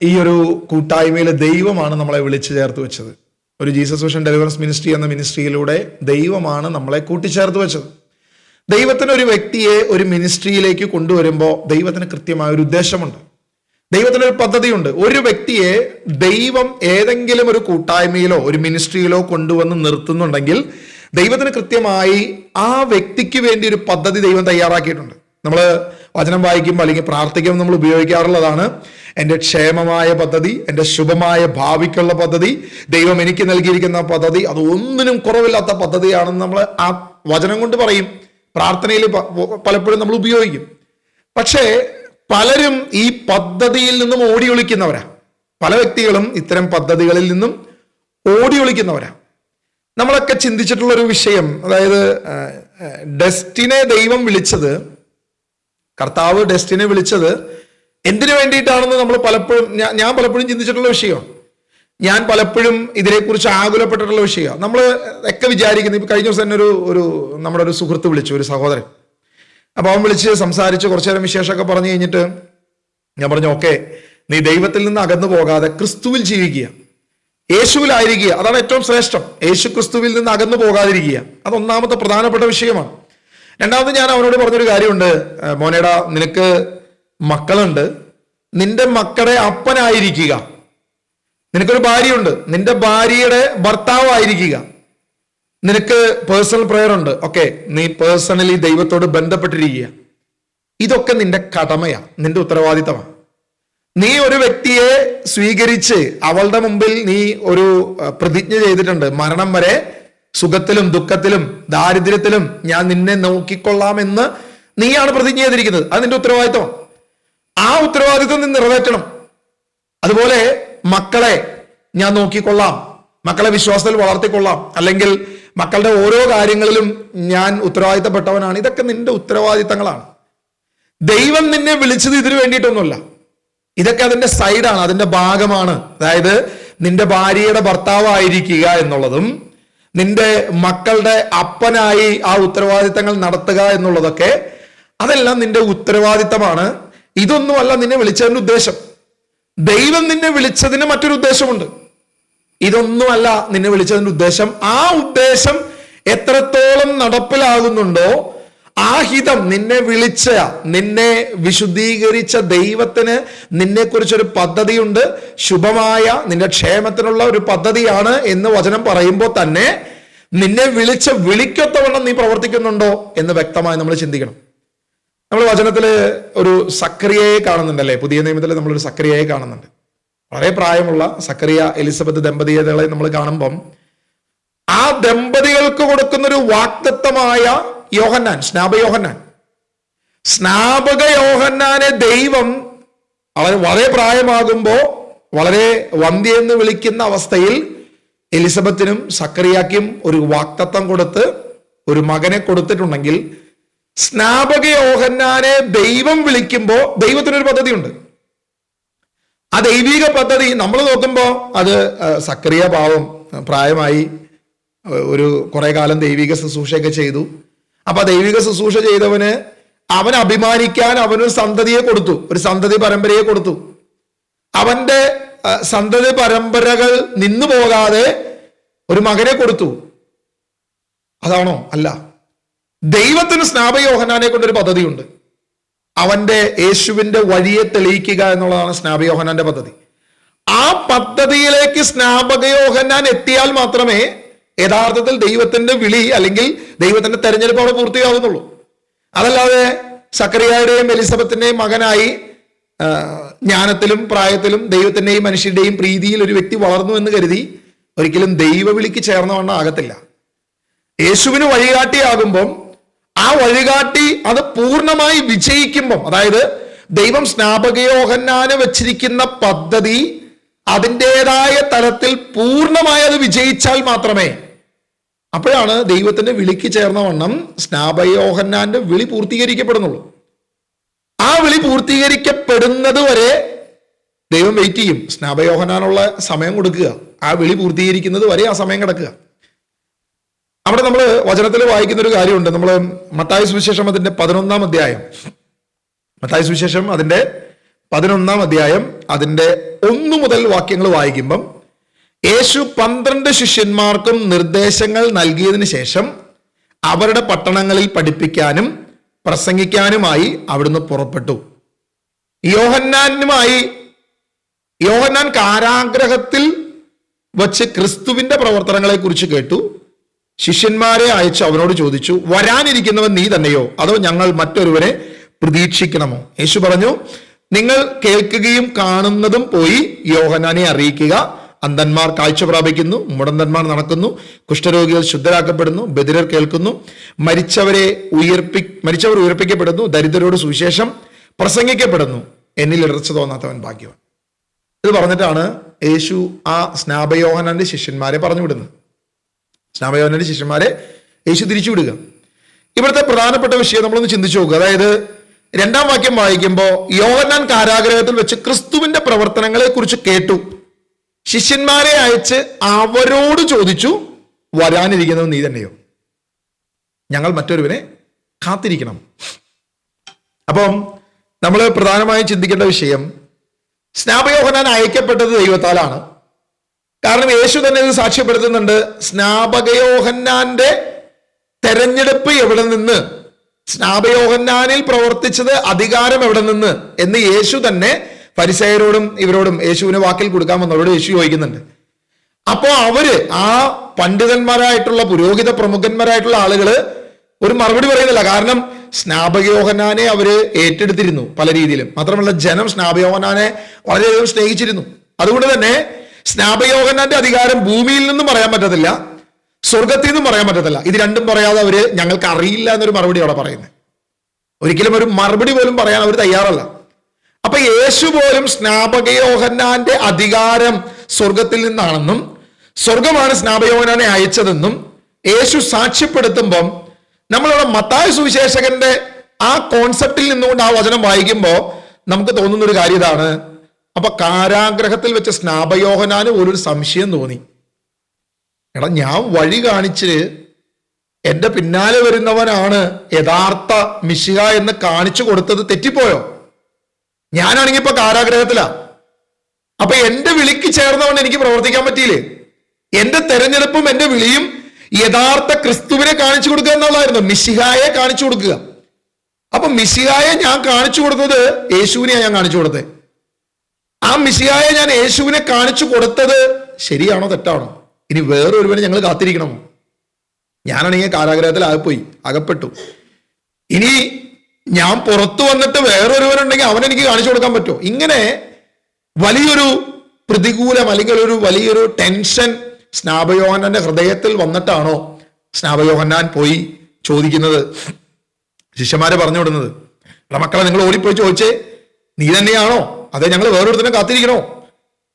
ഈ ഒരു കൂട്ടായ്മയിൽ ദൈവമാണ് നമ്മളെ വിളിച്ചു ചേർത്ത് വെച്ചത്. ഒരു ജീസസ് വിഷൻ ഡെലിവറൻസ് മിനിസ്ട്രി എന്ന മിനിസ്ട്രിയിലൂടെ ദൈവമാണ് നമ്മളെ കൂട്ടിച്ചേർത്ത് വെച്ചത്. ദൈവത്തിന് ഒരു വ്യക്തിയെ ഒരു മിനിസ്ട്രിയിലേക്ക് കൊണ്ടുവരുമ്പോൾ ദൈവത്തിന് കൃത്യമായ ഒരു ഉദ്ദേശമുണ്ട്, ദൈവത്തിനൊരു പദ്ധതിയുണ്ട്. ഒരു വ്യക്തിയെ ദൈവം ഏതെങ്കിലും ഒരു കൂട്ടായ്മയിലോ ഒരു മിനിസ്ട്രിയിലോ കൊണ്ടുവന്ന് നിർത്തുന്നുണ്ടെങ്കിൽ ദൈവത്തിന് കൃത്യമായി ആ വ്യക്തിക്ക് വേണ്ടി ഒരു പദ്ധതി ദൈവം തയ്യാറാക്കിയിട്ടുണ്ട്. നമ്മൾ വചനം വായിക്കുമ്പോൾ അല്ലെങ്കിൽ പ്രാർത്ഥിക്കുമ്പോൾ നമ്മൾ ഉപയോഗിക്കാറുള്ളതാണ് എൻ്റെ ക്ഷേമമായ പദ്ധതി, എൻ്റെ ശുഭമായ ഭാവിക്കുള്ള പദ്ധതി, ദൈവം എനിക്ക് നൽകിയിരിക്കുന്ന പദ്ധതി, അത് ഒന്നിനും കുറവില്ലാത്ത പദ്ധതിയാണെന്ന് നമ്മൾ ആ വചനം കൊണ്ട് പറയും. പ്രാർത്ഥനയിൽ പലപ്പോഴും നമ്മൾ ഉപയോഗിക്കും. പക്ഷേ പലരും ഈ പദ്ധതിയിൽ നിന്നും ഓടി ഒളിക്കുന്നവരാ. പല വ്യക്തികളും ഇത്തരം പദ്ധതികളിൽ നിന്നും ഓടി ഒളിക്കുന്നവരാ. നമ്മളൊക്കെ ചിന്തിച്ചിട്ടുള്ള ഒരു വിഷയം, അതായത് ഡെസ്റ്റിനെ ദൈവം വിളിച്ചത്, കർത്താവ് ഡെസ്റ്റിനെ വിളിച്ചത് എന്തിനു വേണ്ടിയിട്ടാണെന്ന് നമ്മൾ ഞാൻ പലപ്പോഴും ചിന്തിച്ചിട്ടുള്ള വിഷയമാണ്. ഞാൻ പലപ്പോഴും ഇതിനെക്കുറിച്ച് ആകുലപ്പെട്ടിട്ടുള്ള വിഷയമാണ്. നമ്മൾ ഒക്കെ വിചാരിക്കുന്നത്, ഇപ്പൊ കഴിഞ്ഞ ദിവസം തന്നെ നമ്മുടെ ഒരു സുഹൃത്ത് വിളിച്ചു, ഒരു സഹോദരൻ. അപ്പൊ അവൻ വിളിച്ച് സംസാരിച്ച് കുറച്ചു നേരം വിശേഷമൊക്കെ പറഞ്ഞു കഴിഞ്ഞിട്ട് ഞാൻ പറഞ്ഞു, ഓക്കെ, നീ ദൈവത്തിൽ നിന്ന് അകന്നു പോകാതെ ക്രിസ്തുവിൽ ജീവിക്കുക, യേശുവിലായിരിക്കുക, അതാണ് ഏറ്റവും ശ്രേഷ്ഠം. യേശു ക്രിസ്തുവിൽ നിന്ന് അകന്നു പോകാതിരിക്കുക, അത് ഒന്നാമത്തെ പ്രധാനപ്പെട്ട വിഷയമാണ്. രണ്ടാമത് ഞാൻ അവനോട് പറഞ്ഞൊരു കാര്യമുണ്ട്, മോനേടാ, നിനക്ക് മക്കളുണ്ട്, നിന്റെ മക്കളുടെ അപ്പനായിരിക്കുക. നിനക്കൊരു ഭാര്യയുണ്ട്, നിന്റെ ഭാര്യയുടെ ഭർത്താവായിരിക്കുക. നിനക്ക് പേഴ്സണൽ പ്രെയർ ഉണ്ട്, ഓക്കെ, നീ പേഴ്സണലി ദൈവത്തോട് ബന്ധപ്പെട്ടിരിക്കുക. ഇതൊക്കെ നിന്റെ കടമയാ, നിന്റെ ഉത്തരവാദിത്തമാണ്. നീ ഒരു വ്യക്തിയെ സ്വീകരിച്ച് അവളുടെ മുമ്പിൽ നീ ഒരു പ്രതിജ്ഞ ചെയ്തിട്ടുണ്ട്, മരണം വരെ സുഖത്തിലും ദുഃഖത്തിലും ദാരിദ്ര്യത്തിലും ഞാൻ നിന്നെ നോക്കിക്കൊള്ളാമെന്ന് നീയാണ് പ്രതിജ്ഞ ചെയ്തിരിക്കുന്നത്. അത് നിന്റെ ഉത്തരവാദിത്തമാണ്. ആ ഉത്തരവാദിത്വം നീ നിറവേറ്റണം. അതുപോലെ മക്കളെ ഞാൻ നോക്കിക്കൊള്ളാം, മക്കളെ വിശ്വാസത്തിൽ വളർത്തിക്കൊള്ളാം, അല്ലെങ്കിൽ മക്കളുടെ ഓരോ കാര്യങ്ങളിലും ഞാൻ ഉത്തരവാദിത്തപ്പെട്ടവനാണ്. ഇതൊക്കെ നിന്റെ ഉത്തരവാദിത്തങ്ങളാണ്. ദൈവം നിന്നെ വിളിച്ചത് ഇതിനു വേണ്ടിയിട്ടൊന്നുമല്ല. ഇതൊക്കെ അതിന്റെ സൈഡാണ്, അതിന്റെ ഭാഗമാണ്. അതായത് നിന്റെ ഭാര്യയുടെ ഭർത്താവായിരിക്കുക എന്നുള്ളതും നിന്റെ മക്കളുടെ അപ്പനായി ആ ഉത്തരവാദിത്തങ്ങൾ നടത്തുക എന്നുള്ളതൊക്കെ അതെല്ലാം നിന്റെ ഉത്തരവാദിത്തമാണ്. ഇതൊന്നുമല്ല നിന്നെ വിളിച്ചതിന്റെ ഉദ്ദേശം. ദൈവം നിന്നെ വിളിച്ചതിന് മറ്റൊരു ഉദ്ദേശമുണ്ട്. ഇതൊന്നുമല്ല നിന്നെ വിളിച്ചതിന്റെ ഉദ്ദേശം. ആ ഉദ്ദേശം എത്രത്തോളം നടപ്പിലാകുന്നുണ്ടോ ആ ഹിതം, നിന്നെ വിളിച്ച, നിന്നെ വിശുദ്ധീകരിച്ച ദൈവത്തിന് നിന്നെക്കുറിച്ചൊരു പദ്ധതിയുണ്ട്, ശുഭമായ നിന്റെ ക്ഷേമത്തിനുള്ള ഒരു പദ്ധതിയാണ് എന്ന് വചനം പറയുമ്പോൾ തന്നെ നിന്നെ വിളിച്ച വിളിക്കൊത്തവണ്ണം നീ പ്രവർത്തിക്കുന്നുണ്ടോ എന്ന് വ്യക്തമായി നമ്മൾ ചിന്തിക്കണം. നമ്മൾ വചനത്തില് ഒരു സക്രിയയെ കാണുന്നുണ്ടല്ലേ, പുതിയ നിയമത്തിൽ നമ്മളൊരു സക്രിയയെ കാണുന്നുണ്ട്. വളരെ പ്രായമുള്ള സക്കറിയ എലിസബത്ത് ദമ്പതികളെ നമ്മൾ കാണുമ്പം ആ ദമ്പതികൾക്ക് കൊടുക്കുന്നൊരു വാഗ്ദത്തമായ യോഹന്നാൻ, സ്നാപക യോഹന്നാനെ ദൈവം വളരെ പ്രായമാകുമ്പോ വളരെ വന്ധ്യെന്ന് വിളിക്കുന്ന അവസ്ഥയിൽ എലിസബത്തിനും സക്കറിയാക്കും ഒരു വാഗ്ദത്തം കൊടുത്ത് ഒരു മകനെ കൊടുത്തിട്ടുണ്ടെങ്കിൽ, സ്നാപക യോഹന്നാനെ ദൈവം വിളിക്കുമ്പോൾ ദൈവത്തിനൊരു പദ്ധതിയുണ്ട്. ആ ദൈവിക പദ്ധതി നമ്മൾ നോക്കുമ്പോൾ അത് സക്കറിയ പാവം പ്രായമായി ഒരു കുറെ കാലം ദൈവിക ശുശ്രൂഷയൊക്കെ ചെയ്തു. അപ്പൊ ദൈവിക ശുശ്രൂഷ ചെയ്തവന് അവൻ അഭിമാനിക്കാൻ അവനൊരു സന്തതിയെ കൊടുത്തു, ഒരു സന്തതി പരമ്പരയെ കൊടുത്തു. അവന്റെ സന്തതി പരമ്പരകൾ നിന്നു പോകാതെ ഒരു മകനെ കൊടുത്തു. അതാണോ? അല്ല. ദൈവത്തിന് സ്നാപക യോഹന്നാനെ കൊണ്ടൊരു പദ്ധതിയുണ്ട്. അവന്റെ യേശുവിന്റെ വഴിയെ തെളിയിക്കുക എന്നുള്ളതാണ് സ്നാപക യോഹന്നാന്റെ പദ്ധതി. ആ പദ്ധതിയിലേക്ക് സ്നാപക യോഹന്നാൻ എത്തിയാൽ മാത്രമേ യഥാർത്ഥത്തിൽ ദൈവത്തിന്റെ വിളി അല്ലെങ്കിൽ ദൈവത്തിന്റെ തെരഞ്ഞെടുപ്പ് അവിടെ പൂർത്തിയാകുന്നുള്ളൂ. അതല്ലാതെ സക്കറിയയുടെയും എലിസബത്തിന്റെയും മകനായി ജ്ഞാനത്തിലും പ്രായത്തിലും ദൈവത്തിന്റെയും മനുഷ്യരുടെയും പ്രീതിയിൽ ഒരു വ്യക്തി വളർന്നു എന്ന് കരുതി ഒരിക്കലും ദൈവവിളിക്ക് ചേർന്നവണ്ണം ആകത്തില്ല. യേശുവിന് വഴികാട്ടിയാകുമ്പം ആ വഴികാട്ടി അത് പൂർണ്ണമായി വിജയിക്കുമ്പം, അതായത് ദൈവം സ്നാപക യോഹന്നാന് വെച്ചിരിക്കുന്ന പദ്ധതി അതിൻ്റെതായ തലത്തിൽ പൂർണ്ണമായി അത് വിജയിച്ചാൽ മാത്രമേ, അപ്പോഴാണ് ദൈവത്തിന്റെ വിളിക്ക് ചേർന്നവണ്ണം സ്നാപക യോഹന്നാന്റെ വിളി പൂർത്തീകരിക്കപ്പെടുന്നുള്ളൂ. ആ വിളി പൂർത്തീകരിക്കപ്പെടുന്നത് വരെ ദൈവം വെയിറ്റ് ചെയ്യും. സ്നാപക യോഹന്നാനുള്ള സമയം കൊടുക്കുക, ആ വിളി പൂർത്തീകരിക്കുന്നത് വരെ ആ സമയം കിടക്കുക. അവിടെ നമ്മൾ വചനത്തിൽ വായിക്കുന്ന ഒരു കാര്യമുണ്ട്. നമ്മൾ മത്തായി സുവിശേഷം അതിന്റെ 11-ാം അധ്യായം, മത്തായി സുവിശേഷം അതിന്റെ 11 അധ്യായം അതിൻ്റെ 1 മുതൽ വാക്യങ്ങൾ വായിക്കുമ്പം യേശു 12 ശിഷ്യന്മാർക്കും നിർദ്ദേശങ്ങൾ നൽകിയതിനു ശേഷം അവരുടെ പട്ടണങ്ങളിൽ പഠിപ്പിക്കാനും പ്രസംഗിക്കാനുമായി അവിടുന്ന് പുറപ്പെട്ടു. യോഹന്നാൻ കാരാഗ്രഹത്തിൽ വച്ച് ക്രിസ്തുവിന്റെ പ്രവർത്തനങ്ങളെ കുറിച്ച് കേട്ടു. ശിഷ്യന്മാരെ അയച്ച് അവനോട് ചോദിച്ചു, വരാനിരിക്കുന്നവൻ നീ തന്നെയോ, അതോ ഞങ്ങൾ മറ്റൊരുവരെ പ്രതീക്ഷിക്കണമോ? യേശു പറഞ്ഞു, നിങ്ങൾ കേൾക്കുകയും കാണുന്നതും പോയി യോഹന്നാനെ അറിയിക്കുക. അന്ധന്മാർ കാഴ്ച പ്രാപിക്കുന്നു, മുടന്തന്മാർ നടക്കുന്നു, കുഷ്ഠരോഗികൾ ശുദ്ധരാക്കപ്പെടുന്നു, ബധിരർ കേൾക്കുന്നു, മരിച്ചവർ ഉയർപ്പിക്കപ്പെടുന്നു, ദരിദ്രരോട് സുവിശേഷം പ്രസംഗിക്കപ്പെടുന്നു, എന്നിൽ ഇടർച്ച തോന്നാത്തവൻ ഭാഗ്യവാൻ. ഇത് പറഞ്ഞിട്ടാണ് യേശു ആ സ്നാപയോഹന്നാന്റെ ശിഷ്യന്മാരെ പറഞ്ഞു വിടുന്നത്. സ്നാപയോഹന്നാന്റെ ശിഷ്യന്മാരെ യേശു തിരിച്ചു വിടുക. ഇവിടുത്തെ പ്രധാനപ്പെട്ട വിഷയം നമ്മളൊന്ന് ചിന്തിച്ചു നോക്കുക. അതായത് 2-ാം വാക്യം വായിക്കുമ്പോൾ യോഹന്നാൻ കാരാഗ്രഹത്തിൽ വെച്ച് ക്രിസ്തുവിന്റെ പ്രവർത്തനങ്ങളെ കുറിച്ച് കേട്ടു. ശിഷ്യന്മാരെ അയച്ച് അവരോട് ചോദിച്ചു, വരാനിരിക്കുന്നത് നീ തന്നെയോ, ഞങ്ങൾ മറ്റൊരുവനെ കാത്തിരിക്കണം. അപ്പം നമ്മൾ പ്രധാനമായും ചിന്തിക്കേണ്ട വിഷയം, സ്നാപകയോഹന്നാൻ അയക്കപ്പെട്ടത് ദൈവത്താലാണ്. കാരണം യേശു തന്നെ ഇത് സാക്ഷ്യപ്പെടുത്തുന്നുണ്ട്. സ്നാപകയോഹന്നാന്റെ തെരഞ്ഞെടുപ്പ് എവിടെ നിന്ന്, സ്നാപകയോഹന്നാനിൽ പ്രവർത്തിച്ചത് അധികാരം എവിടെ നിന്ന് എന്ന് യേശു തന്നെ ഫരിസേയരോടും ഇവരോടും യേശുവിന് വാക്കിൽ കൊടുക്കാൻ വന്നവരോട് യേശു ചോദിക്കുന്നുണ്ട്. അപ്പോൾ അവര് ആ പണ്ഡിതന്മാരായിട്ടുള്ള പുരോഹിത പ്രമുഖന്മാരായിട്ടുള്ള ആളുകള് ഒരു മറുപടി പറയുന്നില്ല. കാരണം സ്നാപകയോഹന്നാനെ അവര് ഏറ്റെടുത്തിരുന്നു പല രീതിയിലും. മാത്രമല്ല ജനം സ്നാപകയോഹന്നാനെ വളരെയധികം സ്നേഹിച്ചിരുന്നു. അതുകൊണ്ട് തന്നെ സ്നാപകയോഹന്നാന്റെ അധികാരം ഭൂമിയിൽ നിന്നും പറയാൻ പറ്റത്തില്ല, സ്വർഗത്തിൽ നിന്നും പറയാൻ പറ്റത്തില്ല. ഇത് രണ്ടും പറയാതെ അവര് ഞങ്ങൾക്ക് അറിയില്ല എന്നൊരു മറുപടി അവിടെ പറയുന്നത്. ഒരിക്കലും ഒരു മറുപടി പോലും പറയാൻ അവർ തയ്യാറല്ല. അപ്പൊ യേശു പോലും സ്നാപകയോഹന്നാന്റെ അധികാരം സ്വർഗത്തിൽ നിന്നാണെന്നും സ്വർഗമാണ് സ്നാപകയോഹന്നാനെ അയച്ചതെന്നും യേശു സാക്ഷ്യപ്പെടുത്തുമ്പം നമ്മളിവിടെ മത്തായി സുവിശേഷകന്റെ ആ കോൺസെപ്റ്റിൽ നിന്നുകൊണ്ട് ആ വചനം വായിക്കുമ്പോൾ നമുക്ക് തോന്നുന്ന ഒരു കാര്യം ഇതാണ്. അപ്പൊ കാരാഗ്രഹത്തിൽ വെച്ച സ്നാപകയോഹന്നാന് ഒരു സംശയം തോന്നി. എടാ, ഞാൻ വഴി കാണിച്ച് എന്റെ പിന്നാലെ വരുന്നവനാണ് യഥാർത്ഥ മിശിഹ എന്ന് കാണിച്ചു കൊടുത്തത് തെറ്റിപ്പോയോ? ഞാനാണെങ്കിൽ ഇപ്പൊ കാരാഗ്രഹത്തിലാ. അപ്പൊ എന്റെ വിളിക്ക് ചേർന്നവണ്ണം എനിക്ക് പ്രവർത്തിക്കാൻ പറ്റിയില്ലേ? എന്റെ തെരഞ്ഞെടുപ്പും എന്റെ വിളിയും യഥാർത്ഥ ക്രിസ്തുവിനെ കാണിച്ചു കൊടുക്കുക എന്നുള്ളതായിരുന്നു, മിശിഹായെ കാണിച്ചു കൊടുക്കുക. അപ്പൊ മിശിഹായെ ഞാൻ കാണിച്ചു കൊടുത്തത് യേശുവിനെയാണ് ഞാൻ കാണിച്ചു കൊടുത്തത്. ആ മിശിഹായെ ഞാൻ യേശുവിനെ കാണിച്ചു കൊടുത്തത് ശരിയാണോ തെറ്റാണോ? ഇനി വേറൊരുവനെ ഞങ്ങൾ കാത്തിരിക്കണമോ? ഞാനാണെങ്കിൽ കാരാഗ്രഹത്തിൽ അകപ്പെട്ടു. ഇനി ഞാൻ പുറത്തു വന്നിട്ട് വേറൊരുവനുണ്ടെങ്കിൽ അവനെനിക്ക് കാണിച്ചു കൊടുക്കാൻ പറ്റുമോ? ഇങ്ങനെ വലിയൊരു പ്രതികൂലം അല്ലെങ്കിൽ ഒരു വലിയൊരു ടെൻഷൻ സ്നാപകയോഹന്നാന്റെ ഹൃദയത്തിൽ വന്നിട്ടാണോ സ്നാപകയോഹന്നാൻ പോയി ചോദിക്കുന്നത്, ശിഷ്യന്മാരെ പറഞ്ഞു വിടുന്നത്? മക്കളെ, നിങ്ങൾ ഓടിപ്പോയി ചോദിച്ചേ, നീ തന്നെയാണോ അതെ ഞങ്ങൾ വേറൊരുത്തനെ കാത്തിരിക്കണോ?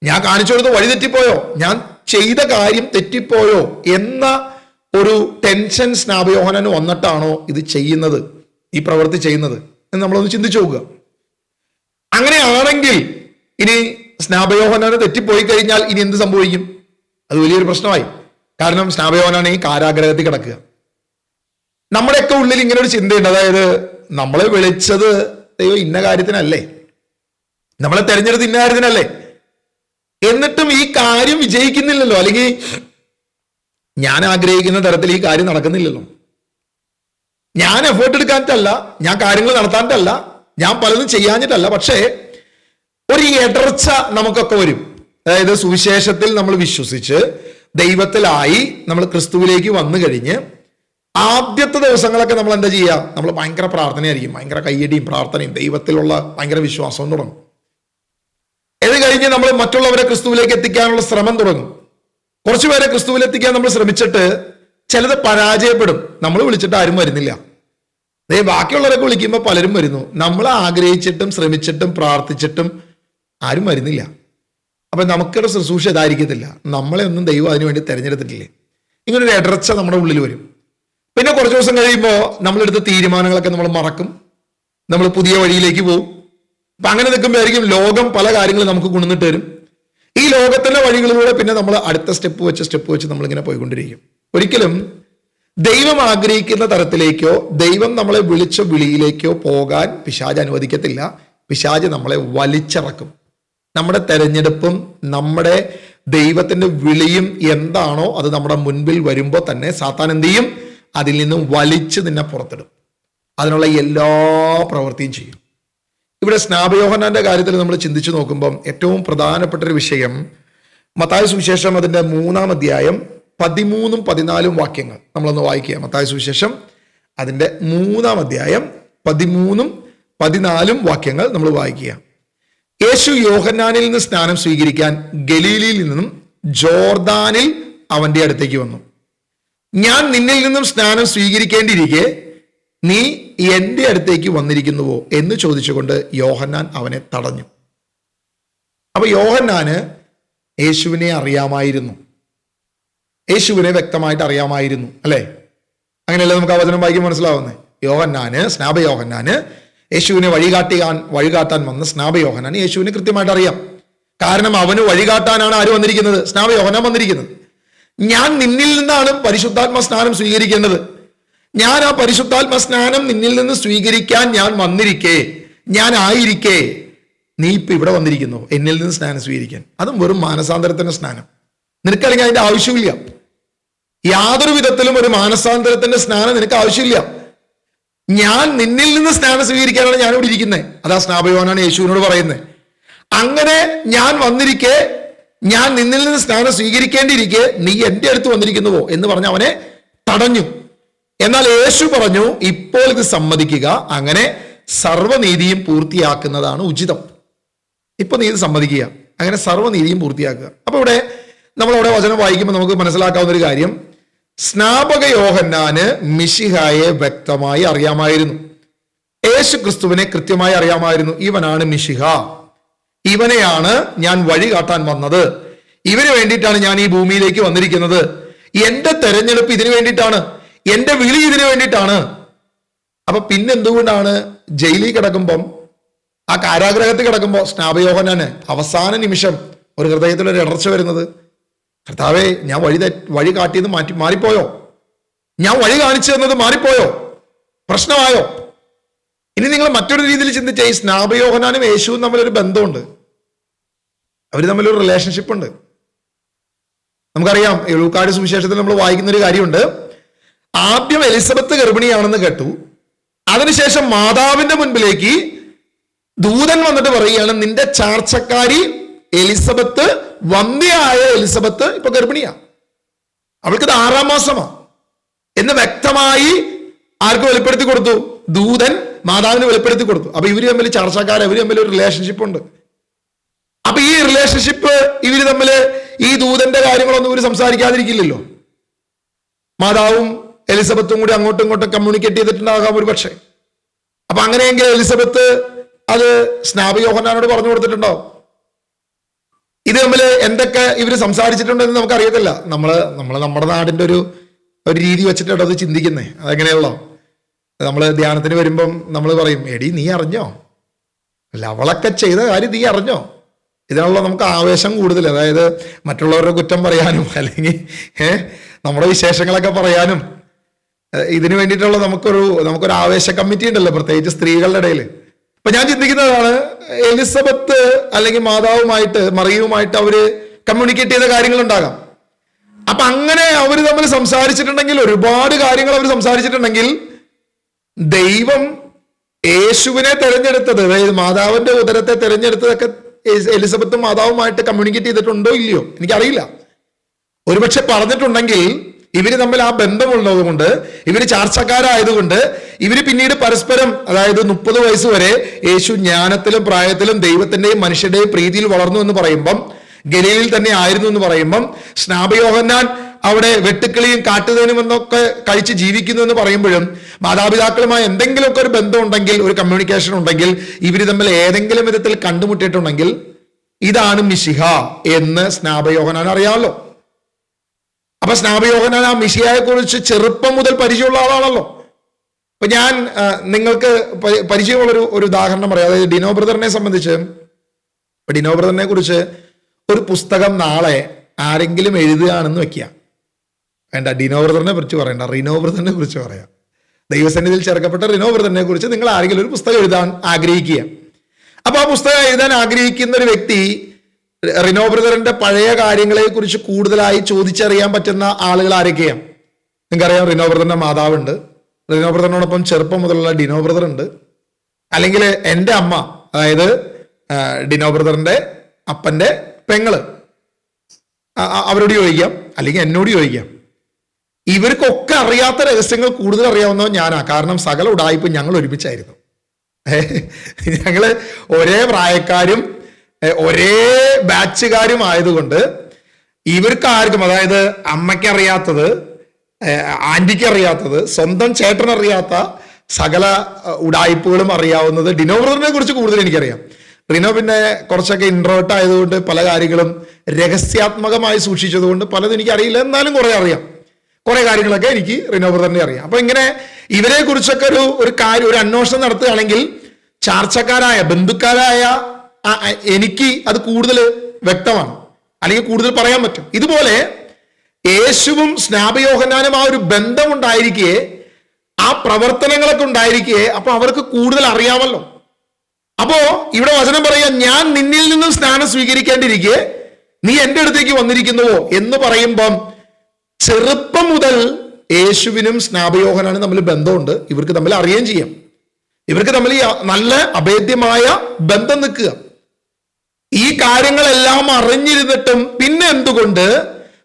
ഞാൻ കാണിച്ചു കൊടുത്ത വഴി തെറ്റിപ്പോയോ? ഞാൻ ചെയ്ത കാര്യം തെറ്റിപ്പോയോ എന്ന ഒരു ടെൻഷൻ സ്നാപകയോഹന്നാന് വന്നിട്ടാണോ ഇത് ചെയ്യുന്നത്, ഈ പ്രവൃത്തി ചെയ്യുന്നത് എന്ന് നമ്മളൊന്ന് ചിന്തിച്ചു നോക്കുക. അങ്ങനെയാണെങ്കിൽ ഇനി സ്നാപകയോഹന്നാന് തെറ്റിപ്പോയി കഴിഞ്ഞാൽ ഇനി എന്ത് സംഭവിക്കും? അത് വലിയൊരു പ്രശ്നമായി. കാരണം സ്നാപകയോഹന്നാൻ ഈ കാരാഗ്രഹത്തിൽ കിടക്കുക. നമ്മുടെയൊക്കെ ഉള്ളിൽ ഇങ്ങനെ ഒരു ചിന്തയുണ്ട്. അതായത് നമ്മളെ വിളിച്ചത് ദൈവം ഇന്ന കാര്യത്തിനല്ലേ, നമ്മളെ തെരഞ്ഞെടുത്ത് ഇന്ന കാര്യത്തിനല്ലേ, എന്നിട്ടും ഈ കാര്യം വിജയിക്കുന്നില്ലല്ലോ, അല്ലെങ്കിൽ ഞാൻ ആഗ്രഹിക്കുന്ന തരത്തിൽ ഈ കാര്യം നടക്കുന്നില്ലല്ലോ. ഞാൻ എഫേർട്ട് എടുക്കാനിട്ടല്ല, ഞാൻ കാര്യങ്ങൾ നടത്താനിട്ടല്ല, ഞാൻ പലതും ചെയ്യാഞ്ഞിട്ടല്ല, പക്ഷേ ഒരു ഇടർച്ച നമുക്കൊക്കെ വരും. അതായത് സുവിശേഷത്തിൽ നമ്മൾ വിശ്വസിച്ച് ദൈവത്തിലായി നമ്മൾ ക്രിസ്തുവിലേക്ക് വന്നു കഴിഞ്ഞ് ആദ്യത്തെ ദിവസങ്ങളൊക്കെ നമ്മൾ എന്താ ചെയ്യുക? നമ്മൾ ഭയങ്കര പ്രാർത്ഥനയായിരിക്കും, ഭയങ്കര കയ്യടിയും പ്രാർത്ഥനയും ദൈവത്തിലുള്ള ഭയങ്കര വിശ്വാസവും തുടങ്ങും. ഇത് കഴിഞ്ഞ് നമ്മൾ മറ്റുള്ളവരെ ക്രിസ്തുവിലേക്ക് എത്തിക്കാനുള്ള ശ്രമം തുടങ്ങും. കുറച്ചുപേരെ ക്രിസ്തുവിൽ എത്തിക്കാൻ നമ്മൾ ശ്രമിച്ചിട്ട് ചിലത് പരാജയപ്പെടും. നമ്മൾ വിളിച്ചിട്ട് ആരും വരുന്നില്ല. ബാക്കിയുള്ളവരൊക്കെ വിളിക്കുമ്പോൾ പലരും വരുന്നു. നമ്മൾ ആഗ്രഹിച്ചിട്ടും ശ്രമിച്ചിട്ടും പ്രാർത്ഥിച്ചിട്ടും ആരും വരുന്നില്ല. അപ്പൊ നമുക്കൊരു ശുശ്രൂഷ ഇതായിരിക്കത്തില്ല, നമ്മളെ ഒന്നും ദൈവം അതിനു വേണ്ടി തിരഞ്ഞെടുത്തിട്ടില്ലേ. ഇങ്ങനൊരു ഇടർച്ച നമ്മുടെ ഉള്ളിൽ വരും. പിന്നെ കുറച്ച് ദിവസം കഴിയുമ്പോൾ നമ്മളെടുത്ത തീരുമാനങ്ങളൊക്കെ നമ്മൾ മറക്കും, നമ്മൾ പുതിയ വഴിയിലേക്ക് പോകും. അപ്പൊ അങ്ങനെ നിൽക്കുമ്പോഴായിരിക്കും ലോകം പല കാര്യങ്ങളും നമുക്ക് കൊണ്ടുവന്നിട്ട് വരും. ഈ ലോകത്തിന്റെ വഴികളിലൂടെ പിന്നെ നമ്മൾ അടുത്ത സ്റ്റെപ്പ് വെച്ച് നമ്മളിങ്ങനെ പോയിക്കൊണ്ടിരിക്കും. ഒരിക്കലും ദൈവം ആഗ്രഹിക്കുന്ന തരത്തിലേക്കോ ദൈവം നമ്മളെ വിളിച്ച വിളിയിലേക്കോ പോകാൻ പിശാച് അനുവദിക്കത്തില്ല. പിശാച് നമ്മളെ വലിച്ചിറക്കും. നമ്മുടെ തെരഞ്ഞെടുപ്പും നമ്മുടെ ദൈവത്തിന്റെ വിളിയും എന്താണോ അത് നമ്മുടെ മുൻപിൽ വരുമ്പോൾ തന്നെ സാത്താൻ എന്ത് ചെയ്യും? അതിൽ നിന്നും വലിച്ച് നിന്നെ പുറത്തിടും. അതിനുള്ള എല്ലാ പ്രവൃത്തിയും ചെയ്യും. ഇവിടെ സ്നാപയോഹന്നാന്റെ കാര്യത്തിൽ നമ്മൾ ചിന്തിച്ചു നോക്കുമ്പം ഏറ്റവും പ്രധാനപ്പെട്ട ഒരു വിഷയം മത്തായി സുവിശേഷം അതിന്റെ 3-ാം അധ്യായം 13-14 വാക്യങ്ങൾ നമ്മളൊന്ന് വായിക്കുക. മത്തായി സുവിശേഷം അതിന്റെ 3-ാം അധ്യായം 13-14 വാക്യങ്ങൾ നമ്മൾ വായിക്കുക. യേശു യോഹന്നാനിൽ നിന്ന് സ്നാനം സ്വീകരിക്കാൻ ഗലീലയിൽ നിന്നും ജോർദാനിൽ അവന്റെ അടുത്തേക്ക് വന്നു. ഞാൻ നിന്നിൽ നിന്നും സ്നാനം സ്വീകരിക്കേണ്ടിയിരിക്കെ നീ എൻ്റെ അടുത്തേക്ക് വന്നിരിക്കുന്നുവോ എന്ന് ചോദിച്ചുകൊണ്ട് യോഹന്നാൻ അവനെ തടഞ്ഞു. അപ്പൊ യോഹന്നാന് യേശുവിനെ അറിയാമായിരുന്നു, യേശുവിനെ വ്യക്തമായിട്ട് അറിയാമായിരുന്നു, അല്ലെ? അങ്ങനെയല്ലേ നമുക്ക് ആ വചനം വായിക്കാൻ മനസ്സിലാവുന്നത്? സ്നാപയോഹന്നാന് യേശുവിനെ വഴികാട്ടാൻ വന്ന സ്നാപയോഹന്നാന് യേശുവിനെ കൃത്യമായിട്ട് അറിയാം. കാരണം അവന് വഴികാട്ടാനാണ് ആര് വന്നിരിക്കുന്നത്? സ്നാപയോഹന്നാൻ വന്നിരിക്കുന്നത്. ഞാൻ നിന്നിൽ നിന്നാണ് പരിശുദ്ധാത്മ സ്നാനം സ്വീകരിക്കേണ്ടത്. ഞാൻ ആ പരിശുദ്ധാത്മ സ്നാനം നിന്നിൽ നിന്ന് സ്വീകരിക്കാൻ ഞാൻ വന്നിരിക്കെ, ഞാൻ ആയിരിക്കെ നീ ഇപ്പൊ ഇവിടെ വന്നിരിക്കുന്നു എന്നിൽ നിന്ന് സ്നാനം സ്വീകരിക്കാൻ. അതും വെറും മാനസാന്തരത്തിന്റെ സ്നാനം. നിനക്കല്ലെങ്കിൽ അതിന്റെ ആവശ്യമില്ല. യാതൊരു വിധത്തിലും ഒരു മാനസാന്തരത്തിന്റെ സ്നാനം നിനക്ക് ആവശ്യമില്ല. ഞാൻ നിന്നിൽ നിന്ന് സ്നാനം സ്വീകരിക്കാനാണ് ഞാൻ ഇവിടെ ഇരിക്കുന്നത്. അതാ സ്നാപയോഹന്നാൻ യേശുവിനോട് പറയുന്നത്. അങ്ങനെ ഞാൻ വന്നിരിക്കെ, ഞാൻ നിന്നിൽ നിന്ന് സ്നാനം സ്വീകരിക്കേണ്ടിയിരിക്കെ നീ എൻ്റെ അടുത്ത് വന്നിരിക്കുന്നുവോ എന്ന് പറഞ്ഞ് അവനെ തടഞ്ഞു. എന്നാൽ യേശു പറഞ്ഞു, ഇപ്പോൾ ഇത് സമ്മതിക്കുക, അങ്ങനെ സർവ്വനീതിയും പൂർത്തിയാക്കുന്നതാണ് ഉചിതം. ഇപ്പൊ നീ ഇത് സമ്മതിക്കുക, അങ്ങനെ സർവ്വനീതിയും പൂർത്തിയാക്കുക. അപ്പൊ ഇവിടെ നമ്മളവിടെ വചനം വായിക്കുമ്പോൾ നമുക്ക് മനസ്സിലാക്കാവുന്ന ഒരു കാര്യം, സ്നാപക യോഹന്നാന് മിശിഹായെ വ്യക്തമായി അറിയാമായിരുന്നു. യേശു ക്രിസ്തുവിനെ കൃത്യമായി അറിയാമായിരുന്നു. ഇവനാണ് മിശിഹ, ഇവനെയാണ് ഞാൻ വഴി കാട്ടാൻ വന്നത്, ഇവന് വേണ്ടിയിട്ടാണ് ഞാൻ ഈ ഭൂമിയിലേക്ക് വന്നിരിക്കുന്നത്, എന്റെ തെരഞ്ഞെടുപ്പ് ഇതിനു വേണ്ടിയിട്ടാണ്, എന്റെ വിളി ഇതിനു വേണ്ടിയിട്ടാണ്. അപ്പൊ പിന്നെന്തുകൊണ്ടാണ് ജയിലിൽ കിടക്കുമ്പം, ആ കാരാഗ്രഹത്തിൽ കിടക്കുമ്പോൾ സ്നാപയോഹന്നാന് അവസാന നിമിഷം ഒരു ഹൃദയത്തിൽ ഒരു ഇടർച്ച വരുന്നത്? കർത്താവേ, ഞാൻ വഴി കാട്ടിയത് മാറിപ്പോയോ? ഞാൻ വഴി കാണിച്ചു തന്നത് മാറിപ്പോയോ? പ്രശ്നമായോ? ഇനി നിങ്ങൾ മറ്റൊരു രീതിയിൽ ചിന്തിച്ച, ഈ സ്നാപയോഹന്നാനും യേശുവും തമ്മിലൊരു ബന്ധമുണ്ട്, അവർ തമ്മിലൊരു റിലേഷൻഷിപ്പ് ഉണ്ട്. നമുക്കറിയാം, ലൂക്കായുടെ സുവിശേഷത്തിൽ നമ്മൾ വായിക്കുന്ന ഒരു കാര്യമുണ്ട്. ആദ്യം എലിസബത്ത് ഗർഭിണിയാണെന്ന് കേട്ടു. അതിനുശേഷം മാതാവിന്റെ മുൻപിലേക്ക് ദൂതൻ വന്നിട്ട് പറയുകയാണ്, നിന്റെ ചാർച്ചക്കാരി എലിസബത്ത്, വന്ധ്യയായ എലിസബത്ത് ഇപ്പൊ ഗർഭിണിയാ, അവൾക്കിത് 6-ാം മാസമാ എന്ന് വ്യക്തമായി ആർക്ക് വെളിപ്പെടുത്തി കൊടുത്തു? ദൂതൻ മാതാവിന് വെളിപ്പെടുത്തി കൊടുത്തു. അപ്പൊ ഇവര് തമ്മിൽ ചാർച്ചക്കാർ, ഇവര് തമ്മിൽ ഒരു റിലേഷൻഷിപ്പ് ഉണ്ട്. അപ്പൊ ഈ റിലേഷൻഷിപ്പ് ഇവര് തമ്മിൽ, ഈ ദൂതന്റെ കാര്യങ്ങളൊന്നും ഇവര് സംസാരിക്കാതിരിക്കില്ലല്ലോ. മാതാവും എലിസബത്തും കൂടി അങ്ങോട്ടും ഇങ്ങോട്ടും കമ്മ്യൂണിക്കേറ്റ് ചെയ്തിട്ടുണ്ടാകാം ഒരു പക്ഷേ. അപ്പൊ അങ്ങനെയെങ്കിൽ എലിസബത്ത് അത് സ്നാപയോഹന്നാനോട് പറഞ്ഞു കൊടുത്തിട്ടുണ്ടാവും. ഇത് തമ്മിൽ എന്തൊക്കെ ഇവര് സംസാരിച്ചിട്ടുണ്ടെന്ന് നമുക്കറിയത്തില്ല. നമ്മുടെ നാടിന്റെ ഒരു രീതി വെച്ചിട്ടാണ് അത് ചിന്തിക്കുന്നത്. അതെങ്ങനെയുള്ളോ, നമ്മൾ ധ്യാനത്തിന് വരുമ്പം നമ്മൾ പറയും, എടി നീ അറിഞ്ഞോ, അല്ല അവളൊക്കെ ചെയ്ത കാര്യം നീ അറിഞ്ഞോ? ഇതിനുള്ള നമുക്ക് ആവേശം കൂടുതൽ, അതായത് മറ്റുള്ളവരുടെ കുറ്റം പറയാനും അല്ലെങ്കിൽ നമ്മുടെ വിശേഷങ്ങളൊക്കെ പറയാനും ഇതിനു വേണ്ടിയിട്ടുള്ള നമുക്കൊരു ആവേശ കമ്മിറ്റി ഉണ്ടല്ലോ, പ്രത്യേകിച്ച് സ്ത്രീകളുടെ ഇടയിൽ. അപ്പൊ ഞാൻ ചിന്തിക്കുന്നതാണ്, എലിസബത്ത് അല്ലെങ്കിൽ മാതാവുമായിട്ട്, മറിയുമായിട്ട് അവര് കമ്മ്യൂണിക്കേറ്റ് ചെയ്ത കാര്യങ്ങളുണ്ടാകാം. അപ്പൊ അങ്ങനെ അവർ തമ്മിൽ സംസാരിച്ചിട്ടുണ്ടെങ്കിൽ, ഒരുപാട് കാര്യങ്ങൾ അവർ സംസാരിച്ചിട്ടുണ്ടെങ്കിൽ, ദൈവം യേശുവിനെ തെരഞ്ഞെടുത്തത്, അതായത് മാതാവിന്റെ ഉദരത്തെ തെരഞ്ഞെടുത്തതൊക്കെ എലിസബത്തും മാതാവുമായിട്ട് കമ്മ്യൂണിക്കേറ്റ് ചെയ്തിട്ടുണ്ടോ ഇല്ലയോ എനിക്കറിയില്ല. ഒരുപക്ഷെ പറഞ്ഞിട്ടുണ്ടെങ്കിൽ ഇവര് തമ്മിൽ ആ ബന്ധമുള്ളത് കൊണ്ട്, ഇവര് ചാർച്ചക്കാരായതുകൊണ്ട്, ഇവര് പിന്നീട് പരസ്പരം, അതായത് 30 വയസ്സ് വരെ യേശു ജ്ഞാനത്തിലും പ്രായത്തിലും ദൈവത്തിന്റെയും മനുഷ്യരുടെയും പ്രീതിയിൽ വളർന്നു എന്ന് പറയുമ്പം, ഗലീലിൽ തന്നെ ആയിരുന്നു എന്ന് പറയുമ്പം, സ്നാപയോഹന്നാൻ അവിടെ വെട്ടുക്കിളിയും കാട്ടുതേനും എന്നൊക്കെ കഴിച്ച് ജീവിക്കുന്നു എന്ന് പറയുമ്പോഴും, മാതാപിതാക്കളുമായി എന്തെങ്കിലുമൊക്കെ ഒരു ബന്ധം ഉണ്ടെങ്കിൽ, ഒരു കമ്മ്യൂണിക്കേഷൻ ഉണ്ടെങ്കിൽ, ഇവര് തമ്മിൽ ഏതെങ്കിലും വിധത്തിൽ കണ്ടുമുട്ടിയിട്ടുണ്ടെങ്കിൽ, ഇതാണ് മിശിഹ എന്ന് സ്നാപയോഹന്നാൻ അറിയാമല്ലോ. അപ്പൊ സ്നാപയോഹന്നാൻ ആ മിശിഹയെ കുറിച്ച് ചെറുപ്പം മുതൽ പരിചയമുള്ള ആളാണല്ലോ. അപ്പൊ ഞാൻ നിങ്ങൾക്ക് പരിചയമുള്ളൊരു ഉദാഹരണം പറയാം. അതായത് ഡിനോ ബ്രദറിനെ സംബന്ധിച്ച്, ഡിനോ ബ്രദറിനെ കുറിച്ച് ഒരു പുസ്തകം നാളെ ആരെങ്കിലും എഴുതുകയാണെന്ന് വെക്കുക, വേണ്ട ഡിനോ ബ്രദറിനെ കുറിച്ച് പറയണ്ട, റിനോ ബ്രദറിനെ കുറിച്ച് പറയാം. ദൈവസന്നിധിയിൽ ചേർക്കപ്പെട്ട റിനോ ബ്രദറിനെ കുറിച്ച് നിങ്ങൾ ആരെങ്കിലും ഒരു പുസ്തകം എഴുതാൻ ആഗ്രഹിക്കുക. അപ്പൊ ആ പുസ്തകം എഴുതാൻ ആഗ്രഹിക്കുന്ന ഒരു വ്യക്തി റിനോ ബ്രദറിന്റെ പഴയ കാര്യങ്ങളെ കുറിച്ച് കൂടുതലായി ചോദിച്ചറിയാൻ പറ്റുന്ന ആളുകൾ ആരൊക്കെയാണ്? നിങ്ങൾക്കറിയാം, റിനോ ബ്രദറിന്റെ മാതാവുണ്ട്, റിനോ ബ്രദറിനോടൊപ്പം ചെറുപ്പം മുതലുള്ള ഡിനോ ബ്രദർ ഉണ്ട്, അല്ലെങ്കിൽ എൻ്റെ അമ്മ, അതായത് ഡിനോ ബ്രദറിന്റെ അപ്പന്റെ പെങ്ങള്, അവരോട് ചോദിക്കാം, അല്ലെങ്കിൽ എന്നോട് ചോദിക്കാം. ഇവർക്കൊക്കെ അറിയാത്ത രഹസ്യങ്ങൾ കൂടുതൽ അറിയാവുന്നവൻ ഞാനാ. കാരണം സകല ഉടായിപ്പ് ഞങ്ങൾ ഒരുമിച്ചായിരുന്നു. ഞങ്ങള് ഒരേ പ്രായക്കാരും ഒരേ ബാച്ചുകാരും ആയതുകൊണ്ട് ഇവർക്ക് ആർക്കും, അതായത് അമ്മയ്ക്ക് അറിയാത്തത്, ആന്റിക്ക് അറിയാത്തത്, സ്വന്തം ചേട്ടനറിയാത്ത സകല ഉടായിപ്പുകളും അറിയാവുന്നത് ഡിനോ ബ്രദറിനെ കുറിച്ച് കൂടുതൽ എനിക്കറിയാം. റിനോ പിന്നെ കുറച്ചൊക്കെ ഇൻട്രോവേർട്ട് ആയതുകൊണ്ട് പല കാര്യങ്ങളും രഹസ്യാത്മകമായി സൂക്ഷിച്ചതുകൊണ്ട് പലതും എനിക്ക് അറിയില്ല, എന്നാലും കുറെ അറിയാം. കുറെ കാര്യങ്ങളൊക്കെ എനിക്ക് റിനോ ബ്രദറിനെ അറിയാം. അപ്പൊ ഇങ്ങനെ ഇവരെ കുറിച്ചൊക്കെ ഒരു കാര്യം, ഒരു അന്വേഷണം നടത്തുകയാണെങ്കിൽ ചാർച്ചക്കാരായ ബന്ധുക്കാരായ എനിക്ക് അത് കൂടുതൽ വ്യക്തമാണ്, അല്ലെങ്കിൽ കൂടുതൽ പറയാൻ പറ്റും. ഇതുപോലെ യേശുവും സ്നാപയോഹന്നാനും ആ ഒരു ബന്ധം ഉണ്ടായിരിക്കെ, ആ പ്രവർത്തനങ്ങളൊക്കെ ഉണ്ടായിരിക്കെ, അപ്പൊ അവർക്ക് കൂടുതൽ അറിയാമല്ലോ. അപ്പോ ഇവിടെ വചനം പറയാ, ഞാൻ നിന്നിൽ നിന്നും സ്നാനം സ്വീകരിക്കേണ്ടിയിരിക്കെ നീ എൻ്റെ അടുത്തേക്ക് വന്നിരിക്കുന്നുവോ എന്ന് പറയുമ്പം ചെറുപ്പം മുതൽ യേശുവിനും സ്നാപയോഹനാനും തമ്മിൽ ബന്ധമുണ്ട്. ഇവർക്ക് തമ്മിൽ അറിയുകയും ചെയ്യാം. ഇവർക്ക് തമ്മിൽ നല്ല അഭേദ്യമായ ബന്ധം നിൽക്കുക. ഈ കാര്യങ്ങളെല്ലാം അറിഞ്ഞിരുന്നിട്ടും പിന്നെ എന്തുകൊണ്ട്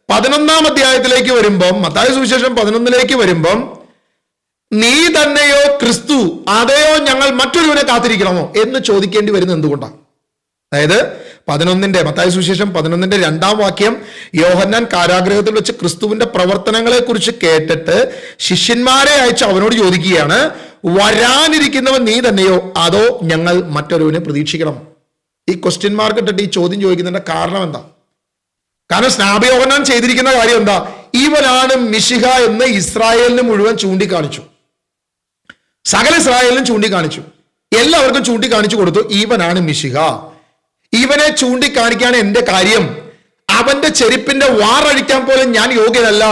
11-ാം അധ്യായത്തിലേക്ക് വരുമ്പം, മത്തായി സുവിശേഷം 11-ലേക്ക് വരുമ്പം, നീ തന്നെയോ ക്രിസ്തു, അതെയോ ഞങ്ങൾ മറ്റൊരുവനെ കാത്തിരിക്കണമോ എന്ന് ചോദിക്കേണ്ടി വരുന്നത് എന്തുകൊണ്ടാണ്? അതായത് മത്തായി സുവിശേഷം 11-ന്റെ 2-ാം വാക്യം, യോഹന്നാൻ കാരാഗൃഹത്തിൽ വെച്ച് ക്രിസ്തുവിന്റെ പ്രവർത്തനങ്ങളെ കുറിച്ച് കേട്ടിട്ട് ശിഷ്യന്മാരെ അയച്ച് അവനോട് ചോദിക്കുകയാണ്, വരാനിരിക്കുന്നവൻ നീ തന്നെയോ അതോ ഞങ്ങൾ മറ്റൊരുവനെ പ്രതീക്ഷിക്കണമോ? ഈ ക്വസ്റ്റ്യൻ മാർക്ക് ഇട്ടിട്ട് ഈ ചോദ്യം ചോദിക്കുന്നതിന്റെ കാരണം എന്താ? കാരണം സ്നാപയോഹന്നാൻ ചെയ്തിരിക്കുന്ന കാര്യം എന്താ? ഇവനാണ് മിശിഹ എന്ന് ഇസ്രായേലിന് മുഴുവൻ ചൂണ്ടിക്കാണിച്ചു. സകല ഇസ്രായേലിനും ചൂണ്ടിക്കാണിച്ചു. എല്ലാവർക്കും ചൂണ്ടിക്കാണിച്ചു കൊടുത്തു, ഇവനാണ് മിശിഹ. ഇവനെ ചൂണ്ടിക്കാണിക്കാൻ എന്റെ കാര്യം, അവന്റെ ചെരുപ്പിന്റെ വാറഴിക്കാൻ പോലും ഞാൻ യോഗ്യനല്ല.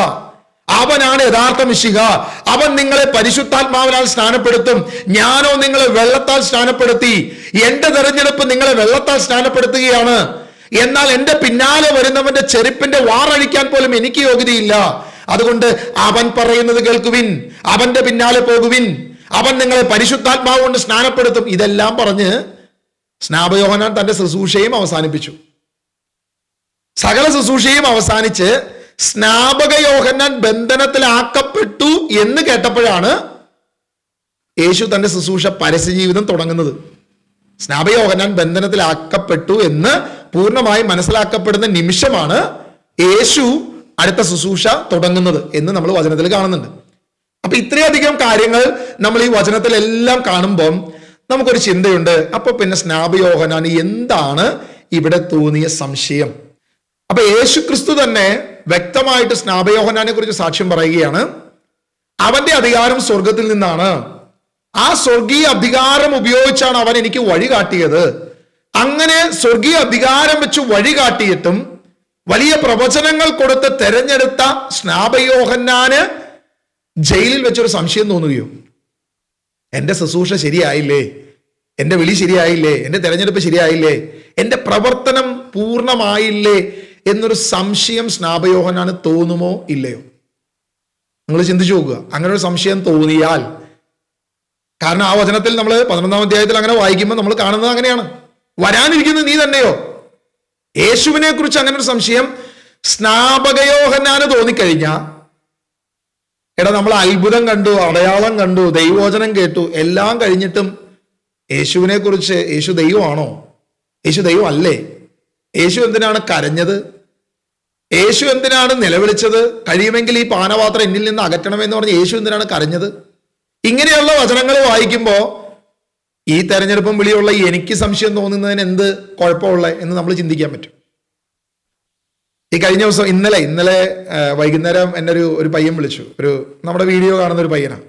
അവനാണ് യഥാർത്ഥ മിശിഹ. അവൻ നിങ്ങളെ പരിശുദ്ധാത്മാവിനാൽ സ്നാനപ്പെടുത്തും. ഞാനോ നിങ്ങളെ വെള്ളത്താൽ സ്നാനപ്പെടുത്തി. എന്റെ തെരഞ്ഞെടുപ്പ് നിങ്ങളെ വെള്ളത്താൽ സ്നാനപ്പെടുത്തുകയാണ്. എന്നാൽ എന്റെ പിന്നാലെ വരുന്നവന്റെ ചെരുപ്പിന്റെ വാറഴിക്കാൻ പോലും എനിക്ക് യോഗ്യതയില്ല. അതുകൊണ്ട് അവൻ പറയുന്നത് കേൾക്കുവിൻ, അവന്റെ പിന്നാലെ പോകുവിൻ, അവൻ നിങ്ങളെ പരിശുദ്ധാത്മാവ് കൊണ്ട് സ്നാനപ്പെടുത്തും. ഇതെല്ലാം പറഞ്ഞ് സ്നാപയോഹന്നാൻ തന്റെ ശുശ്രൂഷയും അവസാനിപ്പിച്ചു. സകല ശുശ്രൂഷയും അവസാനിച്ച് സ്നാപക യോഹന്നാൻ ബന്ധനത്തിലാക്കപ്പെട്ടു എന്ന് കേട്ടപ്പോഴാണ് യേശു തന്റെ ശുശ്രൂഷ പരസ്യജീവിതം തുടങ്ങുന്നത്. സ്നാപയോഹന്നാൻ ബന്ധനത്തിലാക്കപ്പെട്ടു എന്ന് പൂർണ്ണമായി മനസ്സിലാക്കപ്പെടുന്ന നിമിഷമാണ് യേശു അടുത്ത ശുശ്രൂഷ തുടങ്ങുന്നത് എന്ന് നമ്മൾ വചനത്തിൽ കാണുന്നുണ്ട്. അപ്പൊ ഇത്രയധികം കാര്യങ്ങൾ നമ്മൾ ഈ വചനത്തിലെല്ലാം കാണുമ്പം നമുക്കൊരു ചിന്തയുണ്ട്. അപ്പൊ പിന്നെ സ്നാപയോഹന്നാൻ എന്താണ് ഇവിടെ തോന്നിയ സംശയം? അപ്പൊ യേശു ക്രിസ്തു തന്നെ വ്യക്തമായിട്ട് സ്നാപയോഹന്നാനെ കുറിച്ച് സാക്ഷ്യം പറയുകയാണ്. അവന്റെ അധികാരം സ്വർഗത്തിൽ നിന്നാണ്. ആ സ്വർഗീയ അധികാരം ഉപയോഗിച്ചാണ് അവൻ എനിക്ക് വഴി കാട്ടിയത്. അങ്ങനെ സ്വർഗീയ അധികാരം വെച്ച് വഴി കാട്ടിയിട്ടും വലിയ പ്രവചനങ്ങൾ കൊടുത്ത് തെരഞ്ഞെടുത്ത സ്നാപയോഹന്നാന് ജയിലിൽ വെച്ചൊരു സംശയം തോന്നുകയോ? എന്റെ ശുശ്രൂഷ ശരിയായില്ലേ, എന്റെ വിളി ശരിയായില്ലേ, എന്റെ തെരഞ്ഞെടുപ്പ് ശരിയായില്ലേ, എന്റെ പ്രവർത്തനം പൂർണ്ണമായില്ലേ എന്നൊരു സംശയം സ്നാപയോഹന്നാന് തോന്നുമോ ഇല്ലയോ? നിങ്ങൾ ചിന്തിച്ചു നോക്കുക. അങ്ങനെ ഒരു സംശയം തോന്നിയാൽ, കാരണം ആ വചനത്തിൽ നമ്മൾ 11-ാം അധ്യായത്തിൽ അങ്ങനെ വായിക്കുമ്പോൾ നമ്മൾ കാണുന്നത് അങ്ങനെയാണ്, വരാനിരിക്കുന്നത് നീ തന്നെയോ. യേശുവിനെ കുറിച്ച് അങ്ങനെ ഒരു സംശയം സ്നാപകയോഹന്നാന് തോന്നിക്കഴിഞ്ഞാൽ, എടാ നമ്മൾ അത്ഭുതം കണ്ടു, അടയാളം കണ്ടു, ദൈവവചനം കേട്ടു, എല്ലാം കഴിഞ്ഞിട്ടും യേശുവിനെ കുറിച്ച്, യേശു ദൈവമാണോ? യേശു ദൈവം അല്ലേ? യേശു എന്തിനാണ് കരഞ്ഞത്? യേശു എന്തിനാണ് നിലവിളിച്ചത്? കഴിയുമെങ്കിൽ ഈ പാനപാത്രം എന്നിൽ നിന്ന് അകറ്റണമെന്ന് പറഞ്ഞ് യേശു എന്തിനാണ് കരഞ്ഞത്? ഇങ്ങനെയുള്ള വചനങ്ങൾ വായിക്കുമ്പോൾ ഈ തെരഞ്ഞെടുപ്പും വിളിയുള്ള എനിക്ക് സംശയം തോന്നുന്നതിന് എന്ത് കുഴപ്പമുള്ള എന്ന് നമ്മൾ ചിന്തിക്കാൻ പറ്റും. ഈ കഴിഞ്ഞ ദിവസം ഇന്നലെ വൈകുന്നേരം എന്നെ ഒരു പയ്യൻ വിളിച്ചു. നമ്മുടെ വീഡിയോ കാണുന്ന ഒരു പയ്യനാണ്.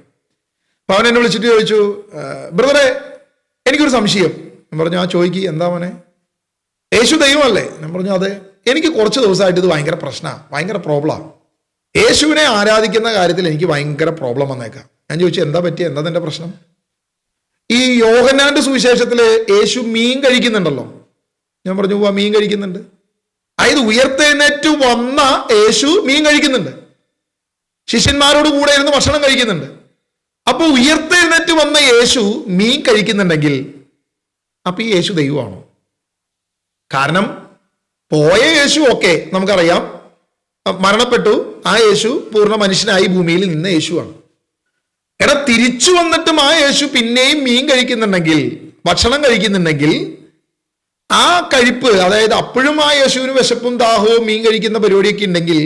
അപ്പൊ അവൻ എന്നെ വിളിച്ചിട്ട് ചോദിച്ചു, ബ്രദറെ എനിക്കൊരു സംശയം. ഞാൻ പറഞ്ഞു, ആ ചോദിക്ക്, എന്താ മോനെ? യേശു ദൈവമല്ലേ? ഞാൻ പറഞ്ഞു, അതെ. എനിക്ക് കുറച്ച് ദിവസമായിട്ട് ഇത് ഭയങ്കര പ്രശ്നമാണ്, ഭയങ്കര പ്രോബ്ലമാണ്. യേശുവിനെ ആരാധിക്കുന്ന കാര്യത്തിൽ എനിക്ക് ഭയങ്കര പ്രോബ്ലം വന്നേക്കാം. ഞാൻ ചോദിച്ചു, എന്താ പറ്റിയ, എന്താ നിന്റെ പ്രശ്നം? ഈ യോഹന്നാന്റെ സുവിശേഷത്തില് യേശു മീൻ കഴിക്കുന്നുണ്ടല്ലോ. ഞാൻ പറഞ്ഞു മീൻ കഴിക്കുന്നുണ്ട്. അതായത് ഉയർത്തെഴുന്നേറ്റ് വന്ന യേശു മീൻ കഴിക്കുന്നുണ്ട്, ശിഷ്യന്മാരോട് കൂടെ ഇരുന്ന് ഭക്ഷണം കഴിക്കുന്നുണ്ട്. അപ്പൊ ഉയർത്തെഴുന്നേറ്റ് വന്ന യേശു മീൻ കഴിക്കുന്നുണ്ടെങ്കിൽ അപ്പൊ ഈ യേശു ദൈവമാണോ? കാരണം പോയ യേശു ഒക്കെ നമുക്കറിയാം, മരണപ്പെട്ടു. ആ യേശു പൂർണ്ണ മനുഷ്യനായി ഭൂമിയിൽ നിന്ന യേശുവാണ്. എടാ, തിരിച്ചു വന്നിട്ടും ആ യേശു പിന്നെയും മീൻ കഴിക്കുന്നുണ്ടെങ്കിൽ, ഭക്ഷണം കഴിക്കുന്നുണ്ടെങ്കിൽ, ആ കഴിപ്പ്, അതായത് അപ്പോഴും ആ യേശുവിന് വിശപ്പും ദാഹവും മീൻ കഴിക്കുന്ന പരിപാടിയൊക്കെ ഉണ്ടെങ്കിൽ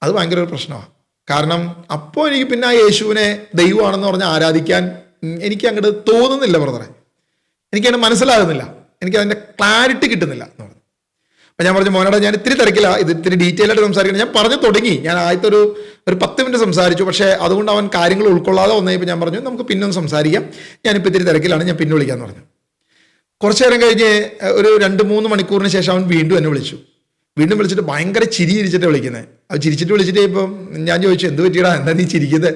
അത് ഭയങ്കര ഒരു പ്രശ്നമാണ്. കാരണം അപ്പോൾ എനിക്ക് പിന്നെ ആ യേശുവിനെ ദൈവമാണെന്ന് പറഞ്ഞ് ആരാധിക്കാൻ എനിക്ക് അങ്ങോട്ട് തോന്നുന്നില്ല ബ്രദറെ. എനിക്കതിനെ മനസ്സിലാകുന്നില്ല, എനിക്കതിൻ്റെ ക്ലാരിറ്റി കിട്ടുന്നില്ല എന്ന് പറഞ്ഞു. അപ്പം ഞാൻ പറഞ്ഞു, മോനോടെ ഞാൻ ഇത്തിരി തിരക്കില്ല, ഇത് ഇത്തിരി ഡീറ്റെയിൽ ആയിട്ട് സംസാരിക്കണം. ഞാൻ പറഞ്ഞു തുടങ്ങി, ഞാൻ ആദ്യത്തെ ഒരു 10 മിനിറ്റ് സംസാരിച്ചു. പക്ഷേ അതുകൊണ്ട് അവൻ കാര്യങ്ങൾ ഉൾക്കൊള്ളാതെ വന്നപ്പോൾ ഞാൻ പറഞ്ഞു നമുക്ക് പിന്നെ ഒന്ന് സംസാരിക്കാം, ഞാനിപ്പോൾ ഇത്തിരി തിരക്കിലാണ്, ഞാൻ പിന്നെ വിളിക്കാമെന്ന് പറഞ്ഞു. കുറച്ചു നേരം കഴിഞ്ഞ് ഒരു 2-3 മണിക്കൂറിന് ശേഷം അവൻ വീണ്ടും എന്നെ വിളിച്ചു. വീണ്ടും വിളിച്ചിട്ട് ഭയങ്കര ചിരി ചിരിച്ചിട്ട് വിളിക്കുന്നത്. അത് ചിരിച്ചിട്ട് വിളിച്ചിട്ട് ഇപ്പം ഞാൻ ചോദിച്ചു, എന്ത് പറ്റിയടാ, എന്താ നീ ചിരിക്കുന്നത്?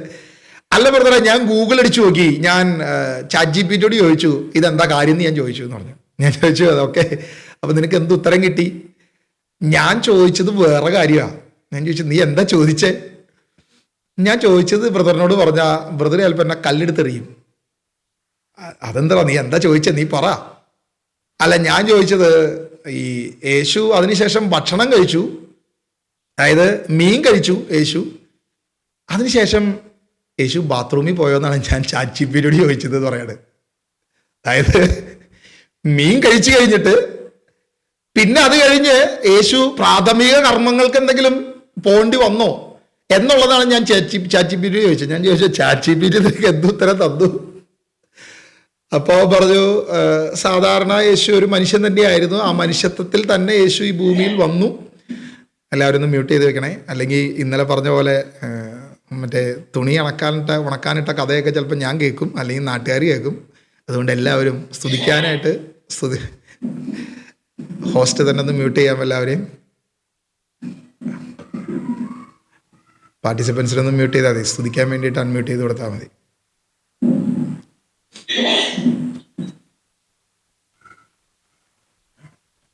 അല്ല ബ്രദറെ, ഞാൻ ഗൂഗിൾ അടിച്ചു നോക്കി, ഞാൻ ChatGPT ചോദിച്ചു ഇതെന്താ കാര്യം എന്ന് ഞാൻ ചോദിച്ചു എന്ന് പറഞ്ഞു. ഞാൻ ചോദിച്ചു അതൊക്കെ, അപ്പം നിനക്ക് എന്ത് ഉത്തരം കിട്ടി? ഞാൻ ചോദിച്ചത് വേറെ കാര്യമാണ്. ഞാൻ ചോദിച്ചു നീ എന്താ ചോദിച്ചേ? ഞാൻ ചോദിച്ചത് ബ്രദറിനോട് പറഞ്ഞ ബ്രദർ ചിലപ്പോൾ എന്നെ കല്ലെടുത്തെറിയും. അതെന്താ നീ എന്താ ചോദിച്ചേ, നീ പറ. അല്ല, ഞാൻ ചോദിച്ചത് ഈ യേശു അതിനുശേഷം ഭക്ഷണം കഴിച്ചു, അതായത് മീൻ കഴിച്ചു യേശു, അതിനുശേഷം യേശു ബാത്റൂമിൽ പോയോന്നാണ് ഞാൻ ChatGPT ചോദിച്ചത് എന്ന് പറയാണ്. അതായത് മീൻ കഴിച്ചു കഴിഞ്ഞിട്ട് പിന്നെ അത് കഴിഞ്ഞ് യേശു പ്രാഥമിക കർമ്മങ്ങൾക്ക് എന്തെങ്കിലും പോണ്ടി വന്നോ എന്നുള്ളതാണ് ഞാൻ ChatGPT ചോദിച്ചത്. ഞാൻ ചോദിച്ചു ChatGPT നിനക്ക് എന്തുത്തരം തന്നു? അപ്പോൾ പറഞ്ഞു സാധാരണ യേശു ഒരു മനുഷ്യൻ തന്നെയായിരുന്നു, ആ മനുഷ്യത്വത്തിൽ തന്നെ യേശു ഈ ഭൂമിയിൽ വന്നു. എല്ലാവരും ഒന്ന് മ്യൂട്ട് ചെയ്ത് വെക്കണേ, അല്ലെങ്കിൽ ഇന്നലെ പറഞ്ഞ പോലെ മറ്റേ തുണി ഉണക്കാനിട്ട കഥയൊക്കെ ചിലപ്പോൾ ഞാൻ കേൾക്കും, അല്ലെങ്കിൽ നാട്ടുകാർ കേൾക്കും. അതുകൊണ്ട് എല്ലാവരും സ്തുതിക്കാനായിട്ട് ഹോസ്റ്റ് തന്നെ ഒന്ന് മ്യൂട്ട് ചെയ്യാം. എല്ലാവരെയും പാർട്ടിസിപ്പൻസിനൊന്ന് മ്യൂട്ട് ചെയ്താൽ മതി, സ്തുതിക്കാൻ വേണ്ടിയിട്ട് അൺമ്യൂട്ട് ചെയ്ത് കൊടുത്താൽ മതി.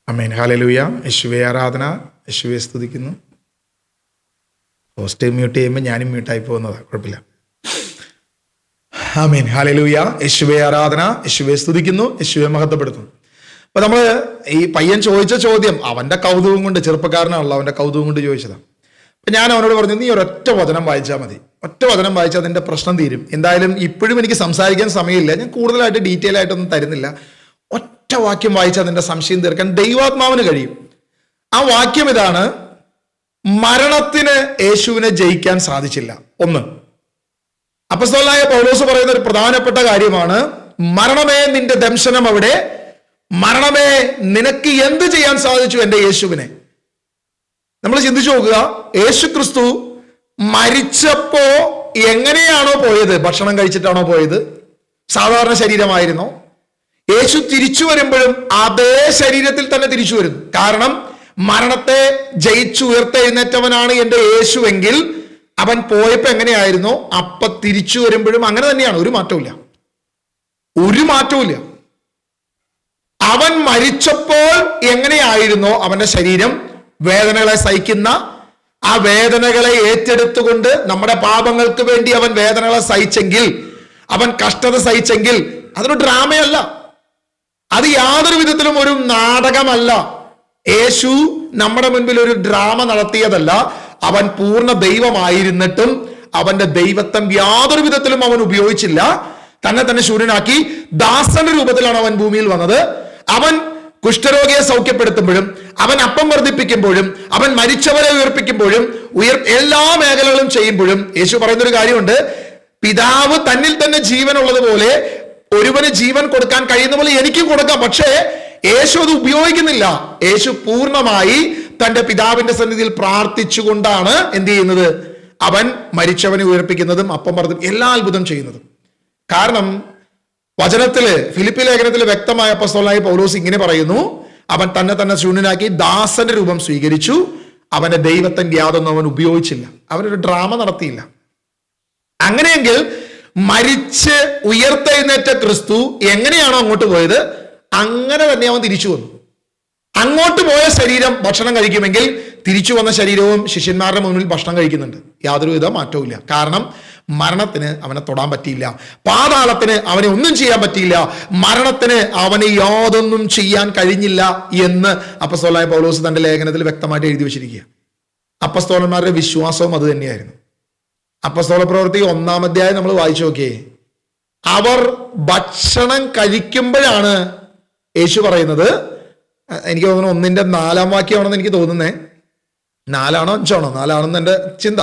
ആമേൻ, ഹല്ലേലൂയ. യേശുവേ ആരാധന, യേശുവേ സ്തുതിക്കുന്നു. ഹോസ്റ്റ് മ്യൂട്ട് ചെയ്യുമ്പോൾ ഞാനും മ്യൂട്ടായി പോകുന്നതാണ്, കുഴപ്പമില്ല. ആമേൻ, ഹല്ലേലൂയ. യേശുവേ ആരാധന, യേശുവേ സ്തുതിക്കുന്നു, യേശുവേ മഹത്വപ്പെടുത്തുന്നു. അപ്പൊ നമ്മൾ ഈ പയ്യൻ ചോദിച്ച ചോദ്യം അവന്റെ കൗതുകം കൊണ്ട്, ചെറുപ്പക്കാരനാണല്ലോ, അവന്റെ കൗതുകം കൊണ്ട് ചോദിച്ചതാണ്. അപ്പൊ ഞാൻ അവനോട് പറഞ്ഞു, നീ ഒരൊറ്റ വചനം വായിച്ചാൽ മതി, ഒറ്റ വചനം വായിച്ചാൽ അതിന്റെ പ്രശ്നം തീരും. എന്തായാലും ഇപ്പോഴും എനിക്ക് സംസാരിക്കാൻ സമയമില്ല, ഞാൻ കൂടുതലായിട്ട് ഡീറ്റെയിൽ ആയിട്ടൊന്നും തരുന്നില്ല. ഒറ്റ വാക്യം വായിച്ചാൽ അതിന്റെ സംശയം തീർക്കാൻ ദൈവാത്മാവിന് കഴിയും. ആ വാക്യം ഇതാണ്: മരണത്തിന് യേശുവിനെ ജയിക്കാൻ സാധിച്ചില്ല. ഒന്ന്, അപ്പോസ്തലനായ പൗലോസ് പറയുന്ന ഒരു പ്രധാനപ്പെട്ട കാര്യമാണ്, മരണമേ നിന്റെ ദംശനം അവിടെ, മരണമേ നിനക്ക് എന്ത് ചെയ്യാൻ സാധിച്ചു എൻ്റെ യേശുവിനെ? നമ്മൾ ചിന്തിച്ചു നോക്കുക, യേശു ക്രിസ്തു മരിച്ചപ്പോ എങ്ങനെയാണോ പോയത്? ഭക്ഷണം കഴിച്ചിട്ടാണോ പോയത്? സാധാരണ ശരീരമായിരുന്നോ? യേശു തിരിച്ചു വരുമ്പോഴും അതേ ശരീരത്തിൽ തന്നെ തിരിച്ചു വരുന്നു. കാരണം മരണത്തെ ജയിച്ചു ഉയർത്തെഴുന്നേറ്റവനാണ് എൻ്റെ യേശുവെങ്കിൽ അവൻ പോയപ്പോ എങ്ങനെയായിരുന്നോ അപ്പൊ തിരിച്ചു വരുമ്പോഴും അങ്ങനെ തന്നെയാണ്. ഒരു മാറ്റവും ഇല്ല. അവൻ മരിച്ചപ്പോൾ എങ്ങനെയായിരുന്നോ അവന്റെ ശരീരം വേദനകളെ സഹിക്കുന്ന, ആ വേദനകളെ ഏറ്റെടുത്തുകൊണ്ട് നമ്മുടെ പാപങ്ങൾക്ക് വേണ്ടി അവൻ വേദനകളെ സഹിച്ചെങ്കിൽ, അവൻ കഷ്ടത സഹിച്ചെങ്കിൽ, അതൊരു ഡ്രാമയല്ല, അത് യാതൊരു വിധത്തിലും ഒരു നാടകമല്ല. യേശു നമ്മുടെ മുൻപിൽ ഒരു ഡ്രാമ നടത്തിയതല്ല. അവൻ പൂർണ്ണ ദൈവമായിരുന്നിട്ടും അവന്റെ ദൈവത്വം യാതൊരു വിധത്തിലും അവൻ ഉപയോഗിച്ചില്ല. തന്നെ ശൂന്യനാക്കി ദാസന്റെ രൂപത്തിലാണ് അവൻ ഭൂമിയിൽ വന്നത്. അവൻ കുഷ്ഠരോഗിയെ സൗഖ്യപ്പെടുത്തുമ്പോഴും, അവൻ അപ്പം വർദ്ധിപ്പിക്കുമ്പോഴും, അവൻ മരിച്ചവരെ ഉയർപ്പിക്കുമ്പോഴും, എല്ലാ മേഖലകളും ചെയ്യുമ്പോഴും യേശു പറയുന്നൊരു കാര്യമുണ്ട്: പിതാവ് തന്നിൽ തന്നെ ജീവനുള്ളതുപോലെ ഒരുവന് ജീവൻ കൊടുക്കാൻ കഴിയുന്ന പോലെ എനിക്കും കൊടുക്കാം. പക്ഷേ യേശു അത് ഉപയോഗിക്കുന്നില്ല. യേശു പൂർണ്ണമായി തന്റെ പിതാവിന്റെ സന്നിധിയിൽ പ്രാർത്ഥിച്ചുകൊണ്ടാണ് എന്ത് ചെയ്യുന്നത്? അവൻ മരിച്ചവനെ ഉയർപ്പിക്കുന്നതും അപ്പം വർദ്ധിപ്പിക്കും എല്ലാ അത്ഭുതം ചെയ്യുന്നതും. കാരണം വചനത്തില്, ഫിലിപ്പി ലേഖനത്തിൽ വ്യക്തമായ അപ്പോസ്തലനായ പൗലോസ് ഇങ്ങനെ പറയുന്നു: അവൻ തന്നെ ശൂന്യനാക്കി ദാസന്റെ രൂപം സ്വീകരിച്ചു. അവന്റെ ദൈവത്തിന്റെ യാതൊന്നും അവൻ ഉപയോഗിച്ചില്ല, അവനൊരു ഡ്രാമ നടത്തിയില്ല. അങ്ങനെയെങ്കിൽ മരിച്ച് ഉയർത്തെഴുന്നേറ്റ ക്രിസ്തു എങ്ങനെയാണോ അങ്ങോട്ട് പോയത്, അങ്ങനെ തന്നെ അവൻ തിരിച്ചു വന്നു. അങ്ങോട്ട് പോയ ശരീരം ഭക്ഷണം കഴിക്കുമെങ്കിൽ തിരിച്ചു വന്ന ശരീരവും ശിഷ്യന്മാരുടെ മുന്നിൽ ഭക്ഷണം കഴിക്കുന്നുണ്ട്. യാതൊരുവിധ മാറ്റവും ഇല്ല. കാരണം മരണത്തിന് അവനെ തൊടാൻ പറ്റിയില്ല, പാതാളത്തിന് അവനെ ഒന്നും ചെയ്യാൻ പറ്റിയില്ല, മരണത്തിന് അവന് യാതൊന്നും ചെയ്യാൻ കഴിഞ്ഞില്ല എന്ന് അപ്പസ്തോലനായ പൗലോസ് തന്റെ ലേഖനത്തിൽ വ്യക്തമായിട്ട് എഴുതി വെച്ചിരിക്കുക. അപ്പസ്തോലന്മാരുടെ വിശ്വാസവും അത് തന്നെയായിരുന്നു. അപ്പസ്തോല പ്രവൃത്തി 1-ാം അധ്യായം നമ്മൾ വായിച്ചു നോക്കിയേ. അവർ ഭക്ഷണം കഴിക്കുമ്പോഴാണ് യേശു പറയുന്നത്, എനിക്ക് തോന്നുന്നു 1-ന്റെ 4-ാം വാക്യമാണെന്ന് എനിക്ക് തോന്നുന്നേ, 4ആണോ 5ആണോ, 4ആണെന്ന് എൻ്റെ ചിന്ത.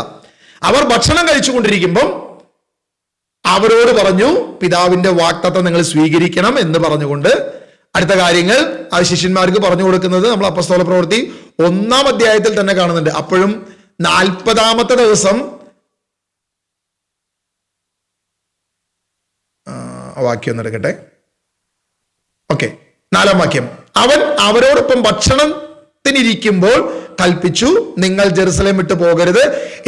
അവർ ഭക്ഷണം കഴിച്ചുകൊണ്ടിരിക്കുമ്പം അവരോട് പറഞ്ഞു, പിതാവിന്റെ വാഗ്ദത്തം നിങ്ങൾ സ്വീകരിക്കണം എന്ന് പറഞ്ഞുകൊണ്ട് അടുത്ത കാര്യങ്ങൾ ആ ശിഷ്യന്മാർക്ക് പറഞ്ഞു കൊടുക്കുന്നത് നമ്മൾ അപ്പസ്തോല പ്രവൃത്തി 1-ാം അധ്യായത്തിൽ തന്നെ കാണുന്നുണ്ട്. അപ്പോഴും 40-ാമത്തെ ദിവസം വാക്യം ഒന്ന് എടുക്കട്ടെ. ഓക്കെ, 4-ാം വാക്യം. അവൻ അവരോടൊപ്പം ഭക്ഷണത്തിനിരിക്കുമ്പോൾ കൽപ്പിച്ചു, നിങ്ങൾ ജെറുസലേം വിട്ടു പോകരുത്,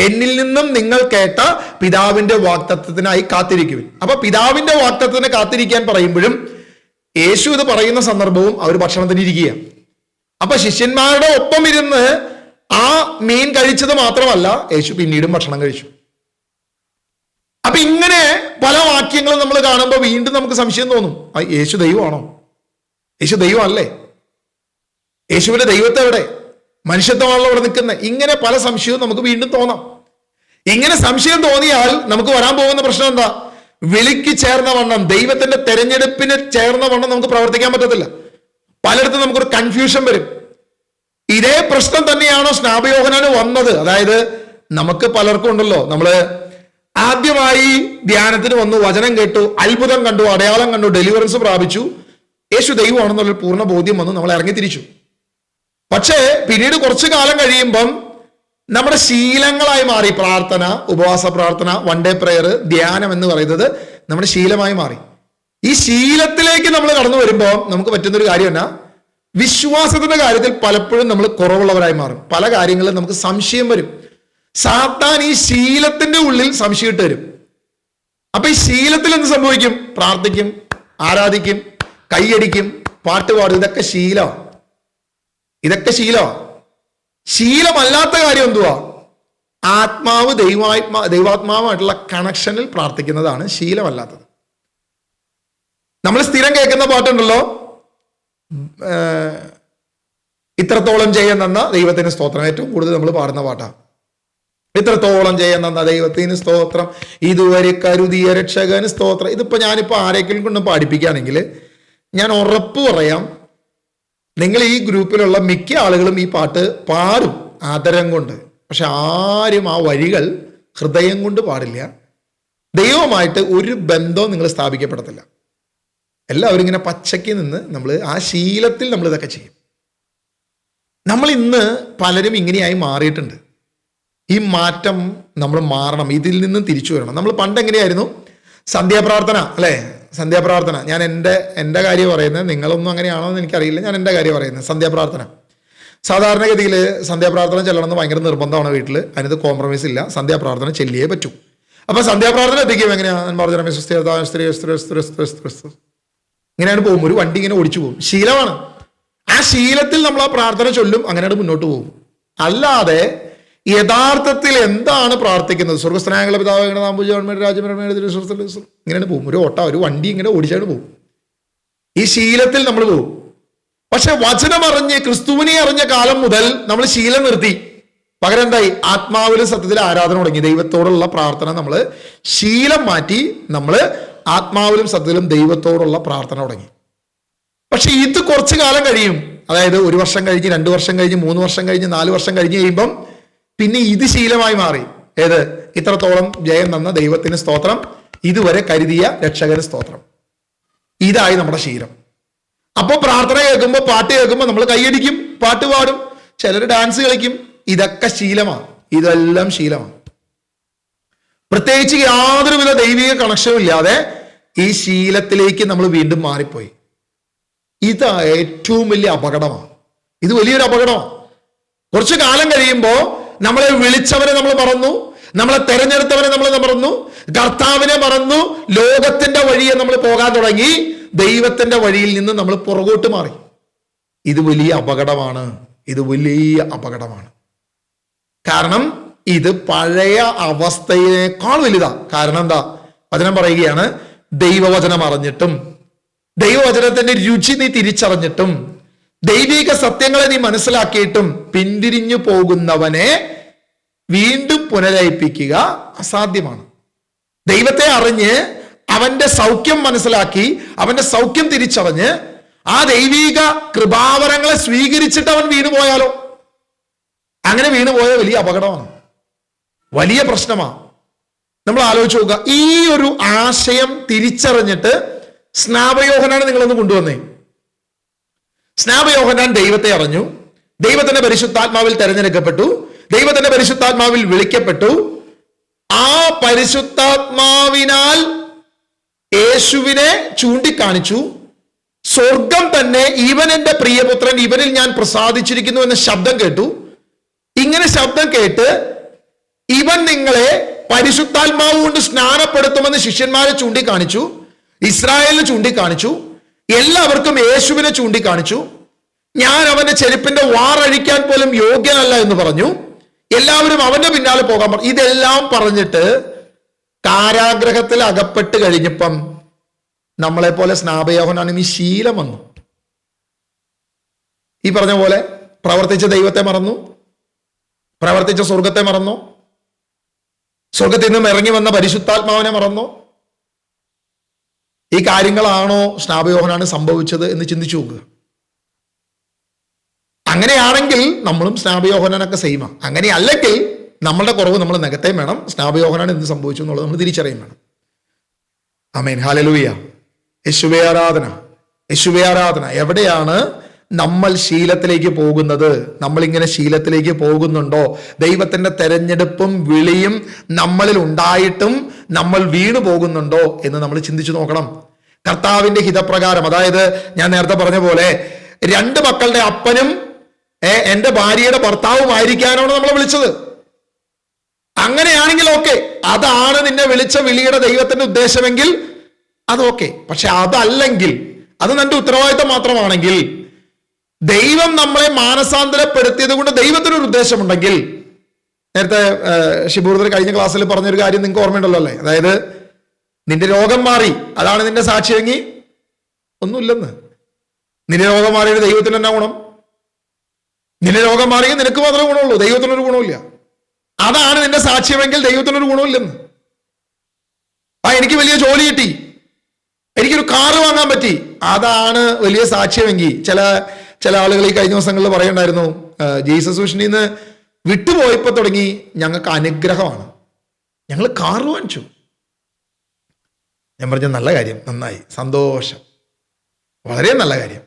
എന്നിൽ നിന്നും നിങ്ങൾ കേട്ട പിതാവിന്റെ വാഗ്ദത്തത്തിനായി കാത്തിരിക്കുവിൻ. അപ്പൊ പിതാവിന്റെ വാഗ്ദത്തത്തിന് കാത്തിരിക്കാൻ പറയുമ്പോഴും യേശു ഇത് പറയുന്ന സന്ദർഭവും അവർ ഭക്ഷണത്തിന് ഇരിക്കുക. അപ്പൊ ശിഷ്യന്മാരുടെ ഒപ്പം ഇരുന്ന് ആ മീൻ കഴിച്ചത് മാത്രമല്ല, യേശു പിന്നീടും ഭക്ഷണം കഴിച്ചു. അപ്പൊ ഇങ്ങനെ പല വാക്യങ്ങളും നമ്മൾ കാണുമ്പോൾ വീണ്ടും നമുക്ക് സംശയം തോന്നും, യേശു ദൈവമാണോ? യേശു ദൈവമല്ലേ? യേശുവിന്റെ ദൈവത്തെ എവിടെ? മനുഷ്യത്വമാണല്ലോ ഇവിടെ നിൽക്കുന്നത്. ഇങ്ങനെ പല സംശയവും നമുക്ക് വീണ്ടും തോന്നാം. ഇങ്ങനെ സംശയം തോന്നിയാൽ നമുക്ക് വരാൻ പോകുന്ന പ്രശ്നം എന്താ? വിളിക്ക് ചേർന്ന വണ്ണം, ദൈവത്തിന്റെ തെരഞ്ഞെടുപ്പിന് ചേർന്ന വണ്ണം നമുക്ക് പ്രവർത്തിക്കാൻ പറ്റത്തില്ല. പലയിടത്തും നമുക്കൊരു കൺഫ്യൂഷൻ വരും. ഇതേ പ്രശ്നം തന്നെയാണോ സ്നാപയോഹനാന് വന്നത്? അതായത് നമുക്ക് പലർക്കും ഉണ്ടല്ലോ, നമ്മള് ആദ്യമായി ധ്യാനത്തിന് വന്നു, വചനം കേട്ടു, അത്ഭുതം കണ്ടു, അടയാളം കണ്ടു, ഡെലിവറൻസ് പ്രാപിച്ചു, യേശു ദൈവമാണെന്നുള്ളൊരു പൂർണ്ണ ബോധ്യം വന്നു, നമ്മൾ ഇറങ്ങി തിരിച്ചു. പക്ഷേ പിന്നീട് കുറച്ചു കാലം കഴിയുമ്പം നമ്മുടെ ശീലങ്ങളായി മാറി പ്രാർത്ഥന, ഉപവാസ പ്രാർത്ഥന, വൺ ഡേ പ്രെയർ, ധ്യാനം എന്ന് പറയുന്നത് നമ്മുടെ ശീലമായി മാറി. ഈ ശീലത്തിലേക്ക് നമ്മൾ കടന്നു വരുമ്പോൾ നമുക്ക് പറ്റുന്നൊരു കാര്യം എന്നാ, വിശ്വാസത്തിന്റെ കാര്യത്തിൽ പലപ്പോഴും നമ്മൾ കുറവുള്ളവരായി മാറും. പല കാര്യങ്ങളിലും നമുക്ക് സംശയം വരും. സാത്താൻ ഈ ശീലത്തിന്റെ ഉള്ളിൽ സംശയം ഇട്ട് വരും. അപ്പൊ ഈ ശീലത്തിൽ എന്ത് സംഭവിക്കും? പ്രാർത്ഥിക്കും, ആരാധിക്കും, കൈയടിക്കും, പാട്ടുപാടും, ഇതൊക്കെ ശീലമാണ്. ഇതൊക്കെ ശീലമാണ്. ശീലമല്ലാത്ത കാര്യം എന്തുവാ? ആത്മാവ് ദൈവാത്മാവുമായിട്ടുള്ള കണക്ഷനിൽ പ്രാർത്ഥിക്കുന്നതാണ് ശീലമല്ലാത്തത്. നമ്മൾ സ്ഥിരം കേൾക്കുന്ന പാട്ടുണ്ടല്ലോ, ഇത്രത്തോളം ചെയ്യാൻ തന്ന ദൈവത്തിന് സ്തോത്രം. ഏറ്റവും കൂടുതൽ നമ്മൾ പാടുന്ന പാട്ടാണ് ഇത്രത്തോളം ചെയ്യാൻ തന്ന ദൈവത്തിന് സ്തോത്രം, ഇതുവരെ കരുതിയ രക്ഷകന് സ്തോത്രം. ഞാനിപ്പോ ആരെങ്കിലും കൊണ്ട് പാടിപ്പിക്കുകയാണെങ്കിൽ ഞാൻ ഉറപ്പ് പറയാം, നിങ്ങൾ ഈ ഗ്രൂപ്പിലുള്ള മിക്ക ആളുകളും ഈ പാട്ട് പാടും ആദരം കൊണ്ട്. പക്ഷെ ആരും ആ വരികൾ ഹൃദയം കൊണ്ട് പാടില്ല. ദൈവവുമായിട്ട് ഒരു ബന്ധവും നിങ്ങൾ സ്ഥാപിക്കപ്പെടത്തില്ല. എല്ലാവരും ഇങ്ങനെ പച്ചയ്ക്ക് നിന്ന് നമ്മൾ ആ ശീലത്തിൽ നമ്മൾ ഇതൊക്കെ ചെയ്യും. നമ്മൾ ഇന്ന് പലരും ഇങ്ങനെയായി മാറിയിട്ടുണ്ട്. ഈ മാറ്റം നമ്മൾ മാറണം, ഇതിൽ നിന്നും തിരിച്ചു വരണം. നമ്മൾ പണ്ട് എങ്ങനെയായിരുന്നു? സന്ധ്യാപ്രാർത്ഥന അല്ലേ? സന്ധ്യാപ്രാർത്ഥന, ഞാൻ എൻ്റെ കാര്യം പറയുന്നത്, നിങ്ങളൊന്നും അങ്ങനെയാണോ എന്ന് എനിക്കറിയില്ല, ഞാൻ എൻ്റെ കാര്യം പറയുന്നത്. സന്ധ്യാപ്രാർത്ഥന സാധാരണഗതിയിൽ സന്ധ്യാപ്രാർത്ഥന ചെല്ലണമെന്ന് ഭയങ്കര നിർബന്ധമാണ് വീട്ടിൽ. അതിനകത്ത് കോംപ്രമൈസ് ഇല്ല. സന്ധ്യാപ്രാർത്ഥന ചെല്ലിയേ പറ്റൂ. അപ്പൊ സന്ധ്യാപ്രാർത്ഥന എത്തിക്കും എങ്ങനെയാണ്? ഇങ്ങനെയാണ് പോകും. ഒരു വണ്ടി ഇങ്ങനെ ഓടിച്ചു പോകും. ശീലമാണ്. ആ ശീലത്തിൽ നമ്മൾ ആ പ്രാർത്ഥന ചൊല്ലും, അങ്ങനെയാണ് മുന്നോട്ട് പോകും. അല്ലാതെ യഥാർത്ഥത്തിൽ എന്താണ് പ്രാർത്ഥിക്കുന്നത്? സ്വർഗസ്ഥനായുള്ള പിതാവേ, ഇങ്ങനെയാണ് പോകും. ഒരു വണ്ടി ഇങ്ങനെ ഓടിച്ചാണ് പോകും. ഈ ശീലത്തിൽ നമ്മൾ പോകും. പക്ഷെ വചനം അറിഞ്ഞ്, ക്രിസ്തുവിനെ അറിഞ്ഞ കാലം മുതൽ നമ്മൾ ശീലം നിർത്തി. പകരം എന്തായി? ആത്മാവിലും സത്യത്തിൽ ആരാധന തുടങ്ങി. ദൈവത്തോടുള്ള പ്രാർത്ഥന നമ്മൾ ശീലം മാറ്റി, നമ്മൾ ആത്മാവിലും സത്യത്തിലും ദൈവത്തോടുള്ള പ്രാർത്ഥന തുടങ്ങി. പക്ഷെ ഇത് കുറച്ചു കാലം കഴിയും. അതായത് 1 വർഷം കഴിഞ്ഞ്, 2 വർഷം കഴിഞ്ഞ്, 3 വർഷം കഴിഞ്ഞ്, 4 വർഷം കഴിഞ്ഞ് കഴിയുമ്പം പിന്നെ ഇത് ശീലമായി മാറി. ഏത്? ഇത്രത്തോളം ജയം തന്ന ദൈവത്തിന് സ്തോത്രം, ഇതുവരെ കരുതിയ രക്ഷകന് സ്തോത്രം. ഇതായി നമ്മുടെ ശീലം. അപ്പൊ പ്രാർത്ഥന കേൾക്കുമ്പോൾ, പാട്ട് കേൾക്കുമ്പോൾ നമ്മൾ കൈയടിക്കും, പാട്ട് പാടും, ചിലർ ഡാൻസ് കളിക്കും. ഇതൊക്കെ ശീലമാണ്. ഇതെല്ലാം ശീലമാണ്. പ്രത്യേകിച്ച് യാതൊരുവിധ ദൈവിക കണക്ഷനും ഇല്ലാതെ ഈ ശീലത്തിലേക്ക് നമ്മൾ വീണ്ടും മാറിപ്പോയി. ഇത് ഏറ്റവും വലിയ അപകടമാണ്. ഇത് വലിയൊരു അപകടമാണ്. കുറച്ചു കാലം കഴിയുമ്പോൾ നമ്മളെ വിളിച്ചവരെ നമ്മൾ മറന്നു, നമ്മളെ തെരഞ്ഞെടുത്തവരെ നമ്മൾ മറന്നു, കർത്താവിനെ മറന്നു ലോകത്തിന്റെ വഴിയെ നമ്മൾ പോകാൻ തുടങ്ങി. ദൈവത്തിന്റെ വഴിയിൽ നിന്ന് നമ്മൾ പുറകോട്ട് മാറി. ഇത് വലിയ അപകടമാണ്. ഇത് വലിയ അപകടമാണ്. കാരണം ഇത് പഴയ അവസ്ഥയേക്കാൾ വലുതാ. കാരണം എന്താ? വചനം പറയുകയാണ്, ദൈവവചനം അറിഞ്ഞിട്ടും ദൈവവചനത്തിന്റെ രുചി നീ തിരിച്ചറിഞ്ഞിട്ടും ദൈവിക സത്യങ്ങളെ നീ മനസ്സിലാക്കിയിട്ടും പിന്തിരിഞ്ഞു പോകുന്നവനെ വീണ്ടും പുനരയിപ്പിക്കുക അസാധ്യമാണ്. ദൈവത്തെ അറിഞ്ഞ് അവന്റെ സൗഖ്യം മനസ്സിലാക്കി അവന്റെ സൗഖ്യം തിരിച്ചറിഞ്ഞ് ആ ദൈവിക കൃപാവരങ്ങളെ സ്വീകരിച്ചിട്ട് അവൻ വീണുപോയാലോ? അങ്ങനെ വീണുപോയ വലിയ അപകടമാണ്, വലിയ പ്രശ്നമാണ്. നമ്മൾ ആലോചിച്ച് നോക്കുക. ഈ ഒരു ആശയം തിരിച്ചറിഞ്ഞിട്ട് സ്നാപയോഹനാണ് നിങ്ങളൊന്ന് കൊണ്ടുവന്നേ. സ്നാപയോഹനാൻ ദൈവത്തെ അറിഞ്ഞു, ദൈവത്തിന്റെ പരിശുദ്ധാത്മാവിൽ തെരഞ്ഞെടുക്കപ്പെട്ടു, ദൈവത്തിന്റെ പരിശുദ്ധാത്മാവിൽ വിളിക്കപ്പെട്ടു. ആ പരിശുദ്ധാത്മാവിനാൽ യേശുവിനെ ചൂണ്ടിക്കാണിച്ചു. സ്വർഗം തന്നെ ഇവൻ എന്റെ പ്രിയപുത്രൻ, ഇവനിൽ ഞാൻ പ്രസാദിച്ചിരിക്കുന്നു എന്ന ശബ്ദം കേട്ടു. ഇങ്ങനെ ശബ്ദം കേട്ട് ഇവൻ നിങ്ങളെ പരിശുദ്ധാത്മാവ് കൊണ്ട് സ്നാനപ്പെടുത്തുമെന്ന് ശിഷ്യന്മാരെ ചൂണ്ടിക്കാണിച്ചു, ഇസ്രായേലിനെ ചൂണ്ടിക്കാണിച്ചു, എല്ലാവർക്കും യേശുവിനെ ചൂണ്ടിക്കാണിച്ചു. ഞാൻ അവന്റെ ചെരുപ്പിന്റെ വാറഴിക്കാൻ പോലും യോഗ്യനല്ല എന്ന് പറഞ്ഞു. എല്ലാവരും അവന്റെ പിന്നാലെ പോകാൻ പറഞ്ഞു. ഇതെല്ലാം പറഞ്ഞിട്ട് കാരാഗ്രഹത്തിൽ അകപ്പെട്ട് കഴിഞ്ഞപ്പം നമ്മളെ പോലെ സ്നാപയോഹനാണ് ഈ ശീലം വന്നു. ഈ പറഞ്ഞ പോലെ പ്രവർത്തിച്ച ദൈവത്തെ മറന്നു, പ്രവർത്തിച്ച സ്വർഗത്തെ മറന്നു, സ്വർഗത്തിൽ നിന്നും ഇറങ്ങി വന്ന പരിശുദ്ധാത്മാവിനെ മറന്നു. ഈ കാര്യങ്ങളാണോ സ്നാപയോഹനാണ് സംഭവിച്ചത് എന്ന് ചിന്തിച്ചു നോക്കുക. അങ്ങനെയാണെങ്കിൽ നമ്മളും സ്നാപയോഹനാനൊക്കെ സെയിമാ. അങ്ങനെയല്ലെങ്കിൽ നമ്മളുടെ കുറവ് നമ്മൾ നികത്തേം വേണം. സ്നാപയോഹനാൻ എന്ത് സംഭവിച്ചു എന്നുള്ളത് നമ്മൾ തിരിച്ചറിയും വേണം. ആമേൻ, ഹല്ലേലൂയ. യേശുവേ ആരാധന, യേശുവേ ആരാധന. എവിടെയാണ് നമ്മൾ ശീലത്തിലേക്ക് പോകുന്നത്? നമ്മളിങ്ങനെ ശീലത്തിലേക്ക് പോകുന്നുണ്ടോ? ദൈവത്തിന്റെ തെരഞ്ഞെടുപ്പും വിളിയും നമ്മളിൽ ഉണ്ടായിട്ടും നമ്മൾ വീണു പോകുന്നുണ്ടോ എന്ന് നമ്മൾ ചിന്തിച്ചു നോക്കണം. കർത്താവിന്റെ ഹിതപ്രകാരം, അതായത് ഞാൻ നേരത്തെ പറഞ്ഞ പോലെ 2 മക്കളുടെ അപ്പനും എന്റെ ഭാര്യയുടെ ഭർത്താവുമായിരിക്കാനാണ് നമ്മളെ വിളിച്ചത്. അങ്ങനെയാണെങ്കിൽ ഓക്കെ, അതാണ് നിന്നെ വിളിച്ച വിളിയുടെ ദൈവത്തിന്റെ ഉദ്ദേശമെങ്കിൽ അത് ഓക്കെ. പക്ഷെ അതല്ലെങ്കിൽ, അത് നിന്റെ ഉത്തരവാദിത്തം മാത്രമാണെങ്കിൽ, ദൈവം നമ്മളെ മാനസാന്തരപ്പെടുത്തിയത് കൊണ്ട് ദൈവത്തിനൊരു ഉദ്ദേശമുണ്ടെങ്കിൽ, നേരത്തെ ഷിബൂർദർ കഴിഞ്ഞ ക്ലാസ്സിൽ പറഞ്ഞൊരു കാര്യം നിങ്ങൾക്ക് ഓർമ്മയുണ്ടല്ലോ അല്ലേ? അതായത് നിന്റെ രോഗം മാറി, അതാണ് നിന്റെ സാക്ഷിയെങ്കിൽ ഒന്നുമില്ലെന്ന്. നിന്റെ രോഗം മാറിയത് ദൈവത്തിന് എന്നാ ഗുണം? നിന്റെ രോഗം മാറിയത് നിനക്ക് മാത്രമേ ഗുണമുള്ളൂ, ദൈവത്തിനൊരു ഗുണമില്ല. അതാണ് നിന്റെ സാക്ഷ്യമെങ്കിൽ ദൈവത്തിനൊരു ഗുണമില്ലെന്ന്. എനിക്ക് വലിയ ജോലി കിട്ടി, എനിക്കൊരു കാറ് വാങ്ങാൻ പറ്റി, അതാണ് വലിയ സാക്ഷ്യമെങ്കിൽ. ചില ആളുകൾ ഈ കഴിഞ്ഞ ദിവസങ്ങളിൽ പറയണ്ടായിരുന്നു, ജീസസ് മിഷനിൽ നിന്ന് വിട്ടുപോയപ്പോ തുടങ്ങി ഞങ്ങൾക്ക് അനുഗ്രഹമാണ്, ഞങ്ങൾ കാറ് വാങ്ങിച്ചു. ഞാൻ പറഞ്ഞ നല്ല കാര്യം, നന്നായി, സന്തോഷം, വളരെ നല്ല കാര്യം.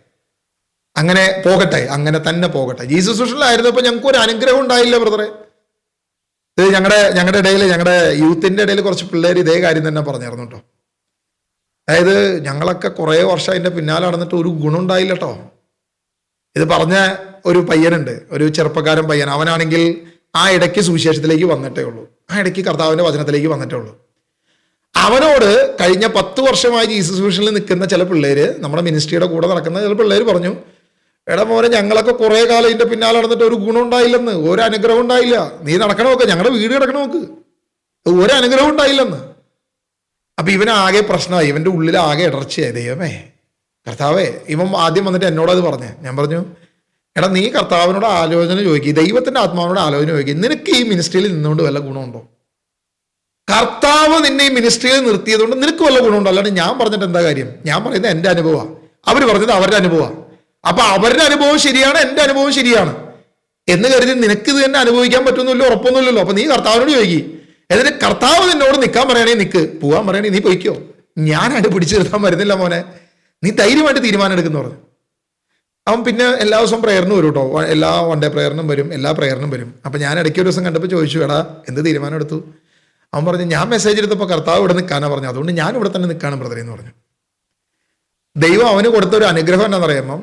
അങ്ങനെ പോകട്ടെ, അങ്ങനെ തന്നെ പോകട്ടെ. ജീസസ് മിഷനിലായിരുന്നപ്പോൾ ഞങ്ങൾക്ക് ഒരു അനുഗ്രഹം ഉണ്ടായില്ല ബ്രദറെ. ഇത് ഞങ്ങളുടെ ഇടയിൽ, ഞങ്ങളുടെ യൂത്തിന്റെ ഇടയിൽ കുറച്ച് പിള്ളേർ ഇതേ കാര്യം തന്നെ പറഞ്ഞായിരുന്നു കേട്ടോ. അതായത് ഞങ്ങളൊക്കെ കുറേ വർഷം അതിന്റെ പിന്നാലെ നടന്നിട്ട് ഒരു ഗുണം ഉണ്ടായില്ല കേട്ടോ. ഇത് പറഞ്ഞ ഒരു പയ്യനുണ്ട്, ഒരു ചെറുപ്പക്കാരൻ പയ്യൻ. അവനാണെങ്കിൽ ആ ഇടയ്ക്ക് സുവിശേഷത്തിലേക്ക് വന്നിട്ടേ ഉള്ളൂ, ആ ഇടയ്ക്ക് കർത്താവിന്റെ വചനത്തിലേക്ക് വന്നിട്ടേ ഉള്ളൂ. അവനോട് കഴിഞ്ഞ 10 വർഷമായി ജീസസ് മിഷനിൽ നിൽക്കുന്ന ചില പിള്ളേര്, നമ്മുടെ മിനിസ്ട്രിയുടെ കൂടെ നടക്കുന്ന ചില പിള്ളേര് പറഞ്ഞു, എടാ മോനെ, ഞങ്ങളൊക്കെ കുറെ കാലം ഇതിന്റെ പിന്നാലെ നടന്നിട്ട് ഒരു ഗുണം ഉണ്ടായില്ലെന്ന്, ഒരു അനുഗ്രഹം ഉണ്ടായില്ല. നീ നടക്കണമൊക്കെ, ഞങ്ങളുടെ വീട് കിടക്കണം നോക്ക്, ഒരു അനുഗ്രഹം ഉണ്ടായില്ലെന്ന്. അപ്പൊ ഇവനാകെ പ്രശ്നമായി, ഇവന്റെ ഉള്ളിൽ ആകെ ഇടർച്ചയായി. ദൈവമേ, കർത്താവേ, ഇവൻ ആദ്യം വന്നിട്ട് എന്നോടത് പറഞ്ഞേ. ഞാൻ പറഞ്ഞു, എടാ നീ കർത്താവിനോട് ആലോചന ചോദിക്കുക, ദൈവത്തിന്റെ ആത്മാവിനോട് ആലോചന ചോദിക്കുക, നിനക്ക് ഈ മിനിസ്ട്രിയിൽ നിന്നുകൊണ്ട് വല്ല ഗുണമുണ്ടോ? കർത്താവ് നിന്നെ ഈ മിനിസ്ട്രിയിൽ നിർത്തിയതുകൊണ്ട് നിനക്ക് വല്ല ഗുണമുണ്ടോ? അല്ലാണ്ട് ഞാൻ പറഞ്ഞിട്ട് എന്താ കാര്യം? ഞാൻ പറയുന്നത് എന്റെ അനുഭവമാണ്, അവർ പറഞ്ഞത് അവരുടെ അനുഭവമാണ്. അപ്പൊ അവരുടെ അനുഭവം ശരിയാണ്, എന്റെ അനുഭവം ശരിയാണ് എന്ന് കരുതി നിനക്ക് ഇത് തന്നെ അനുഭവിക്കാൻ പറ്റുന്നില്ലോ, ഉറപ്പൊന്നുമില്ലല്ലോ. അപ്പൊ നീ കർത്താവിനോട് ചോദിക്കും. എന്നിട്ട് കർത്താവ് നിന്നോട് നിൽക്കാൻ പറയണേ നിൽക്ക്, പോകാൻ പറയണേ നീ പൊയ്ക്കോ, ഞാനായിട്ട് പിടിച്ചു നിർത്താൻ വരുന്നില്ല മോനെ, നീ ധൈര്യമായിട്ട് തീരുമാനം എടുക്കുന്നു പറഞ്ഞു. അവൻ പിന്നെ എല്ലാ ദിവസവും പ്രേയറിന് വരും കേട്ടോ, എല്ലാ വൺ ഡേ പ്രേയറിനും വരും, എല്ലാ പ്രേയറിനും വരും. അപ്പൊ ഞാൻ ഇടയ്ക്ക് ഒരു ദിവസം കണ്ടപ്പോൾ ചോദിച്ചു, എടാ എന്ത് തീരുമാനം എടുത്തു? അവൻ പറഞ്ഞു, ഞാൻ മെസ്സേജ് എടുത്തപ്പോൾ കർത്താവ് ഇവിടെ നിൽക്കാനാ പറഞ്ഞു, അതുകൊണ്ട് ഞാൻ ഇവിടെ തന്നെ നിൽക്കാനും ബ്രദറെ എന്ന് പറഞ്ഞു. ദൈവം അവന് കൊടുത്ത ഒരു അനുഗ്രഹം എന്താണെന്ന് പറയുമ്പം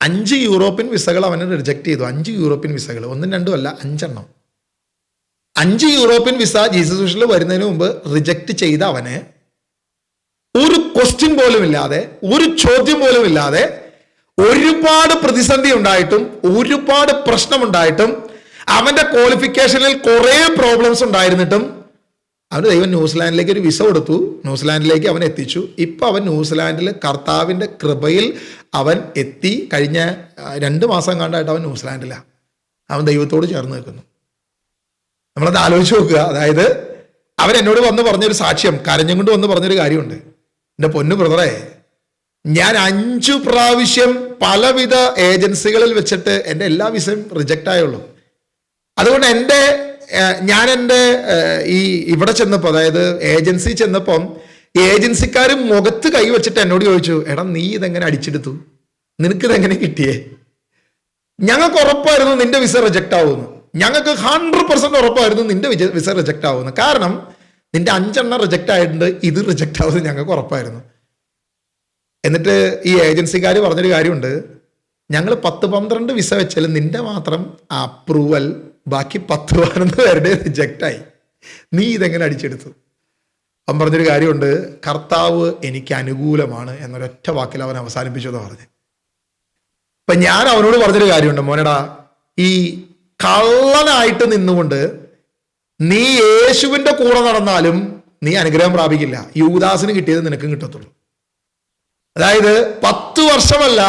5 യൂറോപ്യൻ വിസകൾ അവന് റിജക്ട് ചെയ്തു. 5 യൂറോപ്യൻ വിസകൾ, 1, 2 അല്ല, 5 എണ്ണം. 5 യൂറോപ്യൻ വിസ ജീസസ് മിഷനിൽ വരുന്നതിന് മുമ്പ് റിജക്റ്റ് ചെയ്ത അവന് ഒരു ക്വസ്റ്റ്യൻ പോലും ഇല്ലാതെ, ഒരു ചോദ്യം പോലും ഇല്ലാതെ, ഒരുപാട് പ്രതിസന്ധി ഉണ്ടായിട്ടും ഒരുപാട് പ്രശ്നമുണ്ടായിട്ടും അവന്റെ ക്വാളിഫിക്കേഷനിൽ കുറെ പ്രോബ്ലംസ് ഉണ്ടായിരുന്നിട്ടും അവന് ദൈവം ന്യൂസിലാൻഡിലേക്ക് ഒരു വിസ കൊടുത്തു. ന്യൂസിലാൻഡിലേക്ക് അവൻ എത്തിച്ചു. ഇപ്പൊ അവൻ ന്യൂസിലാൻഡിൽ കർത്താവിന്റെ കൃപയിൽ അവൻ എത്തി. കഴിഞ്ഞ 2 മാസം കണ്ടായിട്ട് അവൻ ന്യൂസിലാൻഡിലാണ്. അവൻ ദൈവത്തോട് ചേർന്ന് നിൽക്കുന്നു. നമ്മളത് ആലോചിച്ച് നോക്കുക. അതായത് അവൻ എന്നോട് വന്ന് പറഞ്ഞൊരു സാക്ഷ്യം, കരഞ്ഞും കൊണ്ട് വന്ന് പറഞ്ഞൊരു കാര്യമുണ്ട്. എൻ്റെ പൊന്നു ബ്രദറെ, ഞാൻ 5 പ്രാവശ്യം പലവിധ ഏജൻസികളിൽ വെച്ചിട്ട് എൻ്റെ എല്ലാ വിസയും റിജക്റ്റ് ആയുള്ളൂ. അതുകൊണ്ട് ഞാൻ എൻ്റെ ഇവിടെ ചെന്നപ്പോൾ, അതായത് ഏജൻസി ചെന്നപ്പം ഏജൻസിക്കാർ മുഖത്ത് കൈ വെച്ചിട്ട് എന്നോട് ചോദിച്ചു, എടാ നീ ഇതെങ്ങനെ അടിച്ചെടുത്തു, നിനക്കിതെങ്ങനെ കിട്ടിയേ? ഞങ്ങൾക്ക് ഉറപ്പായിരുന്നു നിന്റെ വിസ റിജക്റ്റ് ആവുമെന്ന്. ഞങ്ങൾക്ക് 100% ഉറപ്പായിരുന്നു നിന്റെ വിസ റിജക്റ്റ് ആവുമെന്ന്. കാരണം നിന്റെ 5 എണ്ണം റിജക്റ്റ് ആയിട്ടുണ്ട്, ഇത് റിജക്റ്റ് ആവുന്നത് ഞങ്ങൾക്ക് ഉറപ്പായിരുന്നു. എന്നിട്ട് ഈ ഏജൻസിക്കാർ പറഞ്ഞൊരു കാര്യമുണ്ട്, ഞങ്ങൾ 10-12 വിസ വെച്ചാലും നിന്റെ മാത്രം അപ്രൂവൽ ബാക്കി 10-11 പേരുടെ റിജക്റ്റായി. നീ ഇതെങ്ങനെ അടിച്ചെടുത്തു? അവൻ പറഞ്ഞൊരു കാര്യമുണ്ട്, കർത്താവ് എനിക്ക് അനുകൂലമാണ് എന്നൊരൊറ്റ വാക്കിൽ അവൻ അവസാനിപ്പിച്ചു എന്ന് പറഞ്ഞു. അപ്പൊ ഞാൻ അവനോട് പറഞ്ഞൊരു കാര്യമുണ്ട്, മോനടാ, ഈ കള്ളനായിട്ട് നിന്നുകൊണ്ട് നീ യേശുവിന്റെ കൂടെ നടന്നാലും നീ അനുഗ്രഹം പ്രാപിക്കില്ല. യൂദാസിന് കിട്ടിയത് നിനക്കും കിട്ടത്തുള്ളൂ. അതായത് 10 വർഷമല്ല,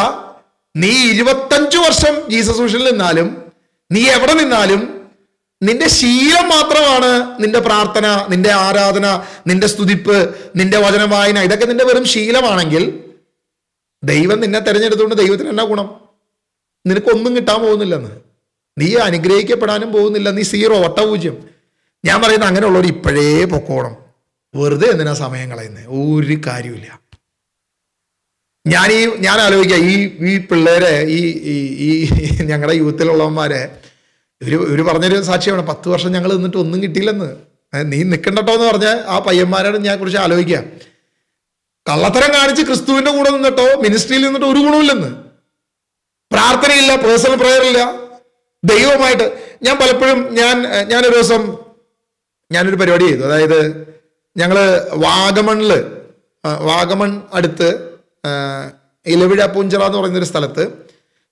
നീ 25 വർഷം ജീസസ് മിഷനിൽ നിന്നാലും, നീ എവിടെ നിന്നാലും നിന്റെ ശീലം മാത്രമാണ് നിന്റെ പ്രാർത്ഥന, നിന്റെ ആരാധന, നിന്റെ സ്തുതിപ്പ്, നിന്റെ വചന വായന, ഇതൊക്കെ നിന്റെ വെറും ശീലമാണെങ്കിൽ ദൈവം നിന്നെ തെരഞ്ഞെടുത്തുകൊണ്ട് ദൈവത്തിന് എന്നാ ഗുണം? നിനക്കൊന്നും കിട്ടാൻ പോകുന്നില്ലെന്ന്. നീ അനുഗ്രഹിക്കപ്പെടാനും പോകുന്നില്ല. നീ 0, ഒട്ടപൂജ്യം. ഞാൻ പറയുന്നത് അങ്ങനെയുള്ളവർ ഇപ്പോഴേ പൊക്കോണം. വെറുതെ എന്തിനാ സമയം കളയുന്നത്? ഒരു കാര്യമില്ല. ഞാൻ ആലോചിക്കുക, ഈ പിള്ളേരെ, ഈ ഞങ്ങളുടെ യൂത്തിലുള്ളവന്മാരെ, ഇവര് പറഞ്ഞൊരു സാക്ഷ്യമാണ്, 10 വർഷം ഞങ്ങൾ നിന്നിട്ട് ഒന്നും കിട്ടിയില്ലെന്ന്. നീ നിൽക്കണ്ടോ എന്ന് പറഞ്ഞ ആ പയ്യന്മാരോട് ഞാൻ കുറിച്ച് ആലോചിക്കുക. കള്ളത്തരം കാണിച്ച് ക്രിസ്തുവിന്റെ കൂടെ നിന്നിട്ടോ മിനിസ്ട്രിയിൽ നിന്നിട്ടോ ഒരു ഗുണമില്ലെന്ന്. പ്രാർത്ഥനയില്ല, പേഴ്സണൽ പ്രയർ ഇല്ല ദൈവമായിട്ട്. ഞാൻ പലപ്പോഴും ഞാനൊരു ദിവസം ഞാനൊരു പരിപാടി ചെയ്തു. അതായത് ഞങ്ങള് വാഗമൺ അടുത്ത് ഇലവിഴ പൂഞ്ചിറ എന്ന് പറയുന്നൊരു സ്ഥലത്ത്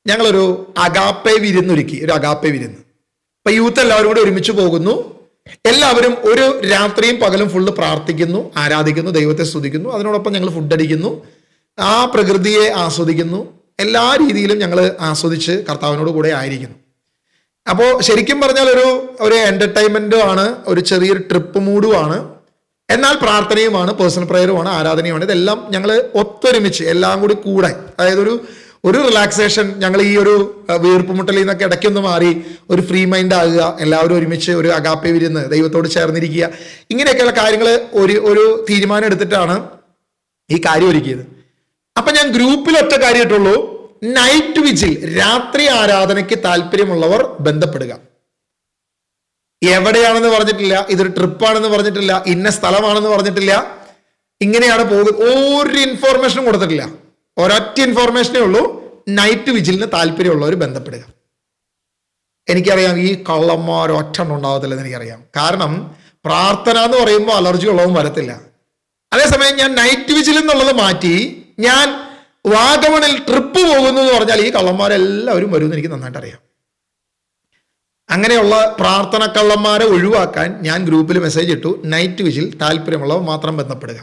ഞങ്ങളൊരു അഗാപ്പെ വിരുന്നൊരുക്കി. ഒരു അഗാപ്പെ വിരുന്ന്. അപ്പൊ യൂത്ത് എല്ലാവരും കൂടെ ഒരുമിച്ച് പോകുന്നു. എല്ലാവരും ഒരു രാത്രിയും പകലും ഫുള്ള് പ്രാർത്ഥിക്കുന്നു, ആരാധിക്കുന്നു, ദൈവത്തെ സ്തുതിക്കുന്നു. അതിനോടൊപ്പം ഞങ്ങൾ ഫുഡ് അടിക്കുന്നു, ആ പ്രകൃതിയെ ആസ്വദിക്കുന്നു. എല്ലാ രീതിയിലും ഞങ്ങൾ ആസ്വദിച്ച് കർത്താവിനോട് കൂടെ ആയിരിക്കുന്നു. അപ്പോൾ ശരിക്കും പറഞ്ഞാൽ ഒരു എന്റർടൈൻമെന്റും ആണ്, ഒരു ചെറിയൊരു ട്രിപ്പ് മൂഡുമാണ്, എന്നാൽ പ്രാർത്ഥനയുമാണ്, പേഴ്സണൽ പ്രയറുമാണ്, ആരാധനയുമാണ്. ഇതെല്ലാം ഞങ്ങൾ ഒത്തൊരുമിച്ച് എല്ലാം കൂടെ, അതായത് ഒരു റിലാക്സേഷൻ. ഞങ്ങൾ ഈ ഒരു വീർപ്പുമുട്ടലിൽ നിന്നൊക്കെ ഇടയ്ക്കൊന്ന് മാറി ഒരു ഫ്രീ മൈൻഡ് ആകുക, എല്ലാവരും ഒരുമിച്ച് ഒരു അഗാപ്പെ വിരുന്ന്, ദൈവത്തോട് ചേർന്നിരിക്കുക, ഇങ്ങനെയൊക്കെയുള്ള കാര്യങ്ങൾ ഒരു തീരുമാനം എടുത്തിട്ടാണ് ഈ കാര്യം ഒരുക്കിയത്. അപ്പൊ ഞാൻ ഗ്രൂപ്പിൽ ഒറ്റ കാര്യമായിട്ടുള്ളൂ, നൈറ്റ് വിജിൽ, രാത്രി ആരാധനയ്ക്ക് താല്പര്യമുള്ളവർ ബന്ധപ്പെടുക. എവിടെയാണെന്ന് പറഞ്ഞിട്ടില്ല, ഇതൊരു ട്രിപ്പാണെന്ന് പറഞ്ഞിട്ടില്ല, ഇന്ന സ്ഥലമാണെന്ന് പറഞ്ഞിട്ടില്ല, ഇങ്ങനെയാണ് പോകുന്നത്, ഒരു ഇൻഫോർമേഷനും കൊടുത്തിട്ടില്ല. ഒരൊറ്റ ഇൻഫോർമേഷനേ ഉള്ളൂ, നൈറ്റ് വിജിലിന് താല്പര്യമുള്ളവർ ബന്ധപ്പെടുക. എനിക്കറിയാം ഈ കള്ളന്മാർ ഒറ്റ ഉണ്ടാവത്തില്ലെന്ന് എനിക്കറിയാം. കാരണം പ്രാർത്ഥന എന്ന് പറയുമ്പോൾ അലർജി ഉള്ളവും വരത്തില്ല. അതേസമയം ഞാൻ നൈറ്റ് വിജിൽ എന്നുള്ളത് മാറ്റി ഞാൻ വാഗമണിൽ ട്രിപ്പ് പോകുന്നു എന്ന് പറഞ്ഞാൽ ഈ കള്ളന്മാരെല്ലാവരും വരുമെന്ന് എനിക്ക് നന്നായിട്ട് അറിയാം. അങ്ങനെയുള്ള പ്രാർത്ഥന കള്ളന്മാരെ ഒഴിവാക്കാൻ ഞാൻ ഗ്രൂപ്പിൽ മെസ്സേജ് ഇട്ടു, നൈറ്റ് വിജിൽ താല്പര്യമുള്ളവർ മാത്രം ബന്ധപ്പെടുക.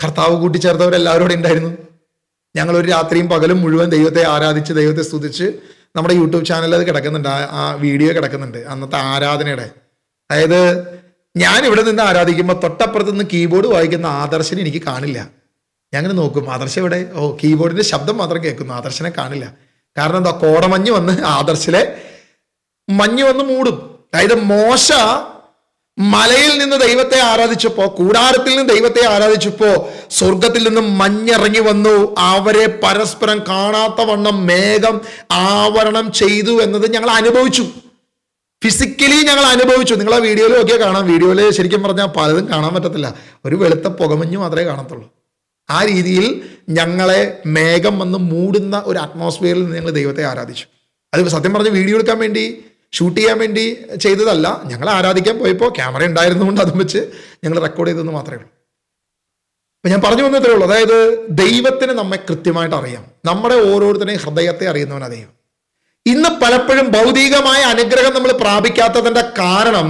കർത്താവ് കൂട്ടിച്ചേർത്തവരെല്ലാവരും ഉണ്ടായിരുന്നു. ഞങ്ങളൊരു രാത്രിയും പകലും മുഴുവൻ ദൈവത്തെ ആരാധിച്ച്, ദൈവത്തെ സ്തുതിച്ച്, നമ്മുടെ യൂട്യൂബ് ചാനലിൽ അത് കിടക്കുന്നുണ്ട്, ആ വീഡിയോ കിടക്കുന്നുണ്ട്, അന്നത്തെ ആരാധനയുടെ. അതായത് ഞാൻ ഇവിടെ നിന്ന് ആരാധിക്കുമ്പോൾ തൊട്ടപ്പുറത്ത് നിന്ന് കീബോർഡ് വായിക്കുന്ന ആദർശനെ എനിക്ക് കാണില്ല. ഞങ്ങൾ നോക്കും, ആദർശം ഇവിടെ, കീബോർഡിന്റെ ശബ്ദം മാത്രം കേൾക്കുന്നു, ആദർശനെ കാണില്ല. കാരണം എന്താ, കോടമഞ്ഞ് വന്ന് ആദർശിലെ മഞ്ഞ് വന്ന് മൂടും. അതായത് മോശ മലയിൽ നിന്ന് ദൈവത്തെ ആരാധിച്ചപ്പോ, കൂടാരത്തിൽ നിന്ന് ദൈവത്തെ ആരാധിച്ചപ്പോ സ്വർഗത്തിൽ നിന്നും മഞ്ഞിറങ്ങി വന്നു, അവരെ പരസ്പരം കാണാത്ത വണ്ണം മേഘം ആവരണം ചെയ്തു എന്നത് ഞങ്ങൾ അനുഭവിച്ചു. ഫിസിക്കലി ഞങ്ങൾ അനുഭവിച്ചു. നിങ്ങൾ ആ വീഡിയോയിൽ ഒക്കെ കാണാം. വീഡിയോയിൽ ശരിക്കും പറഞ്ഞാൽ പലതും കാണാൻ പറ്റത്തില്ല, ഒരു വെളുത്ത പുകമഞ്ഞ് മാത്രമേ കാണത്തുള്ളൂ. ആ രീതിയിൽ ഞങ്ങളെ മേഘം വന്ന് മൂടുന്ന ഒരു അറ്റ്മോസ്ഫിയറിൽ നിന്ന് ഞങ്ങൾ ദൈവത്തെ ആരാധിച്ചു. അത് സത്യം പറഞ്ഞ് വീഡിയോ എടുക്കാൻ വേണ്ടി ഷൂട്ട് ചെയ്യാൻ വേണ്ടി ചെയ്തതല്ല. ഞങ്ങൾ ആരാധിക്കാൻ പോയപ്പോൾ ക്യാമറ ഉണ്ടായിരുന്നുകൊണ്ട് അതും വെച്ച് ഞങ്ങൾ റെക്കോർഡ് ചെയ്തെന്ന് മാത്രമേ ഉള്ളൂ. അപ്പൊ ഞാൻ പറഞ്ഞു വന്നതേ ഉള്ളൂ. അതായത് ദൈവത്തിന് നമ്മെ കൃത്യമായിട്ട് അറിയാം. നമ്മുടെ ഓരോരുത്തരുടെയും ഹൃദയത്തെ അറിയുന്നവനാ ദൈവം. ഇന്ന് പലപ്പോഴും ഭൗതികമായ അനുഗ്രഹം നമ്മൾ പ്രാപിക്കാത്തതിന്റെ കാരണം,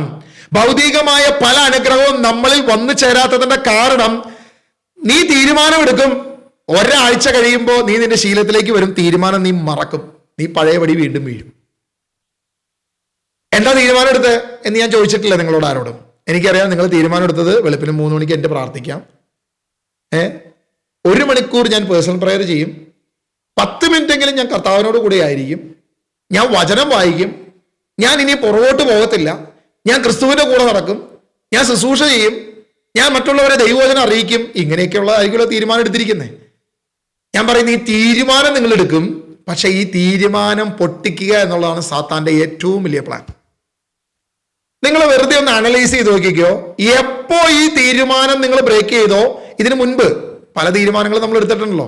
ഭൗതികമായ പല അനുഗ്രഹവും നമ്മളിൽ വന്നു ചേരാത്തതിന്റെ കാരണം, നീ തീരുമാനമെടുക്കും, ഒരാഴ്ച കഴിയുമ്പോൾ നീ നിന്റെ ശീലത്തിലേക്ക് വരും, തീരുമാനം നീ മറക്കും, നീ പഴയപടി വീണ്ടും വീഴും. എന്താ തീരുമാനം എടുത്തത് എന്ന് ഞാൻ ചോദിച്ചിട്ടില്ല നിങ്ങളോട് ആരോടും. എനിക്കറിയാം നിങ്ങൾ തീരുമാനം എടുത്തത് വെളുപ്പിന് 3 മണിക്ക് എൻ്റെ പ്രാർത്ഥിക്കാം, 1 മണിക്കൂർ ഞാൻ പേഴ്സണൽ പ്രയർ ചെയ്യും, 10 മിനിറ്റെങ്കിലും ഞാൻ കർത്താവിനോട് കൂടെ ആയിരിക്കും, ഞാൻ വചനം വായിക്കും, ഞാൻ ഇനി പുറകോട്ട് പോകത്തില്ല, ഞാൻ ക്രിസ്തുവിന്റെ കൂടെ നടക്കും, ഞാൻ ശുശ്രൂഷ ചെയ്യും, ഞാൻ മറ്റുള്ളവരെ ദൈവവചനം അറിയിക്കും. ഇങ്ങനെയൊക്കെയുള്ള തീരുമാനം എടുത്തിരിക്കുന്നേ. ഞാൻ പറയുന്ന ഈ തീരുമാനം നിങ്ങൾ എടുക്കും, പക്ഷെ ഈ തീരുമാനം പൊട്ടിക്കുക എന്നുള്ളതാണ് സാത്താന്റെ ഏറ്റവും വലിയ പ്ലാൻ. നിങ്ങൾ വെറുതെ ഒന്ന് അനലൈസ് ചെയ്ത് നോക്കിക്കോ. എപ്പോ ഈ തീരുമാനം നിങ്ങൾ ബ്രേക്ക് ചെയ്തോ, ഇതിനു മുൻപ് പല തീരുമാനങ്ങളും നമ്മൾ എടുത്തിട്ടുണ്ടല്ലോ.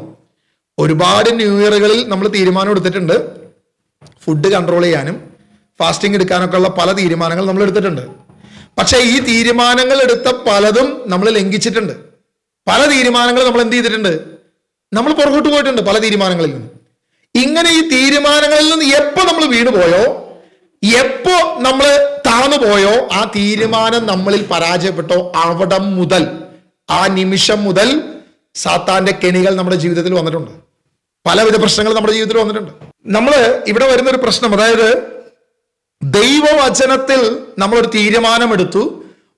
ഒരുപാട് ന്യൂ ഇയറുകളിൽ നമ്മൾ തീരുമാനം എടുത്തിട്ടുണ്ട്. ഫുഡ് കൺട്രോൾ ചെയ്യാനും ഫാസ്റ്റിംഗ് എടുക്കാനൊക്കെ ഉള്ള പല തീരുമാനങ്ങൾ നമ്മൾ എടുത്തിട്ടുണ്ട്. പക്ഷെ ഈ തീരുമാനങ്ങൾ എടുത്ത പലതും നമ്മൾ ലംഘിച്ചിട്ടുണ്ട്. പല തീരുമാനങ്ങൾ നമ്മൾ എന്ത് ചെയ്തിട്ടുണ്ട്? നമ്മൾ പുറകോട്ട് പോയിട്ടുണ്ട് പല തീരുമാനങ്ങളിൽ നിന്ന്. ഇങ്ങനെ ഈ തീരുമാനങ്ങളിൽ നിന്ന് എപ്പോ നമ്മൾ വീണുപോയോ, എപ്പോ നമ്മൾ താന്നു പോയോ, ആ തീരുമാനം നമ്മളിൽ പരാജയപ്പെട്ടോ, അവിടെ മുതൽ, ആ നിമിഷം മുതൽ സാത്താന്റെ കെണികൾ നമ്മുടെ ജീവിതത്തിൽ വന്നിട്ടുണ്ട്. പലവിധ പ്രശ്നങ്ങൾ നമ്മുടെ ജീവിതത്തിൽ വന്നിട്ടുണ്ട്. നമ്മൾ ഇവിടെ വരുന്നൊരു പ്രശ്നം, അതായത് ദൈവവചനത്തിൽ നമ്മളൊരു തീരുമാനമെടുത്തു,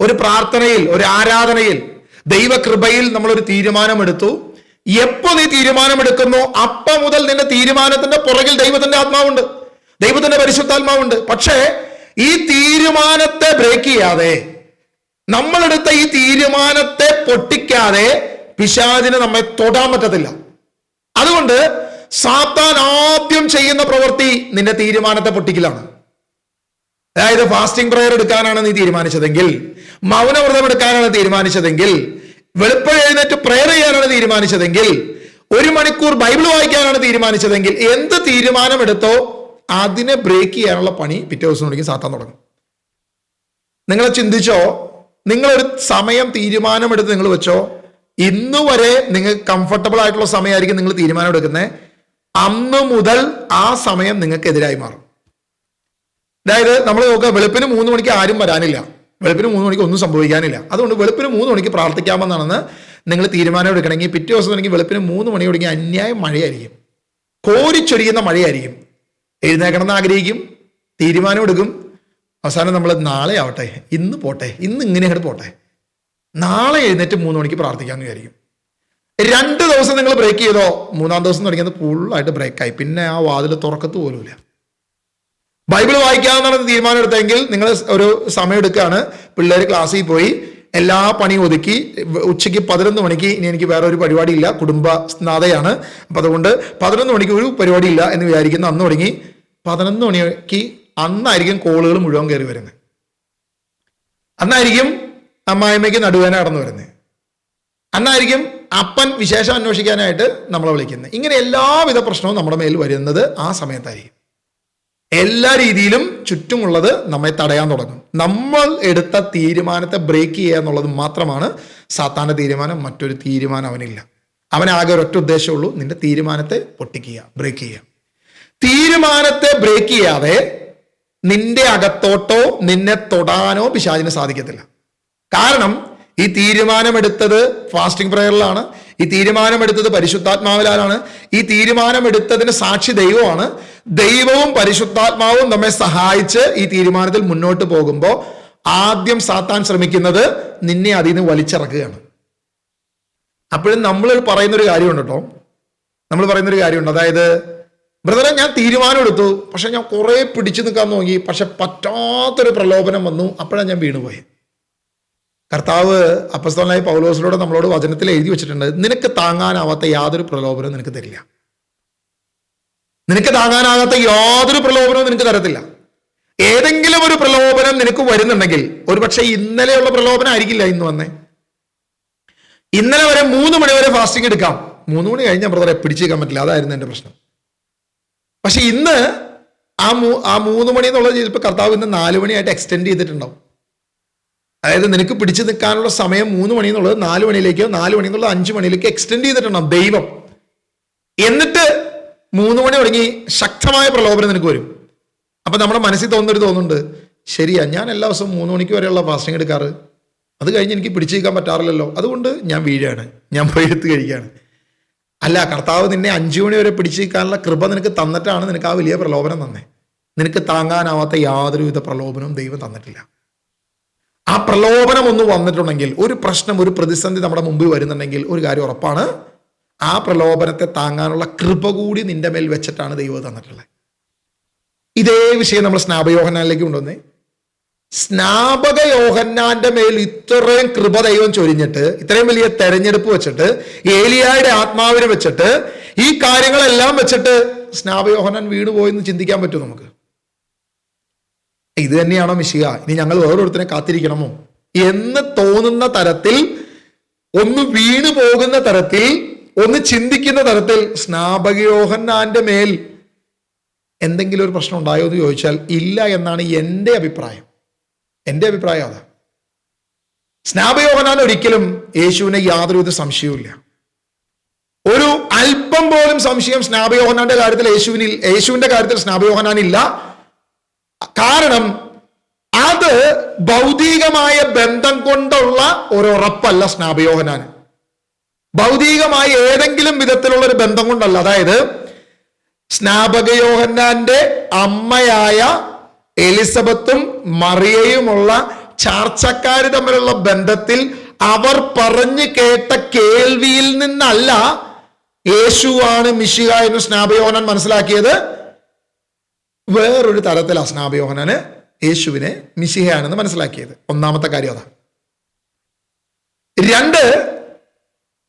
ഒരു പ്രാർത്ഥനയിൽ, ഒരു ആരാധനയിൽ, ദൈവകൃപയിൽ നമ്മളൊരു തീരുമാനമെടുത്തു. എപ്പോ നീ തീരുമാനമെടുക്കുന്നോ അപ്പ മുതൽ നിന്റെ തീരുമാനത്തിന്റെ പുറകിൽ ദൈവത്തിന്റെ ആത്മാവുണ്ട്, ദൈവത്തിന്റെ പരിശുദ്ധാത്മാവുണ്ട്. പക്ഷേ ഈ തീരുമാനത്തെ ബ്രേക്ക് ചെയ്യാതെ, നമ്മളെടുത്ത ഈ തീരുമാനത്തെ പൊട്ടിക്കാതെ പിശാചിന് നമ്മെ തൊടാൻ പറ്റത്തില്ല. അതുകൊണ്ട് സാത്താൻ ആദ്യം ചെയ്യുന്ന പ്രവൃത്തി നിന്റെ തീരുമാനത്തെ പൊട്ടിക്കലാണ്. അതായത് ഫാസ്റ്റിംഗ് പ്രയർ എടുക്കാനാണ് നീ തീരുമാനിച്ചതെങ്കിൽ, മൗനവ്രതം എടുക്കാനാണ് തീരുമാനിച്ചതെങ്കിൽ, വെളുപ്പിന് എഴുന്നേറ്റ് പ്രയർ ചെയ്യാനാണ് തീരുമാനിച്ചതെങ്കിൽ, 1 മണിക്കൂർ ബൈബിൾ വായിക്കാനാണ് തീരുമാനിച്ചതെങ്കിൽ, എന്ത് തീരുമാനം എടുത്തോ അതിനെ ബ്രേക്ക് ചെയ്യാനുള്ള പണി പിറ്റേ ദിവസം തുടങ്ങി സാത്താൻ തുടങ്ങും. നിങ്ങൾ ചിന്തിച്ചോ, നിങ്ങളൊരു സമയം തീരുമാനമെടുത്ത് നിങ്ങൾ വെച്ചോ, ഇന്നു വരെ നിങ്ങൾക്ക് കംഫർട്ടബിൾ ആയിട്ടുള്ള സമയമായിരിക്കും നിങ്ങൾ തീരുമാനം എടുക്കുന്നത്, അന്ന് മുതൽ ആ സമയം നിങ്ങൾക്ക് എതിരായി മാറും. അതായത് നമ്മൾ നോക്കുക, വെളുപ്പിന് 3 മണിക്ക് ആരും വരാനില്ല, വെളുപ്പിന് 3 മണിക്ക് ഒന്നും സംഭവിക്കാനില്ല. അതുകൊണ്ട് വെളുപ്പിന് 3 മണിക്ക് പ്രാർത്ഥിക്കാമെന്നാണെന്ന് നിങ്ങൾ തീരുമാനം എടുക്കണമെങ്കിൽ, പിറ്റേ ദിവസം എനിക്ക് വെളുപ്പിന് 3 മണി തുടങ്ങി അന്യായം മഴയായിരിക്കും, കോരിച്ചൊരിയുന്ന മഴയായിരിക്കും. എഴുന്നേക്കണമെന്ന് ആഗ്രഹിക്കും, തീരുമാനം എടുക്കും, അവസാനം നമ്മൾ നാളെ ആവട്ടെ, ഇന്ന് പോട്ടെ, ഇന്ന് ഇങ്ങനെ അങ്ങോട്ട് പോട്ടെ, നാളെ എഴുന്നേറ്റ് 3 മണിക്ക് പ്രാർത്ഥിക്കാമെന്ന് വിചാരിക്കും. 2 ദിവസം നിങ്ങൾ ബ്രേക്ക് ചെയ്തോ, 3-ാം ദിവസം തുടങ്ങിയത് ഫുള്ളായിട്ട് ബ്രേക്കായി, പിന്നെ ആ വാതിൽ തുറക്കത്ത് പോലുമില്ല. ബൈബിൾ വായിക്കാമെന്നാണ് തീരുമാനം എടുത്തെങ്കിൽ നിങ്ങൾ ഒരു സമയം എടുക്കുകയാണ്, പിള്ളേർ ക്ലാസ്സിൽ പോയി എല്ലാ പണിയും ഒതുക്കി, ഉച്ചയ്ക്ക് 11 മണിക്ക് ഇനി എനിക്ക് വേറെ ഒരു പരിപാടിയില്ല, കുടുംബനാഥയാണ്, അപ്പം അതുകൊണ്ട് 11 മണിക്ക് ഒരു പരിപാടിയില്ല എന്ന് വിചാരിക്കുന്ന അന്ന് തുടങ്ങി 11 മണിക്ക് അന്നായിരിക്കും കോളുകൾ മുഴുവൻ കയറി വരുന്നത്. അന്നായിരിക്കും അമ്മായിമ്മയ്ക്ക് നടുവേന കടന്നു വരുന്നത്, അന്നായിരിക്കും അപ്പൻ വിശേഷം അന്വേഷിക്കാനായിട്ട് നമ്മളെ വിളിക്കുന്നത്. ഇങ്ങനെ എല്ലാവിധ പ്രശ്നവും നമ്മുടെ മേൽ വരുന്നത് ആ സമയത്തായിരിക്കും. എല്ലാ രീതിയിലും ചുറ്റുമുള്ളത് നമ്മെ തടയാൻ തുടങ്ങും. നമ്മൾ എടുത്ത തീരുമാനത്തെ ബ്രേക്ക് ചെയ്യുക എന്നുള്ളത് മാത്രമാണ് സാത്താന്റെ തീരുമാനം. മറ്റൊരു തീരുമാനം അവനില്ല. അവനാകെ ഒരൊറ്റ ഉദ്ദേശമുള്ളൂ, നിന്റെ തീരുമാനത്തെ പൊട്ടിക്കുക, ബ്രേക്ക് ചെയ്യുക. തീരുമാനത്തെ ബ്രേക്ക് ചെയ്യാതെ നിന്റെ അകത്തോട്ടോ നിന്നെ തൊടാനോ പിശാചിന് സാധിക്കത്തില്ല. കാരണം ഈ തീരുമാനമെടുത്തത് ഫാസ്റ്റിംഗ് പ്രയറിലാണ്, ഈ തീരുമാനമെടുത്തത് പരിശുദ്ധാത്മാവിലാണ്, ഈ തീരുമാനമെടുത്തതിന് സാക്ഷി ദൈവമാണ്. ദൈവവും പരിശുദ്ധാത്മാവും നമ്മെ സഹായിച്ച് ഈ തീരുമാനത്തിൽ മുന്നോട്ട് പോകുമ്പോൾ ആദ്യം സാത്താൻ ശ്രമിക്കുന്നത് നിന്നെ അതിൽ നിന്ന് വലിച്ചിറക്കുകയാണ്. അപ്പോഴും നമ്മൾ പറയുന്നൊരു കാര്യമുണ്ട് കേട്ടോ, നമ്മൾ പറയുന്നൊരു കാര്യമുണ്ട്. അതായത് ബ്രദറെ, ഞാൻ തീരുമാനം എടുത്തു, പക്ഷെ ഞാൻ കുറെ പിടിച്ചു നിൽക്കാൻ നോക്കി, പക്ഷെ പറ്റാത്തൊരു പ്രലോഭനം വന്നു, അപ്പോഴാണ് ഞാൻ വീണുപോയി. കർത്താവ് അപ്പസ്തലനായ പൗലോസിലൂടെ നമ്മളോട് വചനത്തിൽ എഴുതി വെച്ചിട്ടുണ്ട്, നിനക്ക് താങ്ങാനാവാത്ത യാതൊരു പ്രലോഭനവും നിനക്ക് തരില്ല. നിനക്ക് താങ്ങാനാകാത്ത യാതൊരു പ്രലോഭനവും നിനക്ക് തരത്തില്ല. ഏതെങ്കിലും ഒരു പ്രലോഭനം നിനക്ക് വരുന്നുണ്ടെങ്കിൽ, ഒരുപക്ഷെ ഇന്നലെയുള്ള പ്രലോഭനം ആയിരിക്കില്ല ഇന്ന് വന്നേ. ഇന്നലെ വരെ 3 മണി വരെ ഫാസ്റ്റിംഗ് എടുക്കാം, 3 മണി കഴിഞ്ഞാൽ ബ്രദറെ പിടിച്ചേക്കാൻ പറ്റില്ല, അതായിരുന്നു എൻ്റെ പ്രശ്നം. പക്ഷെ ഇന്ന് ആ 3 മണി എന്നുള്ളത് ചിലപ്പോൾ കർത്താവ് ഇന്ന് 4 മണിയായിട്ട് എക്സ്റ്റെൻഡ് ചെയ്തിട്ടുണ്ടാവും. അതായത് നിനക്ക് പിടിച്ചു നിൽക്കാനുള്ള സമയം 3 മണി എന്നുള്ളത് 4 മണിയിലേക്കോ 4 മണി എന്നുള്ളത് 5 മണിയിലേക്കോ എക്സ്റ്റെൻഡ് ചെയ്തിട്ടുണ്ടാവും ദൈവം. എന്നിട്ട് 3 മണി തുടങ്ങി ശക്തമായ പ്രലോഭനം നിനക്ക് വരും. അപ്പൊ നമ്മുടെ മനസ്സിൽ തോന്നുന്നുണ്ട്, ശരിയാ, ഞാൻ എല്ലാ ദിവസവും 3 മണിക്ക് വരെയുള്ള ഫാസ്റ്റിംഗ് എടുക്കാറ്, അത് കഴിഞ്ഞ് എനിക്ക് പിടിച്ചു നിൽക്കാൻ പറ്റാറില്ലല്ലോ, അതുകൊണ്ട് ഞാൻ വീഴാണ്, ഞാൻ പോയി എടുത്ത് കഴിക്കുകയാണ്. അല്ല, കർത്താവ് നിന്നെ 5 മണി വരെ പിടിച്ചു നിൽക്കാനുള്ള കൃപ നിനക്ക് തന്നിട്ടാണ് നിനക്ക് ആ വലിയ പ്രലോഭനം തന്നെ. നിനക്ക് താങ്ങാനാവാത്ത യാതൊരുവിധ പ്രലോഭനവും ദൈവം തന്നിട്ടില്ല. ആ പ്രലോഭനം ഒന്ന് വന്നിട്ടുണ്ടെങ്കിൽ, ഒരു പ്രശ്നം, ഒരു പ്രതിസന്ധി നമ്മുടെ മുമ്പിൽ വരുന്നുണ്ടെങ്കിൽ, ഒരു കാര്യം ഉറപ്പാണ്, ആ പ്രലോഭനത്തെ താങ്ങാനുള്ള കൃപ കൂടി നിന്റെ മേൽ വെച്ചിട്ടാണ് ദൈവം തന്നിട്ടുള്ളത്. ഇതേ വിഷയം നമ്മൾ സ്നാപകയോഹന്നാനിലേക്ക് കൊണ്ടുവന്നേ. സ്നാപക യോഹന്നാന്റെ മേൽ ഇത്രയും കൃപ ദൈവം ചൊരിഞ്ഞിട്ട്, ഇത്രയും വലിയ തെരഞ്ഞെടുപ്പ് വെച്ചിട്ട്, ഏലിയായുടെ ആത്മാവിനെ വെച്ചിട്ട്, ഈ കാര്യങ്ങളെല്ലാം വെച്ചിട്ട് സ്നാപക യോഹന്നാൻ വീണുപോയെന്ന് ചിന്തിക്കാൻ പറ്റും നമുക്ക്? ഇത് തന്നെയാണോ മിശിഹ? ഇനി ഞങ്ങൾ വേറൊരുത്തനെ കാത്തിരിക്കണമോ എന്ന് തോന്നുന്ന തരത്തിൽ, ഒന്ന് വീണു പോകുന്ന തരത്തിൽ, ഒന്ന് ചിന്തിക്കുന്ന തരത്തിൽ സ്നാപക യോഹന്നാന്റെ മേൽ എന്തെങ്കിലും ഒരു പ്രശ്നം ഉണ്ടായോ എന്ന് ചോദിച്ചാൽ ഇല്ല എന്നാണ് എൻ്റെ അഭിപ്രായം. എൻ്റെ അഭിപ്രായം അതാ. സ്നാപക യോഹന്നാൻ ഒരിക്കലും യേശുവിനെ യാതൊരുവിധ സംശയവുമില്ല. ഒരു അല്പം പോലും സംശയം സ്നാപക യോഹന്നാന്റെ കാര്യത്തിൽ യേശുവിന്റെ കാര്യത്തിൽ സ്നാപക യോഹന്നാൻ ഇല്ല. കാരണം അത് ഭൗതികമായ ബന്ധം കൊണ്ടുള്ള ഒരു ഉറപ്പല്ല സ്നാപക യോഹന്നാൻ. ഭൗതികമായ ഏതെങ്കിലും വിധത്തിലുള്ള ഒരു ബന്ധം കൊണ്ടല്ല. അതായത് സ്നാപക യോഹന്നാന്റെ അമ്മയായ എലിസബത്തും മറിയയുമുള്ള ചാർച്ചക്കാര് തമ്മിലുള്ള ബന്ധത്തിൽ അവർ പറഞ്ഞു കേട്ട കേൾവിയിൽ നിന്നല്ല യേശുവാണ് മിശിഹ എന്ന് സ്നാപക യോഹന്നാൻ മനസ്സിലാക്കിയത്. വേറൊരു തരത്തിലാണ് സ്നാപക യോഹന്നാന് യേശുവിനെ മിശിഹയാണെന്ന് മനസ്സിലാക്കിയത്. ഒന്നാമത്തെ കാര്യം അതാ. 2,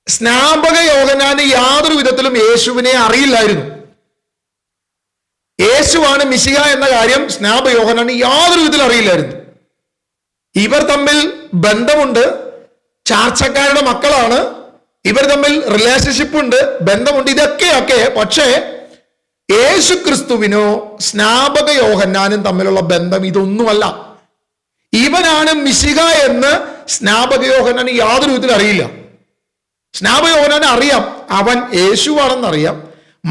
സ്നാപക യോഹന്നാന് യാതൊരു വിധത്തിലും യേശുവിനെ അറിയില്ലായിരുന്നു. യേശുവാണ് മിശിഹ എന്ന കാര്യം സ്നാപക യോഹന്നാന് യാതൊരു വിധത്തിലും അറിയില്ലായിരുന്നു. ഇവർ തമ്മിൽ ബന്ധമുണ്ട്, ചാർച്ചക്കാരുടെ മക്കളാണ്, ഇവർ തമ്മിൽ റിലേഷൻഷിപ്പ് ഉണ്ട്, ബന്ധമുണ്ട്, ഇതൊക്കെ. പക്ഷേ യേശു ക്രിസ്തുവിനോ സ്നാപക യോഹന്നാനും തമ്മിലുള്ള ബന്ധം ഇതൊന്നുമല്ല. ഇവനാണ് മിശിഹ എന്ന് സ്നാപക യോഹന്നാന് യാതൊരു വിധത്തിൽ അറിയില്ല. സ്നാപക യോഹന്നാന് അറിയാം അവൻ യേശുവാണെന്നറിയാം,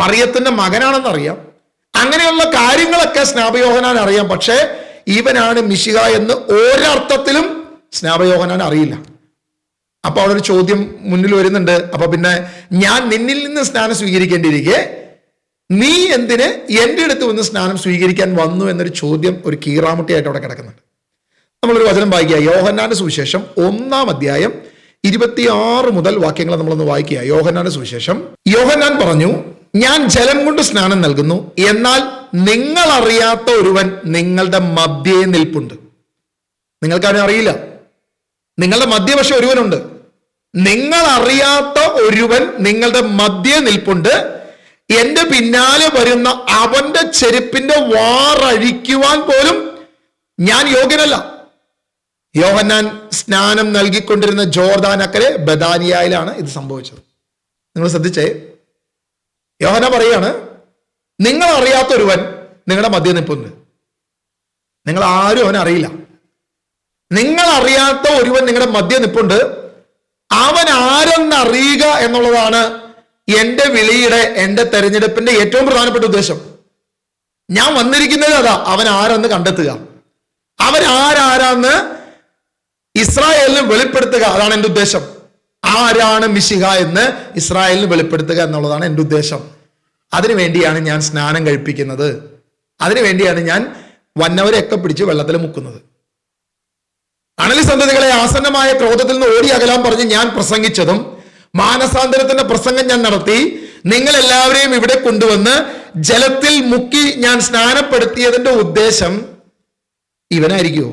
മറിയത്തിന്റെ മകനാണെന്നറിയാം, അങ്ങനെയുള്ള കാര്യങ്ങളൊക്കെ സ്നാപക യോഹന്നാന് അറിയാം. പക്ഷേ ഇവനാണ് മിശിഹ എന്ന് ഒരർത്ഥത്തിലും സ്നാപക യോഹന്നാന് അറിയില്ല. അപ്പൊ അവിടെ ഒരു ചോദ്യം മുന്നിൽ വരുന്നുണ്ട്. അപ്പൊ പിന്നെ ഞാൻ നിന്നിൽ നിന്ന് സ്നാനം സ്വീകരിക്കേണ്ടിയിരിക്കെ നീ എന്തിന് എൻ്റെ അടുത്ത് വന്ന് സ്നാനം സ്വീകരിക്കാൻ വന്നു എന്നൊരു ചോദ്യം, ഒരു കീറാമുട്ടിയായിട്ട് അവിടെ കിടക്കുന്നുണ്ട്. നമ്മളൊരു വചനം വായിക്കുക. യോഹന്നാന്റെ സുവിശേഷം 1-ാം അധ്യായം 26 മുതൽ വാക്യങ്ങൾ നമ്മളൊന്ന് വായിക്കുക. യോഹന്നാന്റെ സുവിശേഷം. യോഹന്നാൻ പറഞ്ഞു, ഞാൻ ജലം കൊണ്ട് സ്നാനം നൽകുന്നു, എന്നാൽ നിങ്ങൾ അറിയാത്ത ഒരുവൻ നിങ്ങളുടെ മധ്യേ നിൽപ്പുണ്ട്. നിങ്ങൾക്കവനെ അറിയില്ല, നിങ്ങളുടെ മധ്യ പക്ഷെ ഒരുവനുണ്ട്. നിങ്ങൾ അറിയാത്ത ഒരുവൻ നിങ്ങളുടെ മധ്യേ നിൽപ്പുണ്ട്, എന്റെ പിന്നാലെ വരുന്ന അവന്റെ ചെരുപ്പിന്റെ വാറഴിക്കുവാൻ പോലും ഞാൻ യോഗ്യനല്ല. യോഹന്നാൻ സ്നാനം നൽകിക്കൊണ്ടിരുന്ന ജോർദാൻ അക്കരെ ബഥാനിയയിലാണ് ഇത് സംഭവിച്ചത്. നിങ്ങൾ ശ്രദ്ധിച്ചേ, യോഹന്നാൻ പറയാണ്, നിങ്ങൾ അറിയാത്ത ഒരുവൻ നിങ്ങളുടെ മധ്യ നിൽപ്പുണ്ട്. നിങ്ങൾ ആരും അവനെ അറിയില്ല. നിങ്ങൾ അറിയാത്ത ഒരുവൻ നിങ്ങളുടെ മധ്യ നിൽപ്പുണ്ട്. അവൻ ആരെന്നറിയുക എന്നുള്ളതാണ് എന്റെ വിളിയുടെ, എന്റെ തെരഞ്ഞെടുപ്പിന്റെ ഏറ്റവും പ്രധാനപ്പെട്ട ഉദ്ദേശം. ഞാൻ വന്നിരിക്കുന്നത് അതാ, അവൻ ആരെന്ന് കണ്ടെത്തുക, അവൻ ആരാന്ന് ഇസ്രായേലിന് വെളിപ്പെടുത്തുക. അതാണ് എൻ്റെ ഉദ്ദേശം. ആരാണ് മിശിഹ എന്ന് ഇസ്രായേലിന് വെളിപ്പെടുത്തുക എന്നുള്ളതാണ് എൻ്റെ ഉദ്ദേശം. അതിനുവേണ്ടിയാണ് ഞാൻ സ്നാനം കഴിപ്പിക്കുന്നത്. അതിനുവേണ്ടിയാണ് ഞാൻ വന്നവരെയൊക്കെ പിടിച്ച് വെള്ളത്തിൽ മുക്കുന്നത്. അണലി സന്തതികളെ ആസന്നമായ ക്രോധത്തിൽ നിന്ന് ഓടി അകലാൻ പറഞ്ഞ് ഞാൻ പ്രസംഗിച്ചതും, മാനസാന്തരത്തിന്റെ പ്രസംഗം ഞാൻ നടത്തി, നിങ്ങൾ എല്ലാവരെയും ഇവിടെ കൊണ്ടുവന്ന് ജലത്തിൽ മുക്കി ഞാൻ സ്നാനപ്പെടുത്തിയതിന്റെ ഉദ്ദേശം ഇവനായിരിക്കുമോ?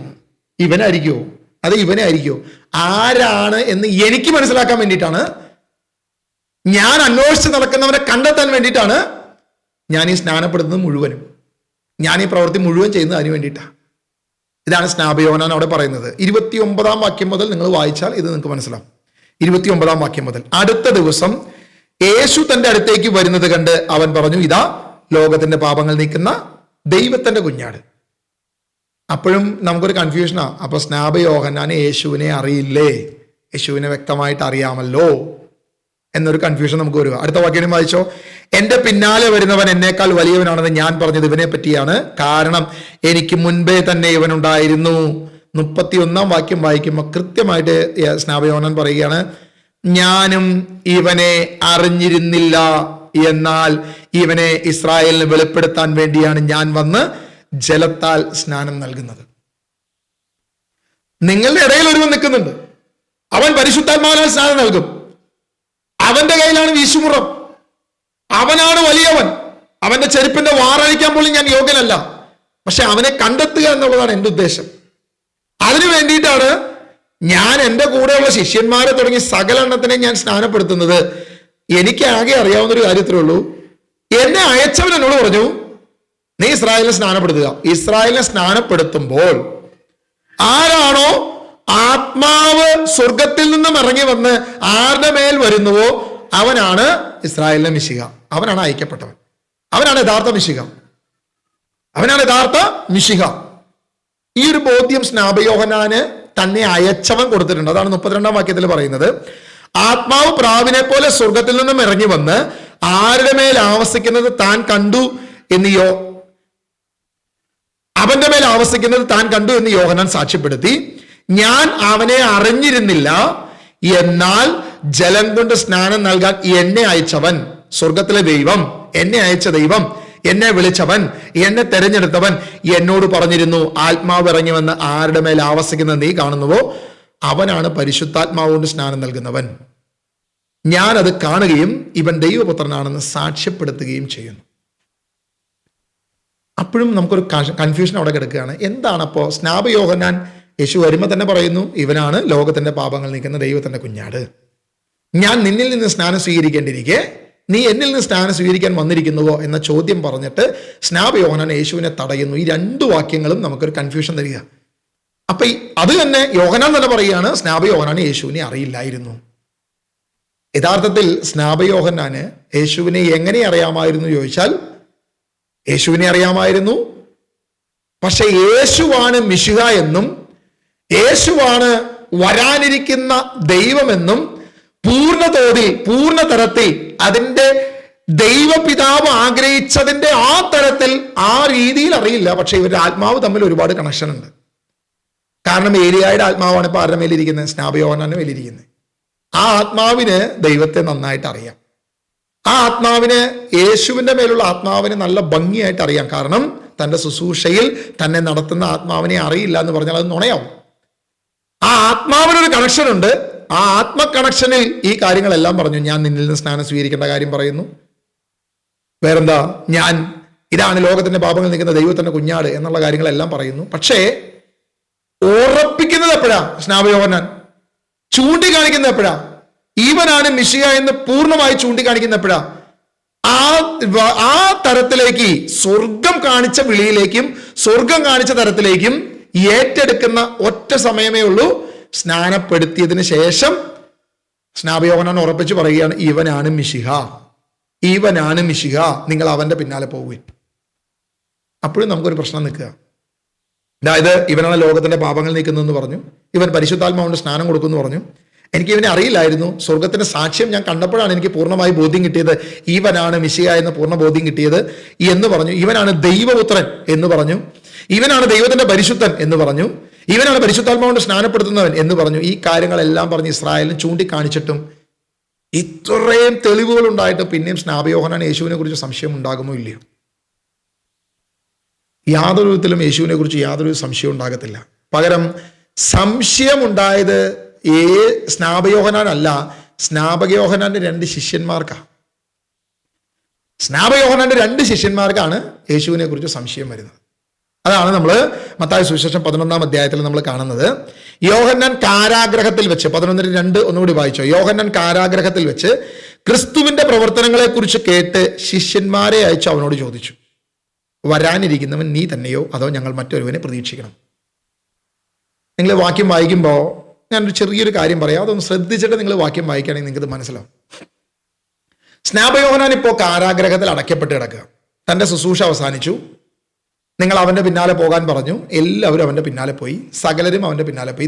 അത് ഇവനെ ആയിരിക്കുമോ? ആരാണ് എന്ന് എനിക്ക് മനസ്സിലാക്കാൻ വേണ്ടിയിട്ടാണ്, ഞാൻ അന്വേഷിച്ച് നടക്കുന്നവരെ കണ്ടെത്താൻ വേണ്ടിയിട്ടാണ് ഞാൻ ഈ സ്നാനപ്പെടുത്തുന്നത് മുഴുവനും, ഞാൻ ഈ പ്രവൃത്തി മുഴുവൻ ചെയ്യുന്നത് അതിനു വേണ്ടിയിട്ടാണ്. ഇതാണ് സ്നാപക യോഹന്നാൻ അവിടെ പറയുന്നത്. 29-ാം വാക്യം മുതൽ നിങ്ങൾ വായിച്ചാൽ ഇത് നിങ്ങൾക്ക് മനസ്സിലാവും. 29-ാം വാക്യം മുതൽ. അടുത്ത ദിവസം യേശു തന്റെ അടുത്തേക്ക് വരുന്നത് കണ്ട് അവൻ പറഞ്ഞു, ഇതാ ലോകത്തിന്റെ പാപങ്ങൾ നീക്കുന്ന ദൈവത്തിന്റെ കുഞ്ഞാട്. അപ്പോഴും നമുക്കൊരു കൺഫ്യൂഷനാ. അപ്പൊ സ്നാപക യോഹന്നാന് യേശുവിനെ അറിയില്ലേ? യേശുവിനെ വ്യക്തമായിട്ട് അറിയാമല്ലോ എന്നൊരു കൺഫ്യൂഷൻ നമുക്ക് വരിക. അടുത്ത വാക്യം വായിച്ചോ. എന്റെ പിന്നാലെ വരുന്നവൻ എന്നേക്കാൾ വലിയവനാണെന്ന് ഞാൻ പറഞ്ഞത് ഇവനെ പറ്റിയാണ്, കാരണം എനിക്ക് മുൻപേ തന്നെ ഇവനുണ്ടായിരുന്നു. 31 വാക്യം വായിക്കുമ്പോൾ കൃത്യമായിട്ട് സ്നാപക യോഹന്നാൻ പറയുകയാണ്, ഞാനും ഇവനെ അറിഞ്ഞിരുന്നില്ല, എന്നാൽ ഇവനെ ഇസ്രായേലിന് വെളിപ്പെടുത്താൻ വേണ്ടിയാണ് ഞാൻ വന്ന് ജലത്താൽ സ്നാനം നൽകുന്നത്. നിങ്ങളുടെ ഇടയിൽ ഒരുവൻ നിൽക്കുന്നുണ്ട്, അവൻ പരിശുദ്ധാത്മാവിനാൽ സ്നാനം നൽകും. അവന്റെ കയ്യിലാണ് വീശുമുറം, അവനാണ് വലിയവൻ. അവന്റെ ചെരുപ്പിന്റെ വാറഴിക്കാൻ പോലും ഞാൻ യോഗ്യനല്ല. പക്ഷെ അവനെ കണ്ടെത്തുക എന്നുള്ളതാണ് എൻ്റെ ഉദ്ദേശം. അതിനു വേണ്ടിയിട്ടാണ് ഞാൻ എൻ്റെ കൂടെയുള്ള ശിഷ്യന്മാരെ തുടങ്ങി സകല എണ്ണത്തിനെ ഞാൻ സ്നാനപ്പെടുത്തുന്നത്. എനിക്ക് ആകെ അറിയാവുന്ന ഒരു കാര്യത്തിലേ ഉള്ളൂ, എന്നെ അയച്ചവൻ എന്നോട് പറഞ്ഞു, നീ ഇസ്രായേലിനെ സ്നാനപ്പെടുത്തുക. ഇസ്രായേലിനെ സ്നാനപ്പെടുത്തുമ്പോൾ ആരാണോ ആത്മാവ് സ്വർഗത്തിൽ നിന്നും ഇറങ്ങി വന്ന് ആരുടെ മേൽ വരുന്നുവോ അവനാണ് ഇസ്രായേലിനെ മിശിഹ. അവനാണ് അയക്കപ്പെട്ടവൻ, അവനാണ് യഥാർത്ഥ മിശിഹ, അവനാണ് യഥാർത്ഥ മിശിഹ. ഈ ഒരു ബോധ്യം സ്നാപക യോഹന്നാന് തന്നെ അയച്ചവൻ കൊടുത്തിട്ടുണ്ട്. അതാണ് 32 വാക്യത്തിൽ പറയുന്നത്, ആത്മാവ് പ്രാവിനെ പോലെ സ്വർഗത്തിൽ നിന്നും ഇറങ്ങി വന്ന് ആരുടെ മേൽ ആവസിക്കുന്നത് താൻ കണ്ടു എന്ന് അവന്റെ മേൽ ആവസിക്കുന്നത് താൻ കണ്ടു എന്ന് യോഹന്നാൻ സാക്ഷ്യപ്പെടുത്തി. ഞാൻ അവനെ അറിഞ്ഞിരുന്നില്ല, എന്നാൽ ജലം കൊണ്ട് സ്നാനം നൽകാൻ എന്നെ അയച്ചവൻ, സ്വർഗത്തിലെ ദൈവം, എന്നെ അയച്ച ദൈവം, എന്നെ വിളിച്ചവൻ, എന്നെ തെരഞ്ഞെടുത്തവൻ എന്നോട് പറഞ്ഞിരുന്നു, ആത്മാവ് ഇറങ്ങി വന്ന് ആരുടെ മേൽ ആവസിക്കുന്നത് നീ കാണുന്നുവോ അവനാണ് പരിശുദ്ധാത്മാവ് കൊണ്ട് സ്നാനം നൽകുന്നവൻ. ഞാൻ അത് കാണുകയും ഇവൻ ദൈവപുത്രനാണെന്ന് സാക്ഷ്യപ്പെടുത്തുകയും ചെയ്യുന്നു. അപ്പോഴും നമുക്കൊരു കൺഫ്യൂഷൻ അവിടെ കിടക്കുകയാണ്. എന്താണപ്പോ സ്നാപക യോഹന്നാൻ യേശു വരുമ്പോൾ തന്നെ പറയുന്നു, ഇവനാണ് ലോകത്തിന്റെ പാപങ്ങൾ നീക്കുന്ന ദൈവത്തിന്റെ കുഞ്ഞാട്. ഞാൻ നിന്നിൽ നിന്ന് സ്നാനം സ്വീകരിക്കേണ്ടിയിരിക്കെ നീ എന്നിൽ നിന്ന് സ്നാനം സ്വീകരിക്കാൻ വന്നിരിക്കുന്നുവോ എന്ന ചോദ്യം പറഞ്ഞിട്ട് സ്നാപക യോഹന്നാൻ യേശുവിനെ തടയുന്നു. ഈ 2 വാക്യങ്ങളും നമുക്കൊരു കൺഫ്യൂഷൻ തരിക. അപ്പൊ അത് തന്നെ യോഹന്നാൻ തന്നെ പറയുകയാണ്, സ്നാപക യോഹന്നാൻ യേശുവിനെ അറിയില്ലായിരുന്നു. യഥാർത്ഥത്തിൽ സ്നാപക യോഹന്നാന് യേശുവിനെ എങ്ങനെ അറിയാമായിരുന്നു ചോദിച്ചാൽ, യേശുവിനെ അറിയാമായിരുന്നു, പക്ഷെ യേശുവാണ് മിശിഹ എന്നും യേശുവാണ് വരാനിരിക്കുന്ന ദൈവമെന്നും പൂർണ്ണതോതിൽ പൂർണ്ണ തരത്തിൽ അതിൻ്റെ ദൈവപിതാവ് ആഗ്രഹിച്ചതിൻ്റെ ആ തരത്തിൽ ആ രീതിയിൽ അറിയില്ല. പക്ഷെ ഇവരുടെ ആത്മാവ് തമ്മിൽ ഒരുപാട് കണക്ഷൻ ഉണ്ട്. കാരണം ഏലിയായുടെ ആത്മാവാണ് ഇപ്പൊ ആരുടെ മേലിരിക്കുന്നത്? സ്നാപക യോഹന്നാന്റെ മേലിരിക്കുന്നത്. ആ ആത്മാവിന് ദൈവത്തെ നന്നായിട്ട് അറിയാം. ആ ആത്മാവിന്, യേശുവിന്റെ മേലുള്ള ആത്മാവിന് നല്ല ഭംഗിയായിട്ട് അറിയാം. കാരണം തന്റെ ശുശ്രൂഷയിൽ തന്നെ നടത്തുന്ന ആത്മാവിനെ അറിയില്ല എന്ന് പറഞ്ഞാൽ അത് നുണയാവും. ആ ആത്മാവിനൊരു കണക്ഷൻ ഉണ്ട്. ആ ആത്മ കണക്ഷനിൽ ഈ കാര്യങ്ങളെല്ലാം പറഞ്ഞു. ഞാൻ നിന്നിൽ നിന്ന് സ്നാനം സ്വീകരിക്കേണ്ട കാര്യം പറയുന്നു. വേറെന്താ, ഇതാണ് ലോകത്തിന്റെ പാപങ്ങൾ നീക്കുന്ന ദൈവത്തിന്റെ കുഞ്ഞാട് എന്നുള്ള കാര്യങ്ങളെല്ലാം പറയുന്നു. പക്ഷേ ഉറപ്പിക്കുന്നത് എപ്പോഴാ? സ്നാപക യോഹന്നാൻ ചൂണ്ടിക്കാണിക്കുന്നത് എപ്പോഴാ? ഇവനാണ് മിശിഹ എന്ന് പൂർണ്ണമായി ചൂണ്ടിക്കാണിക്കുന്ന എപ്പോഴാ? ആ തരത്തിലേക്ക്, സ്വർഗം കാണിച്ച വിളിയിലേക്കും സ്വർഗം കാണിച്ച തരത്തിലേക്കും ഏറ്റെടുക്കുന്ന ഒറ്റ സമയമേ ഉള്ളൂ. സ്നാനപ്പെടുത്തിയതിന് ശേഷം സ്നാപക യോഹന്നാൻ ഉറപ്പിച്ച് പറയുകയാണ്, ഇവനാണ് മിശിഹ, ഇവനാണ് മിശിഹ, നിങ്ങൾ അവന്റെ പിന്നാലെ പോകുവിൻ. അപ്പോഴും നമുക്കൊരു പ്രശ്നം നിൽക്കുക. അതായത് ഇവനാണ് ലോകത്തിന്റെ പാപങ്ങൾ നീക്കുന്നതെന്ന് പറഞ്ഞു, ഇവൻ പരിശുദ്ധാത്മാവിന്റെ സ്നാനം കൊടുക്കുമെന്ന് പറഞ്ഞു. എനിക്ക് ഇവനെ അറിയില്ലായിരുന്നു. സ്വർഗത്തിന്റെ സാക്ഷ്യം ഞാൻ കണ്ടപ്പോഴാണ് എനിക്ക് പൂർണ്ണമായി ബോധ്യം കിട്ടിയത്, ഇവനാണ് മിശിഹ എന്ന് പൂർണ്ണ ബോധ്യം കിട്ടിയത് എന്ന് പറഞ്ഞു. ഇവനാണ് ദൈവപുത്രൻ എന്ന് പറഞ്ഞു, ഇവനാണ് ദൈവത്തിന്റെ പരിശുദ്ധൻ എന്ന് പറഞ്ഞു, ഇവനാണ് പരിശുദ്ധാത്മാവിനെ സ്നാനപ്പെടുത്തുന്നവൻ എന്ന് പറഞ്ഞു. ഈ കാര്യങ്ങളെല്ലാം പറഞ്ഞ് ഇസ്രായേലിന് ചൂണ്ടിക്കാണിച്ചിട്ടും ഇത്രയും തെളിവുകൾ ഉണ്ടായിട്ട് പിന്നെയും സ്നാപക യോഹന്നാൻ യേശുവിനെ കുറിച്ച് സംശയം ഉണ്ടാകുമോ ഇല്ലയോ? യാതൊരു വിധത്തിലും യേശുവിനെ കുറിച്ച് യാതൊരു സംശയം ഉണ്ടാകത്തില്ല. പകരം സംശയം ഉണ്ടായത് സ്നാപക യോഹന്നാൻ അല്ല, സ്നാപക യോഹന്നാന്റെ 2 ശിഷ്യന്മാർക്കാണ്. സ്നാപക യോഹന്നാന്റെ 2 ശിഷ്യന്മാർക്കാണ് യേശുവിനെ കുറിച്ച് സംശയം വരുന്നത്. അതാണ് നമ്മൾ മത്തായി സുവിശേഷം 11-ാം അധ്യായത്തിൽ നമ്മൾ കാണുന്നത്. യോഹന്നാൻ കാരാഗ്രഹത്തിൽ വെച്ച് 11:2 ഒന്നുകൂടി വായിച്ചോ. യോഹന്നാൻ കാരാഗ്രഹത്തിൽ വെച്ച് ക്രിസ്തുവിന്റെ പ്രവർത്തനങ്ങളെ കുറിച്ച് കേട്ട് ശിഷ്യന്മാരെ അയച്ചു അവനോട് ചോദിച്ചു, വരാനിരിക്കുന്നവൻ നീ തന്നെയോ അതോ ഞങ്ങൾ മറ്റൊരുവനെ പ്രതീക്ഷിക്കണം? നിങ്ങൾ വാക്യം വായിക്കുമ്പോൾ ഞാനൊരു ചെറിയൊരു കാര്യം പറയാം, അതൊന്ന് ശ്രദ്ധിച്ചിട്ട് നിങ്ങൾ വാക്യം വായിക്കുകയാണെങ്കിൽ നിങ്ങൾക്ക് ഇത് മനസ്സിലാവും. സ്നാപക യോഹന്നാൻ ഇപ്പോൾ കാരാഗ്രഹത്തിൽ അടയ്ക്കപ്പെട്ട് കിടക്കുക. തൻ്റെ ശുശ്രൂഷ അവസാനിച്ചു. നിങ്ങൾ അവൻ്റെ പിന്നാലെ പോകാൻ പറഞ്ഞു. എല്ലാവരും അവൻ്റെ പിന്നാലെ പോയി, സകലരും അവൻ്റെ പിന്നാലെ പോയി.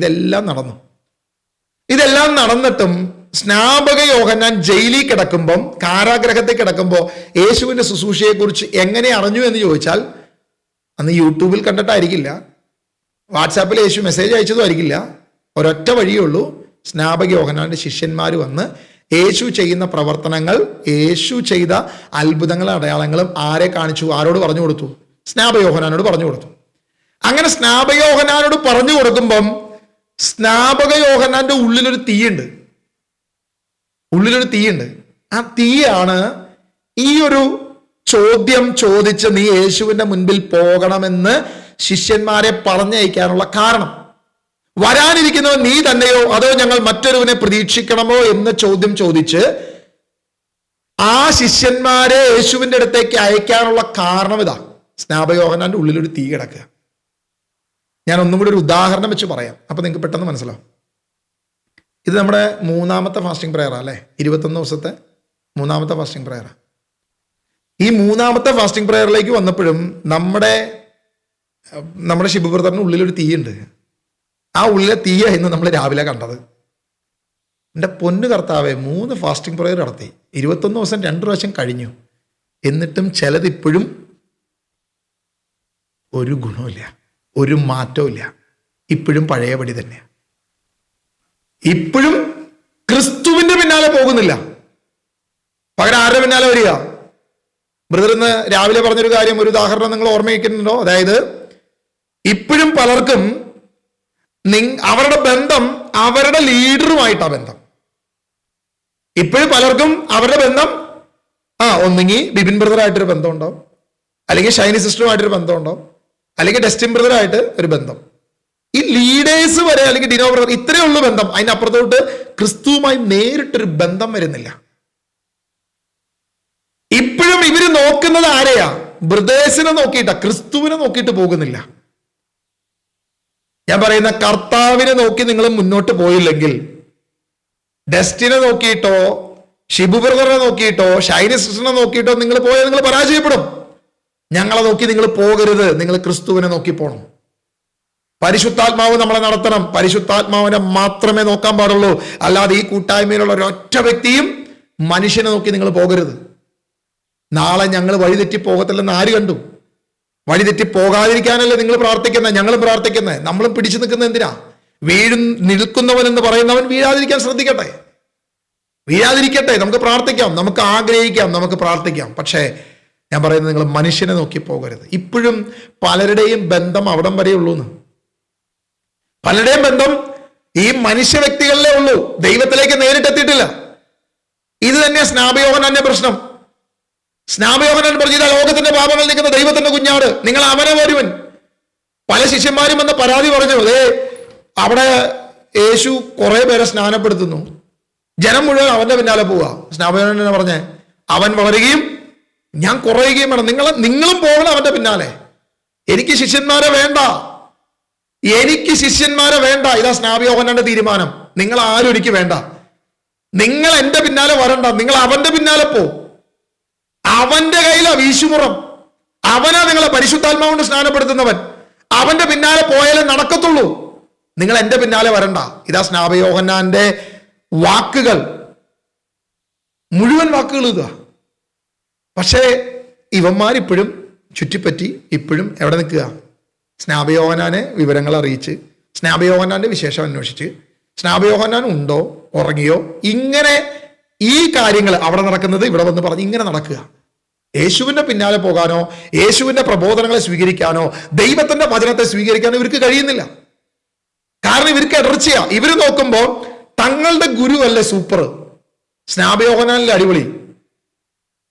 ഇതെല്ലാം നടന്നിട്ടും സ്നാപക യോഹന്നാൻ ജയിലിൽ കിടക്കുമ്പം, കാരാഗ്രഹത്തിൽ കിടക്കുമ്പോൾ യേശുവിൻ്റെ ശുശ്രൂഷയെക്കുറിച്ച് എങ്ങനെ അറിഞ്ഞു എന്ന് ചോദിച്ചാൽ, അന്ന് യൂട്യൂബിൽ കണ്ടിട്ടായിരിക്കില്ല, വാട്സാപ്പിൽ യേശു മെസ്സേജ് അയച്ചതും ആയിരിക്കില്ല. ഒരൊറ്റ വഴിയേ ഉള്ളൂ. സ്നാപക യോഹന്നാന്റെ ശിഷ്യന്മാർ വന്ന് യേശു ചെയ്യുന്ന പ്രവർത്തനങ്ങൾ, യേശു ചെയ്ത അത്ഭുതങ്ങളും അടയാളങ്ങളും ആരെ കാണിച്ചു? ആരോട് പറഞ്ഞു കൊടുത്തു? സ്നാപക യോഹന്നാനോട് പറഞ്ഞു കൊടുത്തു. അങ്ങനെ സ്നാപക യോഹന്നാനോട് പറഞ്ഞു കൊടുക്കുമ്പം സ്നാപക യോഹന്നാന്റെ ഉള്ളിലൊരു തീയുണ്ട്. ആ തീയാണ് ഈ ഒരു ചോദ്യം ചോദിച്ച് നീ യേശുവിന്റെ മുൻപിൽ പോകണമെന്ന് ശിഷ്യന്മാരെ പറഞ്ഞയക്കാനുള്ള കാരണം. വരാനിരിക്കുന്നവൻ നീ തന്നെയോ അതോ ഞങ്ങൾ മറ്റൊരുവനെ പ്രതീക്ഷിക്കണമോ എന്ന ചോദ്യം ചോദിച്ച് ആ ശിഷ്യന്മാരെ യേശുവിന്റെ അടുത്തേക്ക് അയക്കാനുള്ള കാരണം ഇതാ. സ്നാപക യോഹന്നാന്റെ ഉള്ളിലൊരു തീ കിടക്കുക. ഞാൻ ഒന്നും കൂടി ഒരു ഉദാഹരണം വെച്ച് പറയാം, അപ്പൊ നിങ്ങൾക്ക് പെട്ടെന്ന് മനസ്സിലാവും. ഇത് നമ്മുടെ 3ാമത്തെ ഫാസ്റ്റിംഗ് പ്രയറാ അല്ലേ? 21 ദിവസത്തെ 3ാമത്തെ ഫാസ്റ്റിംഗ് പ്രയറാ. ഈ 3ാമത്തെ ഫാസ്റ്റിംഗ് പ്രയറിലേക്ക് വന്നപ്പോഴും നമ്മുടെ ഷിബു ബ്രദറിന് ഉള്ളിലൊരു തീയുണ്ട്. ആ ഉള്ളിലെ തീയായിരുന്നു നമ്മൾ രാവിലെ കണ്ടത്. എൻ്റെ പൊന്നു കർത്താവെ, 3 ഫാസ്റ്റിംഗ് പ്രയർ നടത്തി, 21 ദിവസം 2 പ്രാവശ്യം കഴിഞ്ഞു. എന്നിട്ടും ചിലത് ഇപ്പോഴും ഒരു ഗുണമില്ല, ഒരു മാറ്റവും ഇല്ല. ഇപ്പോഴും പഴയപടി തന്നെ. ഇപ്പോഴും ക്രിസ്തുവിന്റെ പിന്നാലെ പോകുന്നില്ല. പകരം ആരുടെ പിന്നാലെ വരിക? ബ്രദർ ഇന്ന് രാവിലെ പറഞ്ഞൊരു കാര്യം, ഒരു ഉദാഹരണം നിങ്ങൾ ഓർമ്മിക്കുന്നുണ്ടോ? അതായത് ഇപ്പോഴും പലർക്കും അവരുടെ ബന്ധം അവരുടെ ലീഡറുമായിട്ടാണ് ബന്ധം. ഇപ്പോഴും പലർക്കും അവരുടെ ബന്ധം ഒന്നെങ്കിൽ ബിബിൻ ബ്രദറായിട്ടൊരു ബന്ധം ഉണ്ടാവും, അല്ലെങ്കിൽ ഷൈനി സിസ്റ്ററുമായിട്ടൊരു ബന്ധം ഉണ്ടാവും, അല്ലെങ്കിൽ ഡെസ്റ്റിൻ ബ്രദറായിട്ട് ഒരു ബന്ധം. ഈ ലീഡേഴ്സ് വരെ അല്ലെങ്കിൽ ഡിനോ ബ്രദർ, ഇത്രയേ ഉള്ളൂ ബന്ധം. അതിനപ്പുറത്തോട്ട് ക്രിസ്തുവുമായി നേരിട്ടൊരു ബന്ധം വരുന്നില്ല. ഇപ്പോഴും ഇവര് നോക്കുന്നത് ആരെയാ? ബ്രദേഴ്സിനെ നോക്കിയിട്ടാ, ക്രിസ്തുവിനെ നോക്കിയിട്ട് പോകുന്നില്ല. ഞാൻ പറയുന്ന കർത്താവിനെ നോക്കി നിങ്ങൾ മുന്നോട്ട് പോയില്ലെങ്കിൽ, ഡെസ്റ്റിനെ നോക്കിയിട്ടോ ഷിബു ബ്രദറിനെ നോക്കിയിട്ടോ ഷൈനി സിസ്റ്ററിനെ നോക്കിയിട്ടോ നിങ്ങൾ പോയാൽ നിങ്ങൾ പരാജയപ്പെടും. ഞങ്ങളെ നോക്കി നിങ്ങൾ പോകരുത്, നിങ്ങൾ ക്രിസ്തുവിനെ നോക്കി പോകണം. പരിശുദ്ധാത്മാവ് നമ്മളെ നടത്തണം. പരിശുദ്ധാത്മാവിനെ മാത്രമേ നോക്കാൻ പാടുള്ളൂ. അല്ലാതെ ഈ കൂട്ടായ്മയിലുള്ള ഒരൊറ്റ വ്യക്തിയും മനുഷ്യനെ നോക്കി നിങ്ങൾ പോകരുത്. നാളെ ഞങ്ങൾ വഴിതെറ്റി പോകത്തില്ലെന്ന് ആര് കണ്ടു? വഴിതെറ്റി പോകാതിരിക്കാനല്ലേ നിങ്ങൾ പ്രാർത്ഥിക്കുന്നത്, ഞങ്ങളും പ്രാർത്ഥിക്കുന്നത്. നമ്മളും പിടിച്ചു നിൽക്കുന്നത് എന്തിനാ? നിൽക്കുന്നവൻ എന്ന് പറയുന്നവൻ വീഴാതിരിക്കാൻ ശ്രദ്ധിക്കട്ടെ, വീഴാതിരിക്കട്ടെ. നമുക്ക് പ്രാർത്ഥിക്കാം, നമുക്ക് ആഗ്രഹിക്കാം, നമുക്ക് പ്രാർത്ഥിക്കാം. പക്ഷേ ഞാൻ പറയുന്നത്, നിങ്ങൾ മനുഷ്യനെ നോക്കി പോകരുത്. ഇപ്പോഴും പലരുടെയും ബന്ധം അവിടം വരെ ഉള്ളൂന്ന്. പലരുടെയും ബന്ധം ഈ മനുഷ്യ വ്യക്തികളിലേ ഉള്ളൂ, ദൈവത്തിലേക്ക് നേരിട്ടെത്തിയിട്ടില്ല. ഇത് തന്നെ സ്നാപക യോഹന്നാന്റെ പ്രശ്നം. സ്നാപക യോഹന്നാൻ പറഞ്ഞു, ലോകത്തിന്റെ പാപങ്ങൾ നിൽക്കുന്ന ദൈവത്തിന്റെ കുഞ്ഞാട്, നിങ്ങൾ അവനെ വരുവൻ. പല ശിഷ്യന്മാരും വന്ന് പരാതി പറഞ്ഞു, അവിടെ യേശു കുറെ പേരെ സ്നാനപ്പെടുത്തുന്നു, ജനം മുഴുവൻ അവന്റെ പിന്നാലെ പോവുക. സ്നാപക യോഹന്നാൻ പറഞ്ഞേ, അവൻ വളരുകയും ഞാൻ കുറയുകയും വേണം. നിങ്ങളും പോകണം അവന്റെ പിന്നാലെ. എനിക്ക് ശിഷ്യന്മാരെ വേണ്ട, എനിക്ക് ശിഷ്യന്മാരെ വേണ്ട. ഇതാ സ്നാപക യോഹന്നാന്റെ തീരുമാനം. നിങ്ങൾ ആരും എനിക്ക് വേണ്ട, നിങ്ങൾ എന്റെ പിന്നാലെ വരണ്ട, നിങ്ങൾ അവന്റെ പിന്നാലെ പോ. അവന്റെ കയ്യിലാ വീശുമുറം, അവനാ നിങ്ങളെ പരിശുദ്ധാത്മാവ് കൊണ്ട് സ്നാനപ്പെടുത്തുന്നവൻ. അവന്റെ പിന്നാലെ പോയാലേ നടക്കത്തുള്ളൂ. നിങ്ങൾ എന്റെ പിന്നാലെ വരണ്ട. ഇതാ സ്നാപക യോഹന്നാന്റെ വാക്കുകൾ, മുഴുവൻ വാക്കുകൾ ഇതാ. പക്ഷേ ഇവന്മാരിപ്പോഴും ചുറ്റിപ്പറ്റി ഇപ്പോഴും എവിടെ നിൽക്കുക? സ്നാപക യോഹന്നാനെ വിവരങ്ങൾ അറിയിച്ച്, സ്നാപക യോഹന്നാന്റെ വിശേഷം അന്വേഷിച്ച്, സ്നാപക യോഹന്നാൻ ഉണ്ടോ ഉറങ്ങിയോ, ഇങ്ങനെ ഈ കാര്യങ്ങൾ അവിടെ നടക്കുന്നത് ഇവിടെ വന്ന് പറഞ്ഞ് ഇങ്ങനെ നടക്കുക. യേശുവിന്റെ പിന്നാലെ പോകാനോ യേശുവിന്റെ പ്രബോധനങ്ങളെ സ്വീകരിക്കാനോ ദൈവത്തിന്റെ വചനത്തെ സ്വീകരിക്കാനോ ഇവർക്ക് കഴിയുന്നില്ല. കാരണം ഇവർക്ക് ഇടർച്ചയാ. ഇവര് നോക്കുമ്പോ തങ്ങളുടെ ഗുരുവല്ലേ സൂപ്പർ, സ്നാപക യോഹന്നാനിലെ അടിപൊളി.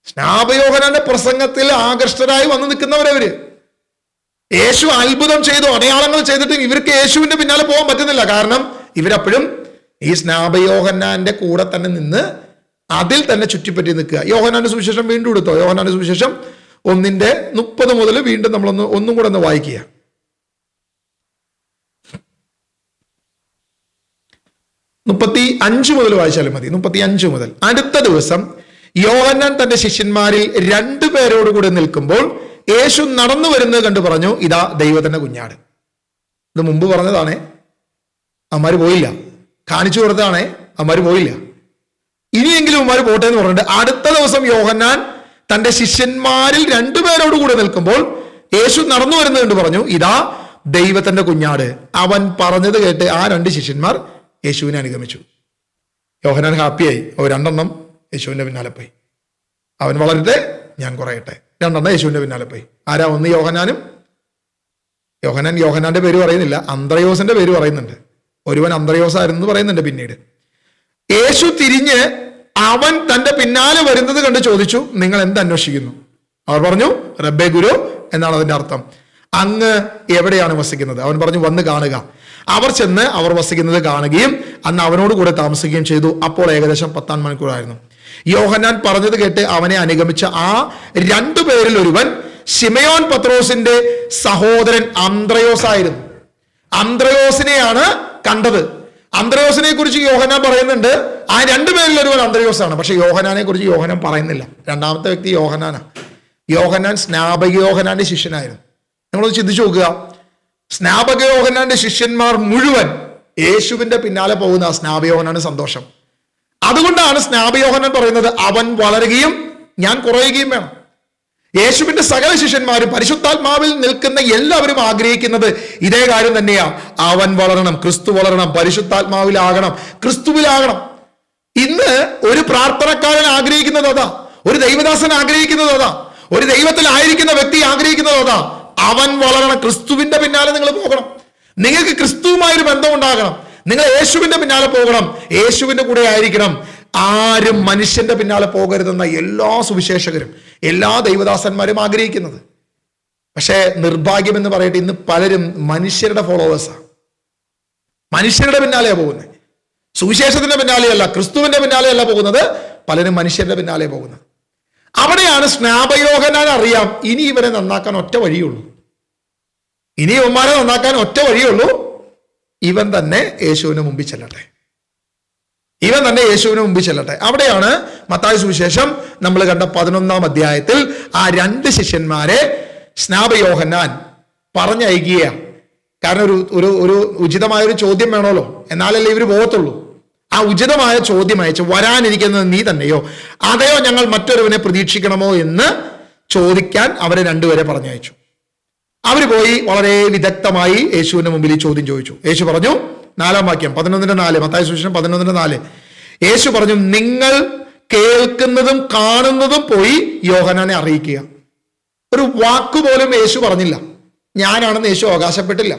സ്നാപക യോഹന്നാന്റെ പ്രസംഗത്തിൽ ആകർഷ്ടരായി വന്നു നിൽക്കുന്നവരവര്. യേശു അത്ഭുതം ചെയ്തു, അടയാളങ്ങൾ ചെയ്തിട്ടും ഇവർക്ക് യേശുവിന്റെ പിന്നാലെ പോകാൻ പറ്റുന്നില്ല. കാരണം ഇവരപ്പോഴും ഈ സ്നാപക യോഹന്നാന്റെ കൂടെ തന്നെ നിന്ന് അതിൽ തന്നെ ചുറ്റിപ്പറ്റി നിൽക്കുക. യോഹന്നാന്റെ സുവിശേഷം വീണ്ടും എടുത്തോ. യോഹന്നാന്റെ സുവിശേഷം 1:30 മുതൽ വീണ്ടും ഒന്നും കൂടെ ഒന്ന് വായിക്കുക. 35 മുതൽ വായിച്ചാലും മതി. 35 മുതൽ. അടുത്ത ദിവസം യോഹന്നാൻ തന്റെ ശിഷ്യന്മാരിൽ 2 പേരോടുകൂടെ നിൽക്കുമ്പോൾ യേശു നടന്നു വരുന്നത് കണ്ടു പറഞ്ഞു, ഇതാ ദൈവത്തിന്റെ കുഞ്ഞാട്. ഇത് മുമ്പ് പറഞ്ഞതാണേ, അമ്മമാര് പോയില്ല. കാണിച്ചു കൊടുത്തതാണേ, അമ്മമാര് പോയില്ല. ഇനിയെങ്കിലും അമ്മമാര് പോട്ടെ എന്ന് പറഞ്ഞിട്ട് അടുത്ത ദിവസം യോഹന്നാൻ തന്റെ ശിഷ്യന്മാരിൽ 2 പേരോട് കൂടെ നിൽക്കുമ്പോൾ യേശു നടന്നു വരുന്നത് കണ്ടു പറഞ്ഞു, ഇതാ ദൈവത്തിന്റെ കുഞ്ഞാട്. അവൻ പറഞ്ഞത് കേട്ട് ആ 2 ശിഷ്യന്മാർ യേശുവിനെ അനുഗമിച്ചു. യോഹന്നാൻ ഹാപ്പിയായി. 2 യേശുവിന്റെ പിന്നാലെ പോയി. അവൻ വളരട്ടെ, ഞാൻ കുറയട്ടെ. 2 യേശുവിന്റെ പിന്നാലെ പോയി. ആരാ? ഒന്ന് യോഹന്നാനും. യോഹന്നാന്റെ പേര് പറയുന്നില്ല, അന്ത്രയോസിന്റെ പേര് പറയുന്നുണ്ട്. ഒരുവൻ അന്ത്രയോസായിരുന്നു പറയുന്നുണ്ട് പിന്നീട്. യേശു തിരിഞ്ഞ് അവൻ തന്റെ പിന്നാലെ വരുന്നത് കണ്ട് ചോദിച്ചു, നിങ്ങൾ എന്ത് അന്വേഷിക്കുന്നു? അവർ പറഞ്ഞു, റബ്ബേ, ഗുരു എന്നാണ് അതിന്റെ അർത്ഥം. അങ്ങ് എവിടെയാണ് വസിക്കുന്നത്? അവൻ പറഞ്ഞു, വന്ന് കാണുക. അവർ ചെന്ന് അവർ വസിക്കുന്നത് കാണുകയും അന്ന് അവനോട് കൂടെ താമസിക്കുകയും ചെയ്തു. അപ്പോൾ ഏകദേശം 10 മണിക്കൂറായിരുന്നു. യോഹന്നാൻ പറഞ്ഞത് കേട്ട് അവനെ അനുഗമിച്ച ആ 2 പേരിൽ ഒരുവൻ ശിമയോൻ പത്രോസിന്റെ സഹോദരൻ അന്ത്രയോസ് ആയിരുന്നു. അന്ത്രയോസിനെയാണ് കണ്ടത്. അന്ത്രയോസിനെ കുറിച്ച് യോഹന്നാൻ പറയുന്നുണ്ട്, ആ 2 പേരിൽ ഒരുവൻ അന്ത്രയോസ് ആണ്. പക്ഷെ യോഹന്നാനെ കുറിച്ച് യോഹന്നാൻ പറയുന്നില്ല. 2ാമത്തെ വ്യക്തി യോഹന്നാനാണ്. യോഹന്നാൻ സ്നാപക യോഹന്നാന്റെ ശിഷ്യനായിരുന്നു. നിങ്ങളൊന്ന് ചിന്തിച്ചു നോക്കുക, സ്നാപക യോഹന്നാന്റെ ശിഷ്യന്മാർ മുഴുവൻ യേശുവിന്റെ പിന്നാലെ പോകുന്ന ആ സ്നാപക യോഹന്നാന് സന്തോഷം. അതുകൊണ്ടാണ് സ്നാപക യോഹന്നാൻ പറയുന്നത്, അവൻ വളരുകയും ഞാൻ കുറയുകയും വേണം. യേശുവിന്റെ സകല ശിഷ്യന്മാരും പരിശുദ്ധാത്മാവിൽ നിൽക്കുന്ന എല്ലാവരും ആഗ്രഹിക്കുന്നത് ഇതേ കാര്യം തന്നെയാ. അവൻ വളരണം, ക്രിസ്തു വളരണം, പരിശുദ്ധാത്മാവിലാകണം, ക്രിസ്തുവിലാകണം. ഇന്ന് ഒരു പ്രാർത്ഥനക്കാരൻ ആഗ്രഹിക്കുന്നത് അതാ, ഒരു ദൈവദാസൻ ആഗ്രഹിക്കുന്നത് അതാ, ഒരു ദൈവത്തിലായിരിക്കുന്ന വ്യക്തി ആഗ്രഹിക്കുന്നത് അതാ. അവൻ വളരണം, ക്രിസ്തുവിന്റെ പിന്നാലെ നിങ്ങൾ പോകണം. നിങ്ങൾക്ക് ക്രിസ്തുവുമായൊരു ബന്ധം ഉണ്ടാകണം. നിങ്ങൾ യേശുവിന്റെ പിന്നാലെ പോകണം, യേശുവിന്റെ കൂടെ ആയിരിക്കണം. ആരും മനുഷ്യന്റെ പിന്നാലെ പോകരുതെന്ന എല്ലാ സുവിശേഷകരും എല്ലാ ദൈവദാസന്മാരും ആഗ്രഹിക്കുന്നത്. പക്ഷേ നിർഭാഗ്യം എന്ന് പറയട്ടെ, ഇന്ന് പലരും മനുഷ്യരുടെ ഫോളോവേഴ്സാണ്. മനുഷ്യരുടെ പിന്നാലെയാണ് പോകുന്നത്. സുവിശേഷത്തിന്റെ പിന്നാലെയല്ല, ക്രിസ്തുവിന്റെ പിന്നാലെയല്ല പോകുന്നത്. പലരും മനുഷ്യരുടെ പിന്നാലെ പോകുന്നത്. അവിടെയാണ് സ്നാപയോഹന്നാൻ അറിയാം, ഇനി ഇവരെ നന്നാക്കാൻ ഒറ്റ വഴിയുള്ളൂ. ഇനി ഇവന്മാരെ നന്നാക്കാൻ ഒറ്റ വഴിയുള്ളൂ. ഇവൻ തന്നെ യേശുവിന് മുമ്പിൽ ചെല്ലട്ടെ. ഇവൻ തന്നെ യേശുവിന് മുമ്പിൽ ചെല്ലട്ടെ. അവിടെയാണ് മത്തായി സുവിശേഷം നമ്മൾ കണ്ട 11-ാം അധ്യായത്തിൽ ആ 2 ശിഷ്യന്മാരെ സ്നാപയോഹന്നാൻ പറഞ്ഞയക്കുക. കാരണം ഒരു ഉചിതമായൊരു ചോദ്യം വേണമല്ലോ, എന്നാലല്ലേ ഇവർ പോകത്തുള്ളൂ. ആ ഉചിതമായ ചോദ്യം അയച്ച്, വരാനിരിക്കുന്നത് നീ തന്നെയോ അതെയോ ഞങ്ങൾ മറ്റൊരുവനെ പ്രതീക്ഷിക്കണമോ എന്ന് ചോദിക്കാൻ അവരെ 2 പേരെ പറഞ്ഞയച്ചു. അവർ പോയി വളരെ വിദഗ്ധമായി യേശുവിന്റെ മുമ്പിൽ ഈ ചോദ്യം ചോദിച്ചു. യേശു പറഞ്ഞു, 4-ാം വാക്യം 11:4, മത്തായി സുവിശേഷം 11:4. യേശു പറഞ്ഞു, നിങ്ങൾ കേൾക്കുന്നതും കാണുന്നതും പോയി യോഹന്നാനെ അറിയിക്കുക. ഒരു വാക്കുപോലും യേശു പറഞ്ഞില്ല. ഞാനാണെന്ന് യേശു അവകാശപ്പെട്ടില്ല.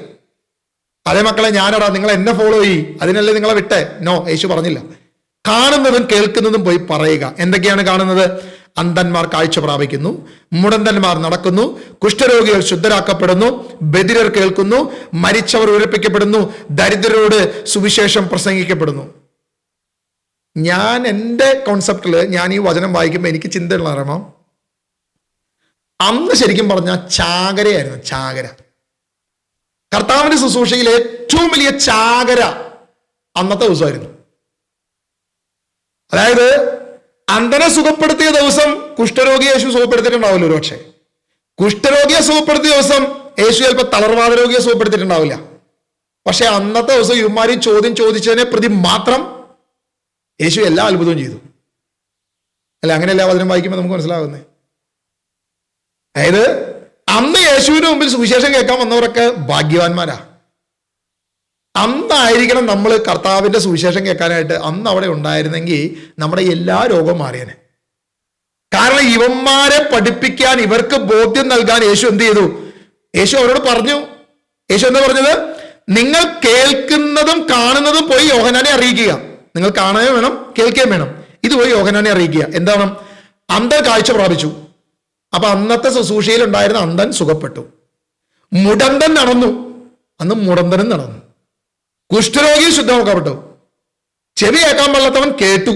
അതേ മക്കളെ, ഞാനടാ, നിങ്ങൾ എന്നെ ഫോളോ ചെയ്യ്, അതിനല്ലേ നിങ്ങളെ വിട്ടെ. നോ, യേശു പറഞ്ഞില്ല. കാണുന്നതും കേൾക്കുന്നതും പോയി പറയുക. എന്തൊക്കെയാണ് കാണുന്നത്? അന്ധന്മാർ കാഴ്ച പ്രാപിക്കുന്നു, മുടന്തന്മാർ നടക്കുന്നു, കുഷ്ഠരോഗികൾ ശുദ്ധരാക്കപ്പെടുന്നു, ബധിരർ കേൾക്കുന്നു, മരിച്ചവർ ഉയർപ്പിക്കപ്പെടുന്നു, ദരിദ്രരോട് സുവിശേഷം പ്രസംഗിക്കപ്പെടുന്നു. ഞാൻ എൻ്റെ കോൺസെപ്റ്റില് ഞാൻ ഈ വചനം വായിക്കുമ്പോൾ എനിക്ക് ചിന്തയുള്ള അറിയാമോ, അന്ന് ശരിക്കും പറഞ്ഞാൽ ചാകരയായിരുന്നു. ചാകര, കർത്താവിന്റെ ശുശ്രൂഷയിൽ ഏറ്റവും വലിയ ചാകര അന്നത്തെ ദിവസമായിരുന്നു. അതായത് അന്ധനെ സുഖപ്പെടുത്തിയ ദിവസം കുഷ്ഠരോഗിയെ യേശു സുഖപ്പെടുത്തിയിട്ടുണ്ടാവില്ല. ഒരു പക്ഷേ കുഷ്ഠരോഗിയെ സുഖപ്പെടുത്തിയ ദിവസം യേശു ചിലപ്പോൾ തളർവാദ രോഗിയെ സുഖപ്പെടുത്തിയിട്ടുണ്ടാവില്ല. പക്ഷെ അന്നത്തെ ദിവസം ഇവന്മാർ ചോദ്യം ചോദിച്ചതിനെ പ്രതി മാത്രം യേശു എല്ലാ അത്ഭുതവും ചെയ്തു. അല്ല, അങ്ങനെയല്ല വചനം വായിക്കുമ്പോൾ നമുക്ക് മനസ്സിലാകുന്നത്. അതായത് അന്ന് യേശുവിന് മുമ്പിൽ സുവിശേഷം കേൾക്കാൻ വന്നവരൊക്കെ ഭാഗ്യവാന്മാരാ. അന്നായിരിക്കണം നമ്മൾ കർത്താവിന്റെ സുവിശേഷം കേൾക്കാനായിട്ട് അന്ന് അവിടെ ഉണ്ടായിരുന്നെങ്കിൽ നമ്മുടെ എല്ലാ രോഗവും മാറിയനെ. കാരണം ഇവന്മാരെ പഠിപ്പിക്കാൻ, ഇവർക്ക് ബോധ്യം നൽകാൻ യേശു എന്ത് ചെയ്തു? യേശു അവരോട് പറഞ്ഞു. യേശു എന്താ പറഞ്ഞത്? നിങ്ങൾ കേൾക്കുന്നതും കാണുന്നതും പോയി യോഹന്നാനെ അറിയിക്കുക. നിങ്ങൾ കാണുകയും വേണം, കേൾക്കുകയും വേണം. ഇത് പോയി യോഹന്നാനെ അറിയിക്കുക. എന്താണ്? അന്ധൻ കാഴ്ച പ്രാപിച്ചു. അപ്പൊ അന്നത്തെ ശുശ്രൂഷയിൽ ഉണ്ടായിരുന്ന അന്ധൻ സുഖപ്പെട്ടു. മുടന്തൻ നടന്നു, അന്ന് മുടന്തനും നടന്നു. കുഷ്ഠരോഗി ശുദ്ധമാക്കപ്പെട്ടു. ചെവി കേൾക്കാൻ പാടില്ലാത്തവൻ കേട്ടു.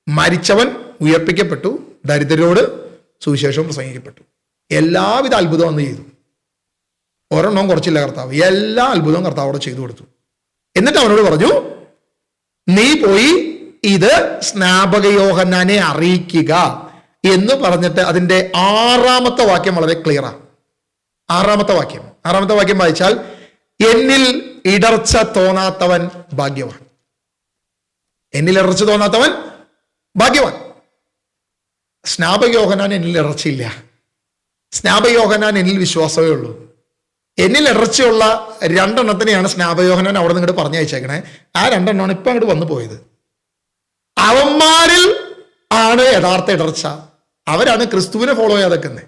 മരിച്ചവൻ ഉയർപ്പിക്കപ്പെട്ടു. ദരിദ്രരോട് സുവിശേഷം പ്രസംഗിക്കപ്പെട്ടു. എല്ലാവിധ അത്ഭുതവും അന്ന് ചെയ്തു. ഒരെണ്ണവും കുറച്ചില്ല കർത്താവ്. എല്ലാ അത്ഭുതവും കർത്താവോട് ചെയ്തു കൊടുത്തു. എന്നിട്ട് അവനോട് പറഞ്ഞു, നീ പോയി ഇത് സ്നാപക യോഹന്നാനെ അറിയിക്കുക. എന്ന് പറഞ്ഞിട്ട് അതിൻ്റെ 6-ാമത്തെ വാക്യം വളരെ ക്ലിയറാണ്. 6-ാമത്തെ വാക്യം വായിച്ചാൽ, എന്നിൽ ഇടർച്ച തോന്നാത്തവൻ ഭാഗ്യവാൻ. എന്നിൽ ഇടർച്ച തോന്നാത്തവൻ ഭാഗ്യവാൻ. സ്നാപകയോഹന്നാൻ എന്നിൽ ഇടർച്ചയില്ല. സ്നാപകയോഹന്നാൻ എന്നിൽ വിശ്വാസമേ ഉള്ളൂ. എന്നിൽ ഇടർച്ചയുള്ള 2 എണ്ണത്തിനെയാണ് സ്നാപകയോഹന്നാൻ അവിടെ നിന്ന് ഇങ്ങോട്ട് പറഞ്ഞയച്ചേക്കണേ. ആ 2 എണ്ണമാണ് ഇപ്പൊ അങ്ങോട്ട് വന്നു പോയത്. അവന്മാരിൽ ആണ് യഥാർത്ഥ ഇടർച്ച. അവരാണ് ക്രിസ്തുവിനെ ഫോളോ ചെയ്യാൻ നിൽക്കുന്നത്,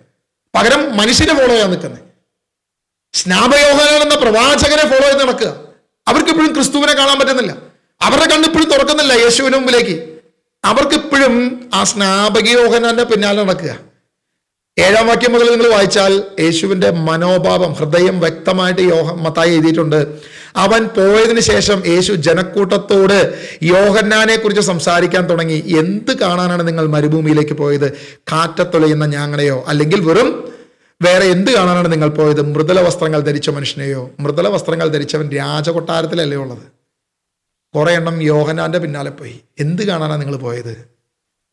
പകരം മനുഷ്യനെ ഫോളോ ചെയ്യാൻ നിൽക്കുന്നത്. സ്നാപകയോഹന്നാൻ എന്ന പ്രവാചകനെ ഫോളോ ചെയ്ത് നടക്കുക. അവർക്കിപ്പോഴും ക്രിസ്തുവിനെ കാണാൻ പറ്റുന്നില്ല. അവരുടെ കണ്ണിപ്പോഴും തുറക്കുന്നില്ല യേശുവിന് മുമ്പിലേക്ക്. അവർക്കിപ്പോഴും ആ സ്നാപകയോഹന്നാന്റെ പിന്നാലെ നടക്കുക. 7-ാം വാക്യം മുതൽ നിങ്ങൾ വായിച്ചാൽ യേശുവിന്റെ മനോഭാവം, ഹൃദയം വ്യക്തമായിട്ട് മത്തായി എഴുതിയിട്ടുണ്ട്. അവൻ പോയതിനു ശേഷം യേശു ജനക്കൂട്ടത്തോട് യോഹന്നാനെ കുറിച്ച് സംസാരിക്കാൻ തുടങ്ങി. എന്ത് കാണാനാണ് നിങ്ങൾ മരുഭൂമിയിലേക്ക് പോയത്? കാറ്റത്തൊലയുന്ന ഞാങ്ങണയോ? അല്ലെങ്കിൽ വെറും വേറെ എന്ത് കാണാനാണ് നിങ്ങൾ പോയത്? മൃദുല വസ്ത്രങ്ങൾ ധരിച്ച മനുഷ്യനെയോ? മൃദുല വസ്ത്രങ്ങൾ ധരിച്ചവൻ രാജകൊട്ടാരത്തിലല്ലേ ഉള്ളത്? കുറെ എണ്ണം യോഹന്നാന്റെ പിന്നാലെ പോയി. എന്ത് കാണാനാണ് നിങ്ങൾ പോയത്?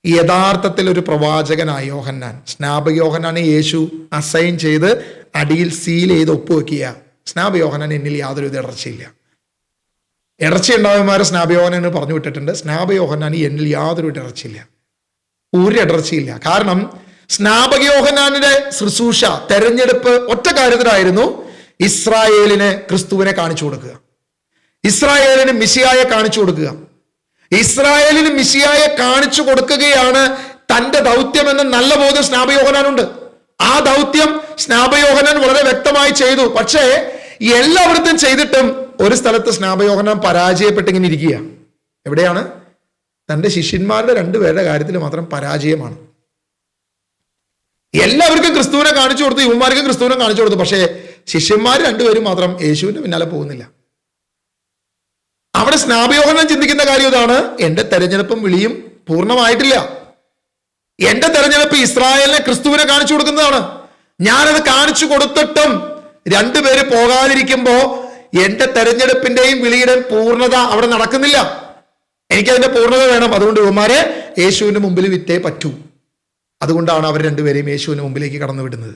യഥാർത്ഥത്തിൽ ഒരു പ്രവാചകനായ യോഹന്നാൻ, സ്നാപകയോഹന്നാനെ യേശു അസൈൻ ചെയ്ത് അടിയിൽ സീൽ ചെയ്ത് ഒപ്പുവെക്കുക. സ്നാപകയോഹന്നാൻ എന്നിൽ യാതൊരു ഇടർച്ചയില്ല. ഇടർച്ച ഉണ്ടാവുമാരെ സ്നാപകയോഹന്നാൻ പറഞ്ഞു വിട്ടിട്ടുണ്ട്. സ്നാപകയോഹന്നാൻ എന്നിൽ യാതൊരു ഇടർച്ചയില്ല, ഒരു ഇടർച്ചയില്ല. കാരണം സ്നാപകയോഹന്നാന്റെ ശുശ്രൂഷ, തെരഞ്ഞെടുപ്പ് ഒറ്റ കാര്യത്തിലായിരുന്നു: ഇസ്രായേലിന് ക്രിസ്തുവിനെ കാണിച്ചു കൊടുക്കുക, ഇസ്രായേലിന് മിശിഹായെ കാണിച്ചു കൊടുക്കുക. ഇസ്രായേലിന് മിശിഹായെ കാണിച്ചു കൊടുക്കുകയാണ് തന്റെ ദൗത്യമെന്ന് നല്ല ബോധ്യം സ്നാപകയോഹന്നാനുണ്ട്. ആ ദൗത്യം സ്നാപകയോഹന്നാൻ വളരെ വ്യക്തമായി ചെയ്തു. പക്ഷേ എല്ലായിടത്തും ചെയ്തിട്ടും ഒരു സ്ഥലത്ത് സ്നാപകയോഹന്നാൻ പരാജയപ്പെട്ടിങ്ങനെ ഇരിക്കുക. എവിടെയാണ്? തന്റെ ശിഷ്യന്മാരുടെ 2 പേരുടെ കാര്യത്തിൽ മാത്രം പരാജയമാണ്. എല്ലാവർക്കും ക്രിസ്തുവിനെ കാണിച്ചു കൊടുത്തു, യുവന്മാർക്കും ക്രിസ്തുവിനെ കാണിച്ചു കൊടുത്തു. പക്ഷേ ശിഷ്യന്മാർ 2 പേരും മാത്രം യേശുവിന്റെ പിന്നാലെ പോകുന്നില്ല. അവിടെ സ്നാപകയോഹന്നാൻ ചിന്തിക്കുന്ന കാര്യം ഇതാണ്: എന്റെ തെരഞ്ഞെടുപ്പും വിളിയും പൂർണ്ണമായിട്ടില്ല. എന്റെ തെരഞ്ഞെടുപ്പ് ഇസ്രായേലിനെ ക്രിസ്തുവിനെ കാണിച്ചു കൊടുക്കുന്നതാണ്. ഞാനത് കാണിച്ചു കൊടുത്തിട്ടും 2 പേര് പോകാതിരിക്കുമ്പോ എന്റെ തെരഞ്ഞെടുപ്പിന്റെയും വിളിയുടെയും പൂർണ്ണത അവിടെ നടക്കുന്നില്ല. എനിക്കതിന്റെ പൂർണ്ണത വേണം. അതുകൊണ്ട് യുവമാരെ യേശുവിന്റെ മുമ്പിൽ വിറ്റേ പറ്റൂ. അതുകൊണ്ടാണ് അവർ 2 പേരെയും യേശുവിന്റെ മുമ്പിലേക്ക് കടന്നു വിടുന്നത്.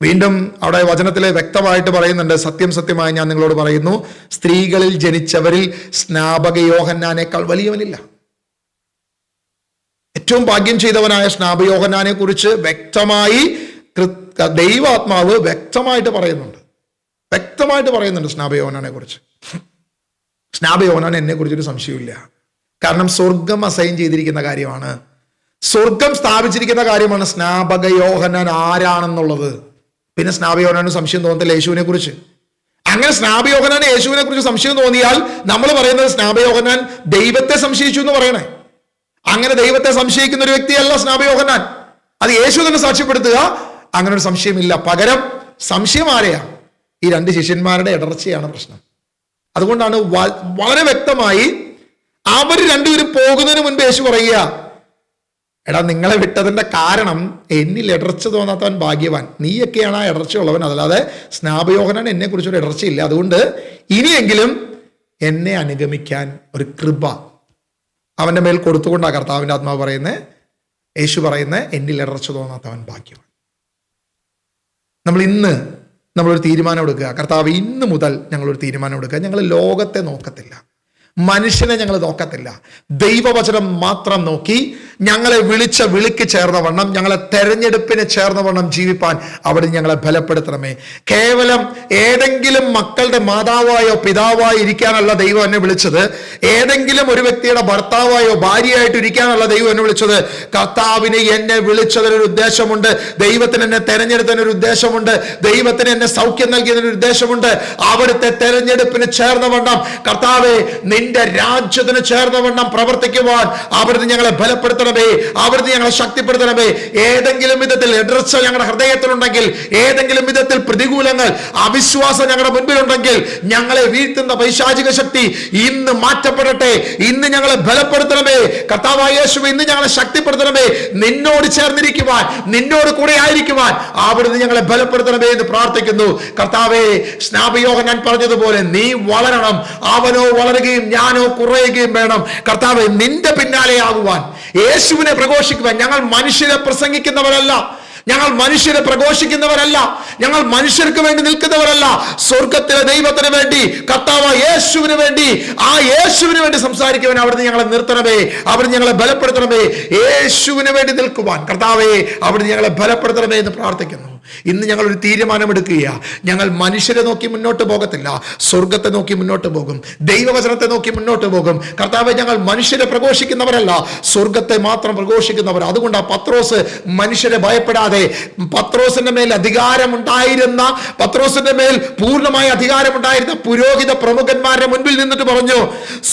വീണ്ടും അവിടെ വചനത്തിലെ വ്യക്തമായിട്ട് പറയുന്നുണ്ട്: സത്യം സത്യമായി ഞാൻ നിങ്ങളോട് പറയുന്നു, സ്ത്രീകളിൽ ജനിച്ചവരിൽ സ്നാപകയോഹന്നാനേക്കാൾ വലിയവനില്ല. ഏറ്റവും ഭാഗ്യം ചെയ്തവനായ സ്നാപകയോഹന്നാനെ കുറിച്ച് വ്യക്തമായി ദൈവാത്മാവ് വ്യക്തമായിട്ട് പറയുന്നുണ്ട്. സ്നാപകയോഹന്നാനെ കുറിച്ച്. സ്നാപകയോഹന്നാൻ എന്നെ കുറിച്ചൊരു സംശയമില്ല. കാരണം സ്വർഗം അസൈൻ ചെയ്തിരിക്കുന്ന കാര്യമാണ്, സ്വർഗം സ്ഥാപിച്ചിരിക്കുന്ന കാര്യമാണ് സ്നാപകയോഹന്നാൻ ആരാണെന്നുള്ളത്. പിന്നെ സ്നാപകയോഹന്നാന് സംശയം തോന്നത്തില്ല യേശുവിനെ കുറിച്ച്. അങ്ങനെ സ്നാപകയോഹന്നാന് യേശുവിനെ കുറിച്ച് സംശയം തോന്നിയാൽ നമ്മൾ പറയുന്നത് സ്നാപകയോഹന്നാൻ ദൈവത്തെ സംശയിച്ചു എന്ന് പറയണേ. അങ്ങനെ ദൈവത്തെ സംശയിക്കുന്ന ഒരു വ്യക്തിയല്ല സ്നാപകയോഹന്നാൻ. അത് യേശു തന്നെ സാക്ഷ്യപ്പെടുത്തുക. അങ്ങനെ ഒരു സംശയമില്ല. പകരം സംശയം ആരെയാ? ഈ 2 ശിഷ്യന്മാരുടെ ഇടർച്ചയാണ് പ്രശ്നം. അതുകൊണ്ടാണ് വളരെ വ്യക്തമായി അവർ 2 പേരും പോകുന്നതിന് മുൻപ് യേശു പറയുക: എടാ, നിങ്ങളെ വിട്ടതിന്റെ കാരണം എന്നിൽ ഇടർച്ച തോന്നാത്തവൻ ഭാഗ്യവാൻ. നീയൊക്കെയാണ് ആ ഇടർച്ച ഉള്ളവൻ, അതല്ലാതെ സ്നാപകയോഹന്നാൻ എന്നെ കുറിച്ചൊരു ഇടർച്ചയില്ല. അതുകൊണ്ട് ഇനിയെങ്കിലും എന്നെ അനുഗമിക്കാൻ ഒരു കൃപ അവന്റെ മേൽ കൊടുത്തുകൊണ്ടാണ് കർത്താവിന്റെ ആത്മാവ് പറയുന്നത്, യേശു പറയുന്നത്, എന്നിൽ ഇടർച്ച തോന്നാത്തവൻ ഭാഗ്യവാൻ. നമ്മളൊരു തീരുമാനം എടുക്കുക. കർത്താവ്, ഇന്ന് മുതൽ ഞങ്ങളൊരു തീരുമാനം എടുക്കുക. ഞങ്ങൾ ലോകത്തെ നോക്കത്തില്ല, മനുഷ്യനെ ഞങ്ങൾ നോക്കത്തില്ല, ദൈവവചനം മാത്രം നോക്കി ഞങ്ങളെ വിളിച്ച വിളിക്ക് ചേർന്നവണ്ണം, ഞങ്ങളെ തെരഞ്ഞെടുപ്പിന് ചേർന്നവണ്ണം ജീവിപ്പാൻ അവിടെ ഞങ്ങളെ ബലപ്പെടുത്തണമേ. കേവലം ഏതെങ്കിലും മക്കളുടെ മാതാവായോ പിതാവായോ ഇരിക്കാനല്ല ദൈവം എന്നെ വിളിച്ചത്. ഏതെങ്കിലും ഒരു വ്യക്തിയുടെ ഭർത്താവായോ ഭാര്യയായിട്ട് ഇരിക്കാനല്ല ദൈവം എന്നെ വിളിച്ചത്. കർത്താവിന് എന്നെ വിളിച്ചതിനൊരു ഉദ്ദേശമുണ്ട്. ദൈവത്തിന് എന്നെ തെരഞ്ഞെടുത്തതിനൊരു ഉദ്ദേശമുണ്ട്. ദൈവത്തിന് എന്നെ സൗഖ്യം നൽകിയതിനൊരു ഉദ്ദേശമുണ്ട്. അവിടുത്തെ തെരഞ്ഞെടുപ്പിന് ചേർന്നവണ്ണം കർത്താവേ, നിന്റെ രാജ്യത്തിന് ചേർന്നവണ്ണം പ്രവർത്തിക്കുവാൻ അവിടുന്ന് ഞങ്ങളെ ബലപ്പെടുത്തണമേ, അവിടുന്ന് ഞങ്ങളെ ശക്തിപ്പെടുത്തണമേ. ഏതെങ്കിലും വിധത്തിൽ എതിർച്ച ഞങ്ങളുടെ ഹൃദയത്തിലുണ്ടെങ്കിൽ, ഏതെങ്കിലും വിധത്തിൽ പ്രതികൂലങ്ങൾ, അവിശ്വാസം ഞങ്ങളുടെ മുൻപിലുണ്ടെങ്കിൽ, ഞങ്ങളെ വീഴ്ത്തുന്ന പൈശാചിക ശക്തി ഇന്ന് മാറ്റപ്പെടട്ടെ. ഇന്ന് ഞങ്ങളെ ബലപ്പെടുത്തണമേ കർത്താവായ യേശുവേ. ഇന്ന് ഞങ്ങളെ ശക്തിപ്പെടുത്തണമേ. നിന്നോട് ചേർന്നിരിക്കുവാൻ, നിന്നോട് കൂടെ ആയിരിക്കുവാൻ അവിടുന്ന് ഞങ്ങളെ ബലപ്പെടുത്തണമേ എന്ന് പ്രാർത്ഥിക്കുന്നു. കർത്താവേ, സ്നാപകയോഹന്നാൻ പറഞ്ഞതുപോലെ നീ വളരണം, അവനോ വളരുകയും ഞാനോ കുറയുകയും വേണം. കർത്താവേ, നിന്റെ പിന്നാലെ ആകുവാൻ, യേശുവിനെ പ്രഘോഷിക്കുവാൻ. ഞങ്ങൾ മനുഷ്യരെ പ്രസംഗിക്കുന്നവരല്ല, ഞങ്ങൾ മനുഷ്യരെ പ്രഘോഷിക്കുന്നവരല്ല, ഞങ്ങൾ മനുഷ്യർക്ക് വേണ്ടി നിൽക്കുന്നവരല്ല. സ്വർഗത്തിലെ ദൈവത്തിന് വേണ്ടി, കർത്താവായ യേശുവിന് വേണ്ടി, ആ യേശുവിന് വേണ്ടി സംസാരിക്കുവാൻ അവിടുന്ന് ഞങ്ങളെ നിർത്തണമേ, അവിടുന്ന് ഞങ്ങളെ ബലപ്പെടുത്തണമേ. യേശുവിന് വേണ്ടി നിൽക്കുവാൻ കർത്താവേ അവിടുന്ന് ഞങ്ങളെ ബലപ്പെടുത്തണമേ എന്ന് പ്രാർത്ഥിക്കുന്നു. ഇന്ന് ഞങ്ങൾ ഒരു തീരുമാനമെടുക്കുക. ഞങ്ങൾ മനുഷ്യരെ നോക്കി മുന്നോട്ട് പോകത്തില്ല, സ്വർഗത്തെ നോക്കി മുന്നോട്ട് പോകും, ദൈവവചനത്തെ നോക്കി മുന്നോട്ട് പോകും. കർത്താവെ, ഞങ്ങൾ മനുഷ്യരെ പ്രഘോഷിക്കുന്നവരല്ല, സ്വർഗത്തെ മാത്രം പ്രഘോഷിക്കുന്നവർ. അതുകൊണ്ടാണ് പത്രോസ് മനുഷ്യരെ ഭയപ്പെടാതെ, പത്രോസിന്റെ മേൽ അധികാരമുണ്ടായിരുന്ന, പത്രോസിന്റെ മേൽ പൂർണ്ണമായ അധികാരമുണ്ടായിരുന്ന പുരോഹിത പ്രമുഖന്മാരുടെ മുൻപിൽ നിന്നിട്ട് പറഞ്ഞു,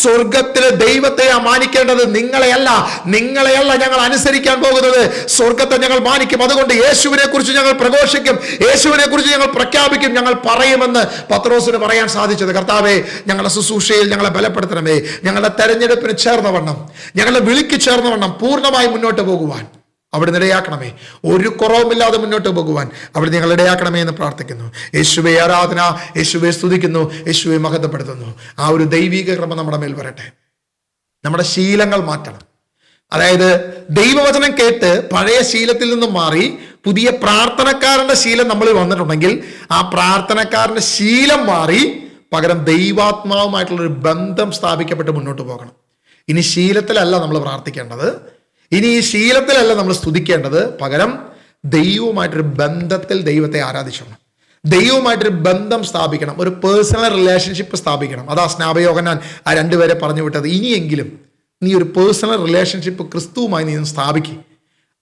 സ്വർഗത്തിലെ ദൈവത്തെ മാനിക്കേണ്ടത് നിങ്ങളെയല്ല ഞങ്ങൾ അനുസരിക്കാൻ പോകുന്നത്, സ്വർഗത്തെ ഞങ്ങൾ മാനിക്കും. അതുകൊണ്ട് യേശുവിനെ കുറിച്ച് ഞങ്ങൾ പ്രഘോഷിക്കും, യേശുവിനെ കുറിച്ച് ഞങ്ങൾ പ്രഖ്യാപിക്കും, ഞങ്ങൾ പറയുമെന്ന് പത്രോസിന് പറയാൻ സാധിച്ചത്. കർത്താവേ, ഞങ്ങളുടെ ശുശ്രൂഷയിൽ ഞങ്ങളെ ബലപ്പെടുത്തണമേ. ഞങ്ങളുടെ തെരഞ്ഞെടുപ്പിന് ചേർന്നവണ്ണം, ഞങ്ങളുടെ വിളിക്ക് ചേർന്നവണ്ണം പൂർണ്ണമായി മുന്നോട്ട് പോകുവാൻ അവിടുന്ന് ഇടയാക്കണമേ. ഒരു കുറവുമില്ലാതെ മുന്നോട്ട് പോകുവാൻ അവിടുന്ന് ഞങ്ങൾ ഇടയാക്കണമേ എന്ന് പ്രാർത്ഥിക്കുന്നു. യേശുവേ ആരാധന, യേശുവേ സ്തുതിക്കുന്നു, യേശുവേ മഹത്വപ്പെടുത്തുന്നു. ആ ഒരു ദൈവിക ക്രമം നമ്മുടെ മേൽ വരട്ടെ. നമ്മുടെ ശീലങ്ങൾ മാറ്റണം. അതായത് ദൈവവചനം കേട്ട് പഴയ ശീലത്തിൽ നിന്നും മാറി പുതിയ പ്രാർത്ഥനക്കാരന്റെ ശീലം നമ്മളിൽ വന്നിട്ടുണ്ടെങ്കിൽ ആ പ്രാർത്ഥനക്കാരന്റെ ശീലം മാറി പകരം ദൈവാത്മാവുമായിട്ടുള്ളൊരു ബന്ധം സ്ഥാപിക്കപ്പെട്ട് മുന്നോട്ട് പോകണം. ഇനി ശീലത്തിലല്ല നമ്മൾ പ്രാർത്ഥിക്കേണ്ടത്, ഇനി ഈ ശീലത്തിലല്ല നമ്മൾ സ്തുതിക്കേണ്ടത്, പകരം ദൈവവുമായിട്ടൊരു ബന്ധത്തിൽ ദൈവത്തെ ആരാധിക്കണം, ദൈവവുമായിട്ടൊരു ബന്ധം സ്ഥാപിക്കണം, ഒരു പേഴ്സണൽ റിലേഷൻഷിപ്പ് സ്ഥാപിക്കണം. അതാ സ്നാപയോഹന്നാൻ ആ രണ്ടുപേരെ പറഞ്ഞു വിട്ടത്. ഇനിയെങ്കിലും നീ ഒരു പേഴ്സണൽ റിലേഷൻഷിപ്പ് ക്രിസ്തുവുമായി നീ സ്ഥാപിക്കുക.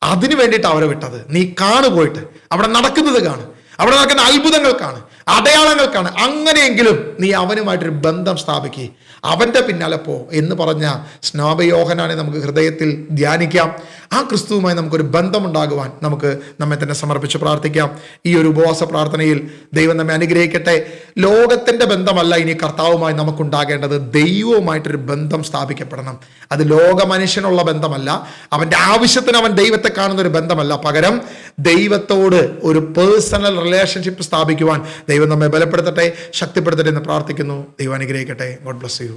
അതിനു വേണ്ടിയിട്ട് അവരെ വിട്ടത്. നീ പോയിട്ട് അവിടെ നടക്കുന്നത് കാണും, അവിടെ നടക്കുന്ന അത്ഭുതങ്ങൾ കാണും, അടയാളങ്ങൾ കാണും. അങ്ങനെയെങ്കിലും നീ അവനുമായിട്ടൊരു ബന്ധം സ്ഥാപിക്കുക, അവൻ്റെ പിന്നാലെ പോ എന്ന് പറഞ്ഞ സ്നാപയോഹന്നാനെ നമുക്ക് ഹൃദയത്തിൽ ധ്യാനിക്കാം. ആ ക്രിസ്തുവുമായി നമുക്കൊരു ബന്ധമുണ്ടാകുവാൻ നമുക്ക് നമ്മെ തന്നെ സമർപ്പിച്ച് പ്രാർത്ഥിക്കാം. ഈ ഒരു ഉപവാസ പ്രാർത്ഥനയിൽ ദൈവം നമ്മെ അനുഗ്രഹിക്കട്ടെ. ലോകത്തിൻ്റെ ബന്ധമല്ല ഇനി കർത്താവുമായി നമുക്കുണ്ടാകേണ്ടത്, ദൈവവുമായിട്ടൊരു ബന്ധം സ്ഥാപിക്കപ്പെടണം. അത് ലോക മനുഷ്യനുള്ള ബന്ധമല്ല, അവൻ്റെ ആവശ്യത്തിന് അവൻ ദൈവത്തെ കാണുന്ന ഒരു ബന്ധമല്ല, പകരം ദൈവത്തോട് ഒരു പേഴ്സണൽ റിലേഷൻഷിപ്പ് സ്ഥാപിക്കുവാൻ ദൈവം നമ്മെ ബലപ്പെടുത്തട്ടെ, ശക്തിപ്പെടുത്തട്ടെ എന്ന് പ്രാർത്ഥിക്കുന്നു. ദൈവം അനുഗ്രഹിക്കട്ടെ. God bless you.